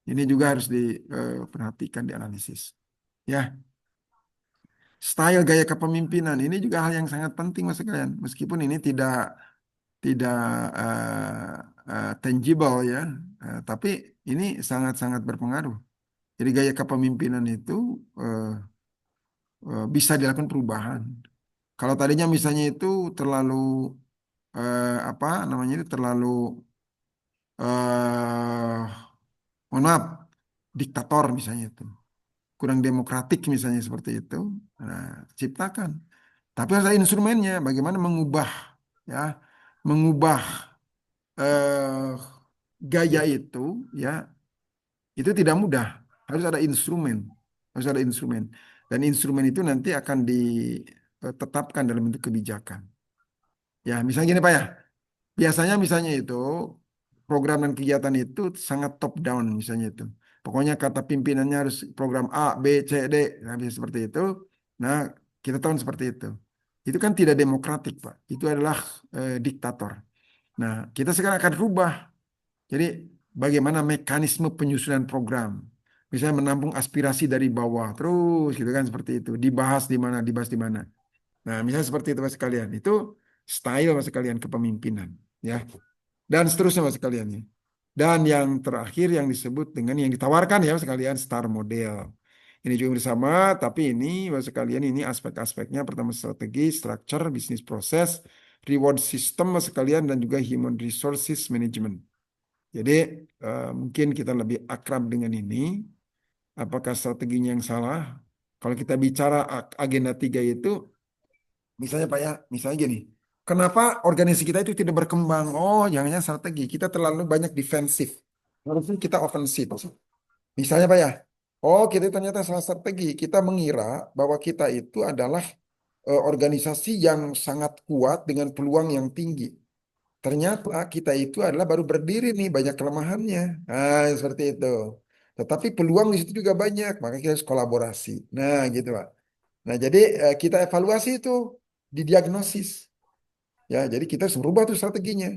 [SPEAKER 1] Ini juga harus diperhatikan, dianalisis. Ya, style gaya kepemimpinan ini juga hal yang sangat penting mas sekalian. Meskipun ini tidak tangible ya, tapi ini sangat-sangat berpengaruh. Jadi gaya kepemimpinan itu eh, bisa dilakukan perubahan. Kalau tadinya misalnya itu terlalu apa namanya itu terlalu eh mohon maaf diktator misalnya itu kurang demokratik misalnya seperti itu, nah, ciptakan. Tapi harus ada instrumennya, bagaimana mengubah ya, mengubah eh, gaya itu ya, itu tidak mudah. Harus ada instrumen, harus ada instrumen. Dan instrumen itu nanti akan ditetapkan dalam bentuk kebijakan. Ya, misalnya gini Pak ya, biasanya misalnya itu program dan kegiatan itu sangat top down misalnya itu. Pokoknya kata pimpinannya harus program A, B, C, D, nah, bisa seperti itu. Nah, kita tahu seperti itu. Itu kan tidak demokratik, Pak. Itu adalah diktator. Nah, kita sekarang akan rubah. Jadi, bagaimana mekanisme penyusunan program? Misalnya menampung aspirasi dari bawah, terus gitu kan seperti itu. Dibahas di mana, dibahas di mana. Nah, misalnya seperti itu Mas sekalian. Itu style Mas sekalian kepemimpinan, ya. Dan seterusnya Mas sekalian ya. Dan yang terakhir yang disebut dengan yang ditawarkan ya Mas sekalian star model. Ini juga bersama, tapi ini Mas sekalian ini aspek-aspeknya pertama strategi, structure, bisnis proses, reward system Mas sekalian dan juga human resources management. Jadi mungkin kita lebih akrab dengan ini. Apakah strateginya yang salah? Kalau kita bicara agenda 3 itu misalnya Pak ya, misalnya gini, kenapa organisasi kita itu tidak berkembang? Oh, jangan-jangan strategi. Kita terlalu banyak defensif. Harusnya kita ofensif. Misalnya Pak ya, oh kita ternyata salah strategi. Kita mengira bahwa kita itu adalah organisasi yang sangat kuat dengan peluang yang tinggi. Ternyata kita itu adalah baru berdiri nih, banyak kelemahannya. Nah, seperti itu. Tetapi peluang di situ juga banyak, maka kita harus kolaborasi. Nah, gitu Pak. Nah, jadi kita evaluasi itu di diagnosis. Ya, jadi kita harus merubah tuh strateginya.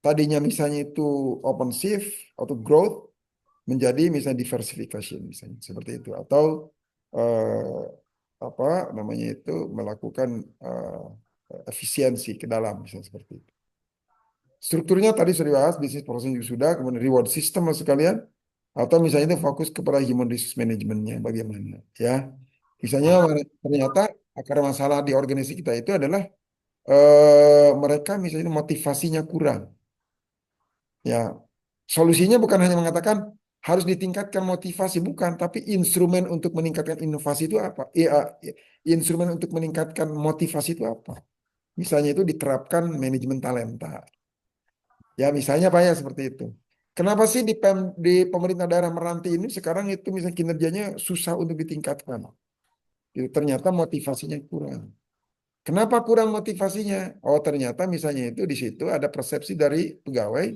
[SPEAKER 1] Tadinya misalnya itu open shift atau growth menjadi misalnya diversification misalnya seperti itu atau eh, apa namanya itu melakukan efisiensi ke dalam misalnya seperti itu. Strukturnya tadi sudah dibahas, bisnis proses juga sudah, kemudian reward system mas sekalian, atau misalnya itu fokus kepada human resource manajemennya bagaimana ya. Misalnya ternyata akar masalah di organisasi kita itu adalah mereka misalnya motivasinya kurang. Ya, solusinya bukan hanya mengatakan harus ditingkatkan motivasi, bukan, tapi instrumen untuk meningkatkan inovasi itu apa? Instrumen untuk meningkatkan motivasi itu apa? Misalnya itu diterapkan manajemen talenta. Ya, misalnya Pak ya seperti itu. Kenapa sih di pemerintah daerah Meranti ini sekarang itu misalnya kinerjanya susah untuk ditingkatkan? Itu ternyata motivasinya kurang. Kenapa kurang motivasinya? Oh, ternyata misalnya itu di situ ada persepsi dari pegawai.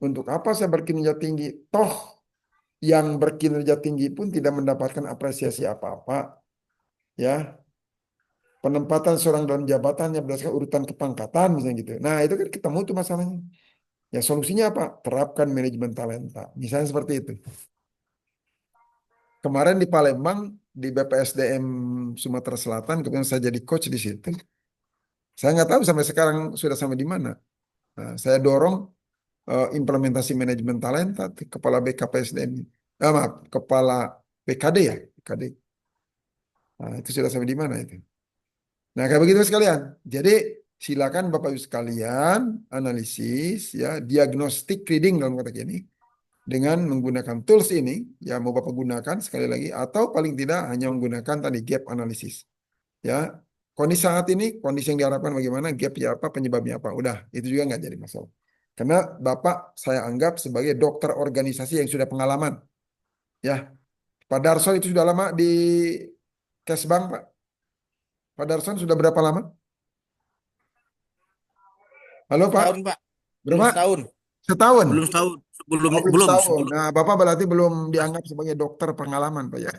[SPEAKER 1] Untuk apa saya berkinerja tinggi? Toh yang berkinerja tinggi pun tidak mendapatkan apresiasi apa-apa. Ya, penempatan seorang dalam jabatannya berdasarkan urutan kepangkatan misalnya gitu. Nah, itu kan ketemu tuh masalahnya. Ya, solusinya apa? Terapkan manajemen talenta. Misalnya seperti itu. Kemarin di Palembang, di BPSDM Sumatera Selatan, kemudian saya jadi coach di situ. Saya nggak tahu sampai sekarang sudah sampai di mana. Nah, saya dorong implementasi manajemen talenta kepala BKPSDM. Maaf, kepala BKD ya, BKD. Nah, itu sudah sampai di mana itu? Nah, kayak begitu sekalian. Jadi silakan Bapak Ibu sekalian analisis ya, diagnostic reading dalam konteks ini dengan menggunakan tools ini ya mau Bapak gunakan sekali lagi atau paling tidak hanya menggunakan tadi gap analysis. Ya. Kondisi saat ini, kondisi yang diharapkan bagaimana, gapnya apa, penyebabnya apa. Udah, itu juga nggak jadi masalah. Karena Bapak saya anggap sebagai dokter organisasi yang sudah pengalaman. Ya, Pak Darson itu sudah lama di Kesbang, Pak. Pak Darson sudah berapa lama? Halo Pak,
[SPEAKER 2] Setahun, Pak. Belum
[SPEAKER 1] berapa?
[SPEAKER 2] setahun.
[SPEAKER 1] Setahun?
[SPEAKER 2] Belum setahun. Sebelum
[SPEAKER 1] Oh, belum
[SPEAKER 2] belum
[SPEAKER 1] setahun.
[SPEAKER 2] sebelum
[SPEAKER 1] Nah, Bapak berarti belum dianggap sebagai dokter pengalaman, Pak ya.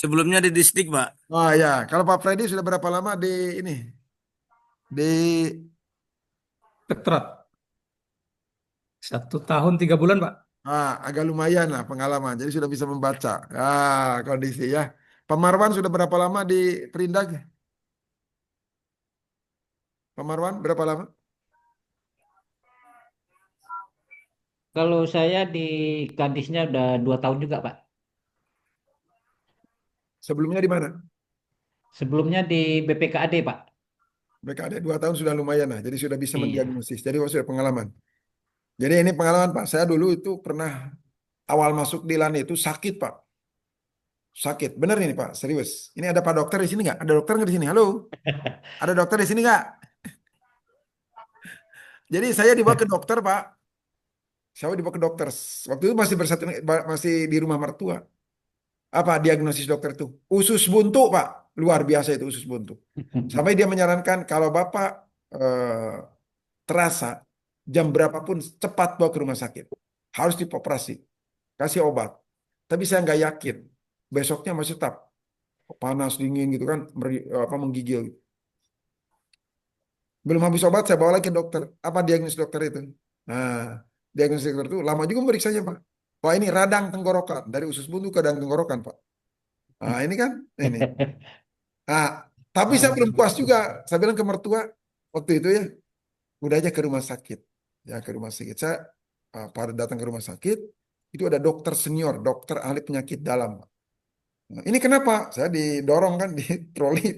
[SPEAKER 2] sebelumnya di distrik, Pak.
[SPEAKER 1] Oh ya, kalau Pak Freddy sudah berapa lama di ini? Di
[SPEAKER 4] Doktorat 1 tahun 3 bulan, Pak.
[SPEAKER 1] agak lumayan lah pengalaman. Jadi sudah bisa membaca. Kondisi ya. Pak Marwan sudah berapa lama di Perindak? Pak Marwan berapa lama?
[SPEAKER 5] Kalau saya di Kadisnya udah 2 tahun juga, Pak.
[SPEAKER 1] Sebelumnya di mana?
[SPEAKER 5] Sebelumnya di BPKAD, Pak.
[SPEAKER 1] Mereka ada 2 tahun sudah lumayan lah. Jadi sudah bisa
[SPEAKER 5] Iya.
[SPEAKER 1] mendiagnosis. Jadi sudah pengalaman. Jadi ini pengalaman Pak. Saya dulu itu pernah awal masuk di LAN itu sakit Pak. Sakit. Bener ini Pak. Serius. Ini ada Pak dokter di sini nggak? Ada dokter nggak di sini? Halo. Ada dokter di sini nggak? Jadi saya dibawa ke dokter Pak. Saya dibawa ke dokter. Waktu itu masih bersatu, masih di rumah mertua. Apa diagnosis dokter itu? Usus buntu Pak. Luar biasa itu usus buntu. Sampai dia menyarankan kalau Bapak eh, terasa jam berapapun cepat bawa ke rumah sakit. Harus dioperasi. Kasih obat. Tapi saya nggak yakin. Besoknya masih tetap panas dingin gitu kan, menggigil. Belum habis obat saya bawa lagi ke dokter. Apa diagnosis dokter itu? Nah, diagnosis dokter itu lama juga memeriksanya Pak. Wah ini radang tenggorokan dari usus buntu ke radang tenggorokan Pak. Nah ini kan ini. Nah, tapi saya belum puas juga. Saya bilang ke mertua waktu itu ya, udah aja ke rumah sakit. Ya ke rumah sakit. Saya pada datang ke rumah sakit itu ada dokter senior, dokter ahli penyakit dalam. Nah, ini kenapa? Saya didorong kan di troli.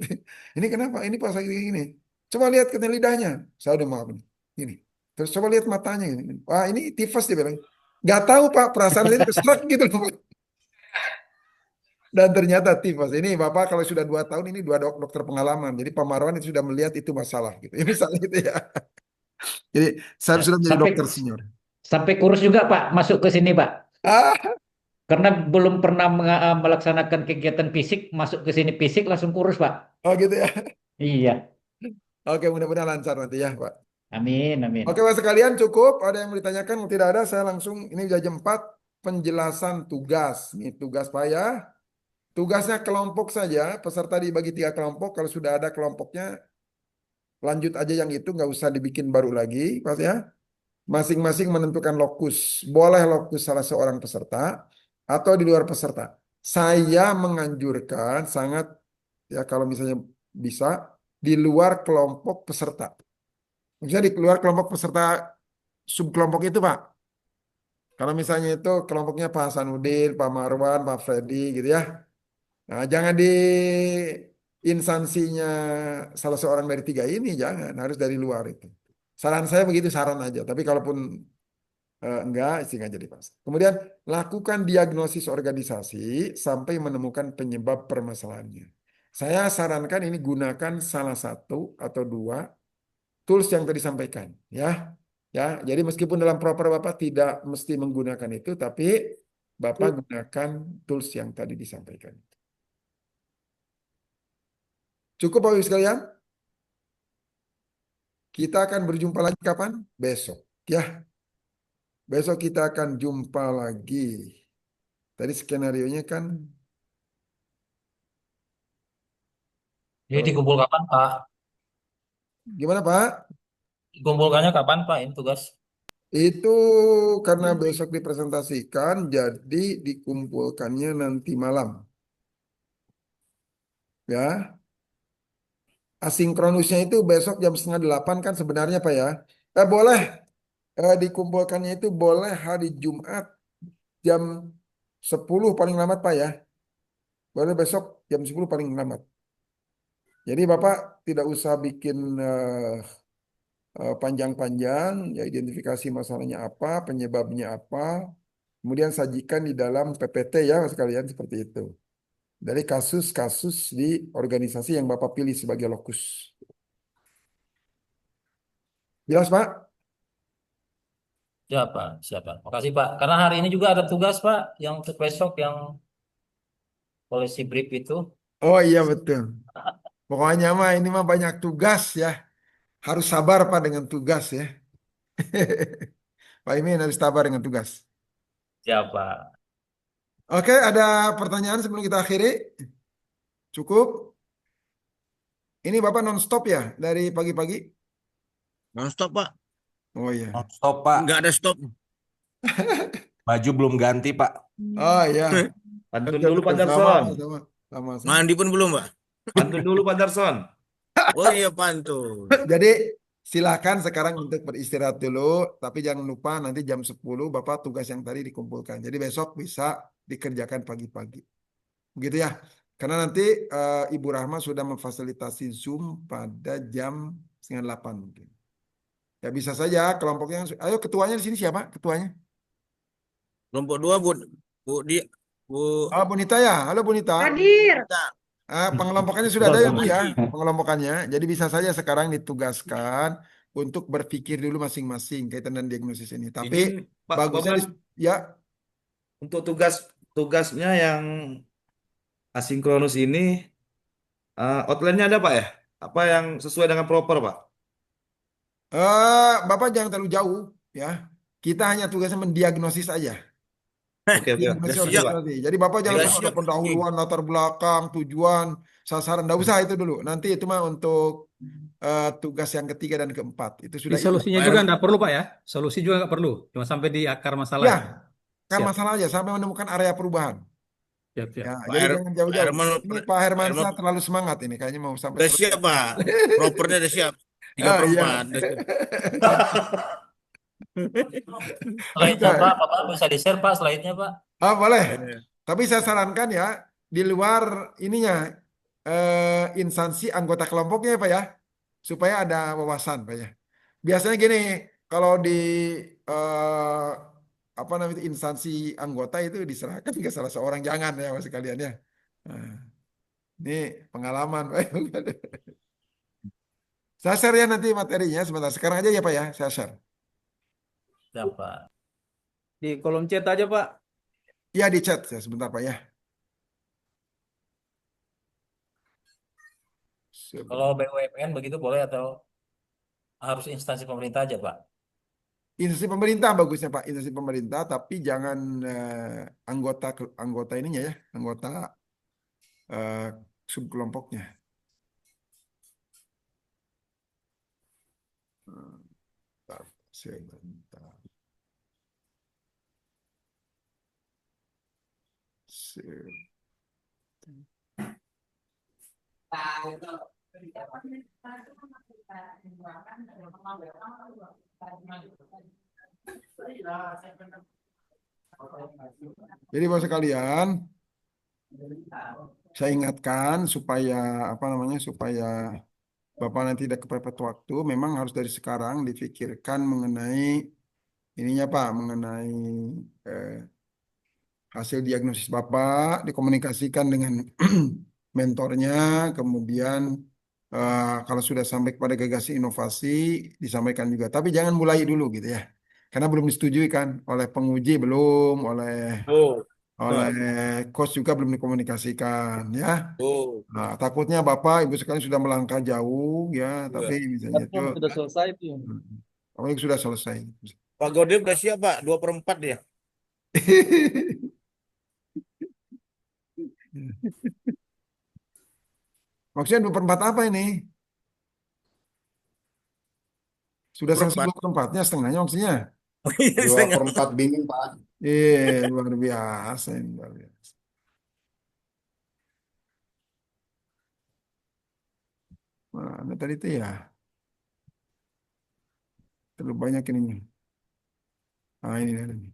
[SPEAKER 1] Ini kenapa? Ini pas lagi gini. Coba lihat ke lidahnya. Saya udah maaf nih. Ini. Terus coba lihat matanya ini. Wah, ini tifus dia bilang. Gak tahu Pak, perasaan saya keserak gitu loh. Pak. Dan ternyata tifus. Ini Bapak kalau sudah 2 tahun ini dua dokter pengalaman. Jadi Pak Marwan itu sudah melihat itu masalah gitu. Ini misalnya gitu ya. Jadi saya sudah menjadi
[SPEAKER 5] Sampai
[SPEAKER 1] dokter senior.
[SPEAKER 5] sampai kurus juga, Pak, masuk ke sini, Pak.
[SPEAKER 1] Ah,
[SPEAKER 5] Karena belum pernah melaksanakan kegiatan fisik, masuk ke sini fisik langsung kurus, Pak.
[SPEAKER 1] oh gitu ya.
[SPEAKER 5] Iya.
[SPEAKER 1] Oke, mudah-mudahan lancar nanti ya, Pak.
[SPEAKER 5] Amin,
[SPEAKER 1] Oke,
[SPEAKER 5] amin.
[SPEAKER 1] Pak sekalian cukup. Ada yang mau ditanyakan? Kalau tidak ada, saya langsung ini udah jam 4 penjelasan tugas. Nih tugas Pak ya. Tugasnya kelompok saja. Peserta dibagi 3 kelompok. Kalau sudah ada kelompoknya, lanjut aja yang itu, nggak usah dibikin baru lagi, Pak ya. Masing-masing menentukan lokus. Boleh lokus salah seorang peserta atau di luar peserta. Saya menganjurkan sangat ya kalau misalnya bisa di luar kelompok peserta. Misalnya di luar kelompok peserta subkelompok itu, Pak. Kalau misalnya itu kelompoknya Pak Hasanuddin, Pak Marwan, Pak Freddy gitu ya. Nah, jangan di instansinya salah seorang dari 3 ini, jangan. Harus dari luar itu. Saran saya begitu, saran aja. Tapi kalaupun enggak, sih nggak jadi pas. Kemudian lakukan diagnosis organisasi sampai menemukan penyebab permasalahannya. Saya sarankan ini gunakan salah satu atau 2 tools yang tadi sampaikan, ya. Ya, jadi meskipun dalam proper Bapak tidak mesti menggunakan itu, tapi Bapak gunakan tools yang tadi disampaikan. Cukup Bapak Ibu sekalian? Kita akan berjumpa lagi kapan? Besok, ya. Besok kita akan jumpa lagi. Tadi skenario-nya kan
[SPEAKER 10] Jadi dikumpul kapan, Pak?
[SPEAKER 1] gimana Pak?
[SPEAKER 10] Dikumpulkannya kapan, Pak? Ini tugas.
[SPEAKER 1] Itu karena besok dipresentasikan, jadi dikumpulkannya nanti malam. Ya, asinkronusnya itu besok jam setengah 8 kan sebenarnya Pak ya. Boleh dikumpulkannya itu boleh hari Jumat jam 10 paling lambat Pak ya. Boleh besok jam 10 paling lambat. Jadi Bapak tidak usah bikin panjang-panjang, ya identifikasi masalahnya apa, penyebabnya apa, kemudian sajikan di dalam PPT ya sekalian seperti itu. Dari kasus-kasus di organisasi yang Bapak pilih sebagai lokus. Jelas Pak?
[SPEAKER 10] Ya, Pak. Siapa? Makasih, Pak. Karena hari ini juga ada tugas, Pak, yang untuk besok yang policy brief itu.
[SPEAKER 1] Oh iya betul. Pokoknya mah ini mah banyak tugas ya. Harus sabar Pak dengan tugas ya. Pak Imin harus sabar dengan tugas.
[SPEAKER 10] Siapa?
[SPEAKER 1] Oke, ada pertanyaan sebelum kita akhiri? Cukup? Ini Bapak non-stop ya dari pagi-pagi?
[SPEAKER 2] Non-stop, Pak.
[SPEAKER 1] Oh iya.
[SPEAKER 7] Stop, Pak.
[SPEAKER 2] Nggak ada stop.
[SPEAKER 7] Baju belum ganti, Pak.
[SPEAKER 1] Oh iya.
[SPEAKER 11] Pantun
[SPEAKER 1] Betul,
[SPEAKER 11] dulu
[SPEAKER 1] betul.
[SPEAKER 11] Pak
[SPEAKER 1] Sama,
[SPEAKER 11] Darson.
[SPEAKER 1] sama, sama, sama.
[SPEAKER 2] Mandi pun belum, Pak.
[SPEAKER 11] Pantun dulu Pak Darson.
[SPEAKER 2] Oh iya, pantun.
[SPEAKER 1] Jadi silakan sekarang untuk beristirahat dulu, tapi jangan lupa nanti jam 10 Bapak tugas yang tadi dikumpulkan. Jadi besok bisa dikerjakan pagi-pagi. Begitu ya. Karena nanti Ibu Rahma sudah memfasilitasi Zoom pada jam 7:30 mungkin. Ya bisa saja kelompoknya. Ayo ketuanya di sini siapa? Ketuanya?
[SPEAKER 2] Kelompok 2, Bu. Bu, dia. Bu.
[SPEAKER 1] Oh, Bu Nita ya. Halo Bu Nita.
[SPEAKER 6] Hadir.
[SPEAKER 1] Pengelompokannya sudah ada ya Bu ya, pengelompokannya. Jadi bisa saja sekarang ditugaskan untuk berpikir dulu masing-masing kaitan dengan diagnosis ini. Tapi
[SPEAKER 11] Izin Pak
[SPEAKER 1] bagusnya
[SPEAKER 11] Baban,
[SPEAKER 1] ya
[SPEAKER 11] untuk tugasnya yang asinkronus ini outline-nya ada Pak ya? Apa yang sesuai dengan proper Pak?
[SPEAKER 1] Bapak jangan terlalu jauh ya. Kita hanya tugasnya mendiagnosis aja.
[SPEAKER 11] Oke oke.
[SPEAKER 2] Udah
[SPEAKER 1] Diagnosis
[SPEAKER 2] siap.
[SPEAKER 1] nanti. Jadi Bapak jangan
[SPEAKER 2] Udah
[SPEAKER 1] terlalu ada
[SPEAKER 2] siap.
[SPEAKER 1] pendahuluan, latar belakang, tujuan, sasaran. Nggak usah itu dulu. Nanti itu mah untuk tugas yang ketiga dan keempat. Itu
[SPEAKER 4] Di
[SPEAKER 1] sudah
[SPEAKER 4] solusinya juga nggak perlu Pak ya. Solusi juga nggak perlu. Cuma sampai di akar masalah.
[SPEAKER 1] ya, kan
[SPEAKER 4] Siap,
[SPEAKER 1] masalah aja sampai menemukan area perubahan.
[SPEAKER 4] siap, siap.
[SPEAKER 1] Ya,
[SPEAKER 2] Pak
[SPEAKER 1] jadi
[SPEAKER 2] Her
[SPEAKER 1] jangan
[SPEAKER 2] Pak
[SPEAKER 1] jauh-jauh.
[SPEAKER 2] Herman,
[SPEAKER 1] Ini Pak
[SPEAKER 2] Pak
[SPEAKER 1] Hermansyah
[SPEAKER 2] Herman
[SPEAKER 1] terlalu semangat ini, kayaknya mau sampai
[SPEAKER 2] udah siap,
[SPEAKER 1] selesai.
[SPEAKER 2] Pak. Propernya udah siap. 3
[SPEAKER 1] Ah
[SPEAKER 2] per
[SPEAKER 1] iya.
[SPEAKER 2] 4.
[SPEAKER 10] Slide-nya
[SPEAKER 1] Oke.
[SPEAKER 10] Pak, Bapak bisa di-share Pak slide-nya Pak.
[SPEAKER 1] Boleh. Tapi saya sarankan ya di luar ininya instansi anggota kelompoknya ya Pak ya, supaya ada wawasan Pak ya. Biasanya gini, kalau di eh, apa namanya instansi anggota itu diserahkan ke salah seorang, jangan ya Mas sekalian ya. Nah, ini pengalaman Pak. Saya share ya nanti materinya sebentar. Sekarang aja ya Pak ya, saya share.
[SPEAKER 10] Siapa?
[SPEAKER 4] Di kolom chat aja Pak.
[SPEAKER 1] Ya di chat ya sebentar Pak ya.
[SPEAKER 10] Kalau BUMN begitu boleh atau harus instansi pemerintah aja Pak?
[SPEAKER 1] Instansi pemerintah bagusnya Pak, instansi pemerintah, tapi jangan anggota anggota ininya ya, anggota eh, subkelompoknya. Bentar, sebentar. Jadi Bapak sekalian, saya ingatkan supaya apa namanya, supaya Bapak nanti tidak kepepet waktu, memang harus dari sekarang difikirkan mengenai ininya Pak, mengenai eh, hasil diagnosis Bapak, dikomunikasikan dengan mentornya, kemudian kalau sudah sampai kepada gagasan inovasi, disampaikan juga. Tapi jangan mulai dulu gitu ya. Karena belum disetujui kan oleh penguji, belum, oleh
[SPEAKER 2] Oh,
[SPEAKER 1] oleh
[SPEAKER 2] betul.
[SPEAKER 1] coach juga belum dikomunikasikan ya.
[SPEAKER 2] Oh,
[SPEAKER 1] Nah, takutnya Bapak Ibu sekalian sudah melangkah jauh ya, tapi
[SPEAKER 2] iya.
[SPEAKER 1] misalnya itu
[SPEAKER 4] Sudah selesai tuh.
[SPEAKER 1] apalagi sudah selesai.
[SPEAKER 2] Pak Gode udah siap, Pak. 2 per 4 dia.
[SPEAKER 1] Maksudnya 2/4 apa ini? Sudah selesai
[SPEAKER 2] 4.
[SPEAKER 1] 2/4-nya, setengahnya maksudnya.
[SPEAKER 8] Dua
[SPEAKER 2] Setengah.
[SPEAKER 8] per empat bingung Pak.
[SPEAKER 1] Luar biasa ini, luar biasa. Mana tadi itu ya? Terlalu banyak ini. Ini.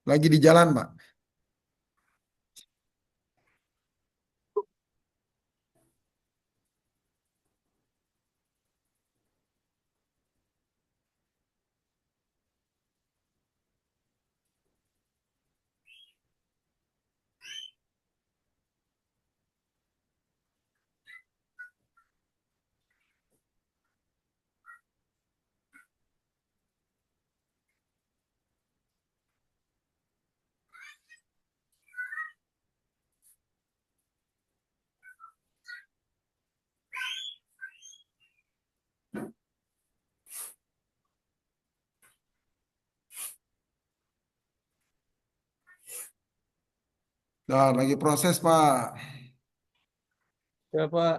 [SPEAKER 1] Lagi di jalan, Pak. Nah, lagi proses, Pak.
[SPEAKER 4] Ya, Pak.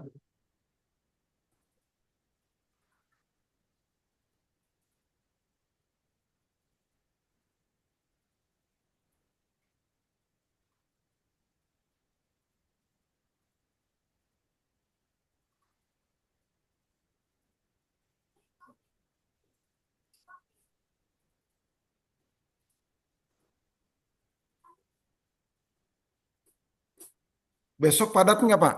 [SPEAKER 1] Besok padat nggak, Pak?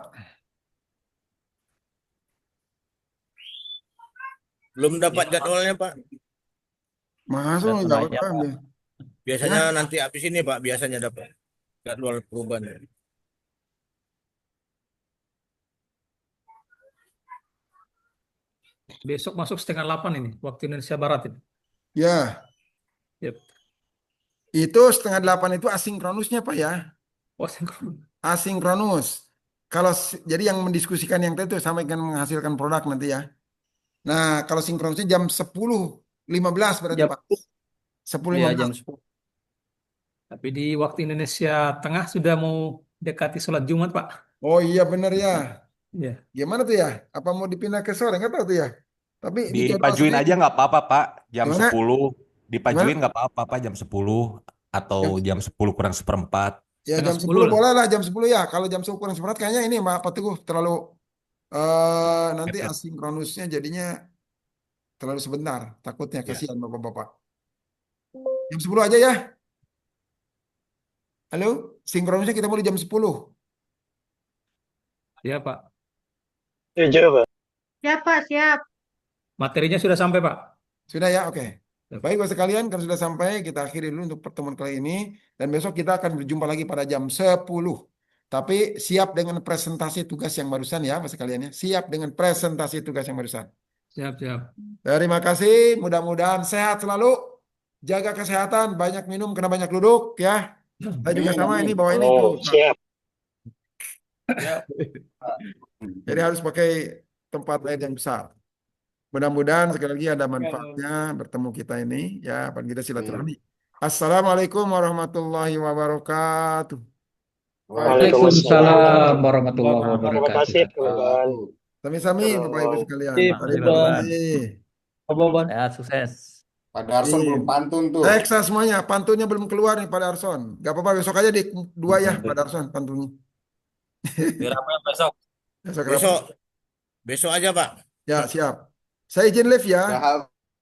[SPEAKER 2] Belum dapat jadwalnya, Pak.
[SPEAKER 1] Masuk nggak
[SPEAKER 5] Jadwalnya,
[SPEAKER 1] apa-apa.
[SPEAKER 5] Pak.
[SPEAKER 2] Biasanya
[SPEAKER 1] Ya,
[SPEAKER 2] nanti habis ini, Pak, biasanya dapat jadwal perubahan.
[SPEAKER 4] Besok masuk setengah 8 ini, waktu Indonesia Barat ini.
[SPEAKER 1] ya.
[SPEAKER 4] Yep.
[SPEAKER 1] Itu setengah 8 itu asinkronusnya, Pak ya.
[SPEAKER 4] Oh, sinkron.
[SPEAKER 1] Asinkronus. Jadi yang mendiskusikan yang tadi itu sampai kan menghasilkan produk nanti ya. Nah, kalau sinkronusnya jam 10.15 berarti,
[SPEAKER 4] Jam,
[SPEAKER 1] Pak. 10.15.
[SPEAKER 4] ya, jam 10. Tapi di waktu Indonesia Tengah sudah mau dekati sholat Jumat, Pak.
[SPEAKER 1] Oh iya bener ya.
[SPEAKER 4] Ya.
[SPEAKER 1] Gimana tuh ya? Apa mau dipindah ke sore? Nggak tahu tuh ya. Tapi di jadwal
[SPEAKER 7] Dipajuin
[SPEAKER 1] sendiri.
[SPEAKER 7] aja nggak apa-apa, Pak. Jam
[SPEAKER 1] Gimana?
[SPEAKER 7] 10. Dipajuin
[SPEAKER 1] Gimana?
[SPEAKER 7] nggak apa-apa, Pak. Jam 10 atau
[SPEAKER 1] Jam,
[SPEAKER 7] jam 10 kurang seperempat.
[SPEAKER 1] ya
[SPEAKER 4] Setengah
[SPEAKER 1] jam
[SPEAKER 4] 10
[SPEAKER 1] 10
[SPEAKER 4] lah.
[SPEAKER 1] boleh lah jam 10 ya. Kalau jam 10 kurang seperempat kayaknya ini Pak Teguh terlalu nanti
[SPEAKER 7] Mepet.
[SPEAKER 1] asinkronusnya jadinya terlalu sebentar. Takutnya
[SPEAKER 7] Ya.
[SPEAKER 1] kasihan Bapak-bapak. Jam 10 aja ya. Halo? Sinkronusnya kita mulai jam 10.
[SPEAKER 4] Ya, Pak.
[SPEAKER 6] Ya, Pak, siap.
[SPEAKER 4] Materinya sudah sampai, Pak.
[SPEAKER 1] Sudah ya? Oke.
[SPEAKER 4] Ya, Pak.
[SPEAKER 1] Baik, Bapak sekalian, kan sudah sampai, kita akhiri dulu untuk pertemuan kali ini. Dan besok kita akan berjumpa lagi pada jam 10. Tapi siap dengan presentasi tugas yang barusan ya, Bapak sekalian ya. Siap dengan presentasi tugas yang barusan.
[SPEAKER 4] Siap, siap.
[SPEAKER 1] Terima kasih, mudah-mudahan sehat selalu. Jaga kesehatan, banyak minum karena banyak duduk ya. Saya juga
[SPEAKER 8] Amin,
[SPEAKER 1] sama
[SPEAKER 8] amin.
[SPEAKER 1] ini bawa ini tuh. Pak.
[SPEAKER 9] Siap.
[SPEAKER 1] Jadi harus pakai tempat air yang besar. Mudah-mudahan sekali lagi ada
[SPEAKER 4] Ya,
[SPEAKER 1] manfaatnya bertemu kita ini ya, apa kita
[SPEAKER 8] Amin.
[SPEAKER 1] silaturahmi. Assalamualaikum warahmatullahi wabarakatuh.
[SPEAKER 5] Waalaikumsalam warahmatullahi
[SPEAKER 9] Terima
[SPEAKER 5] wabarakatuh.
[SPEAKER 9] kasih, teman-teman.
[SPEAKER 1] Sami-sami Bapak Ibu sekalian.
[SPEAKER 4] Sip,
[SPEAKER 1] Mari
[SPEAKER 5] Terima
[SPEAKER 1] Bapak.
[SPEAKER 5] kasih,
[SPEAKER 4] Bang.
[SPEAKER 5] Sehat, sukses.
[SPEAKER 8] Pak Darson
[SPEAKER 1] Iya.
[SPEAKER 8] belum pantun tuh.
[SPEAKER 1] Eksa semuanya, pantunnya belum keluar nih Pak Darson. Gak apa-apa besok aja di 2 ya Pak Darson pantunnya.
[SPEAKER 10] Biar apa yang besok?
[SPEAKER 1] Besok rapat.
[SPEAKER 2] Besok, besok aja, Pak.
[SPEAKER 1] Ya siap. Saya izin live ya.
[SPEAKER 8] Ya,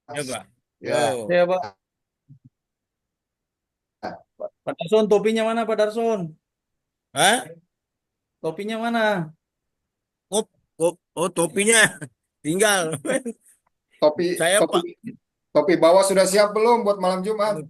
[SPEAKER 2] Ya, Pak.
[SPEAKER 8] ya.
[SPEAKER 2] Yo.
[SPEAKER 4] Ya, Pak. Pak Darson, topinya mana, Pak Darson?
[SPEAKER 2] Hah?
[SPEAKER 4] Topinya mana?
[SPEAKER 2] Oh, topinya tinggal.
[SPEAKER 8] Topi
[SPEAKER 2] Saya, Pak.
[SPEAKER 8] topi topi bawah sudah siap belum buat malam Jumat?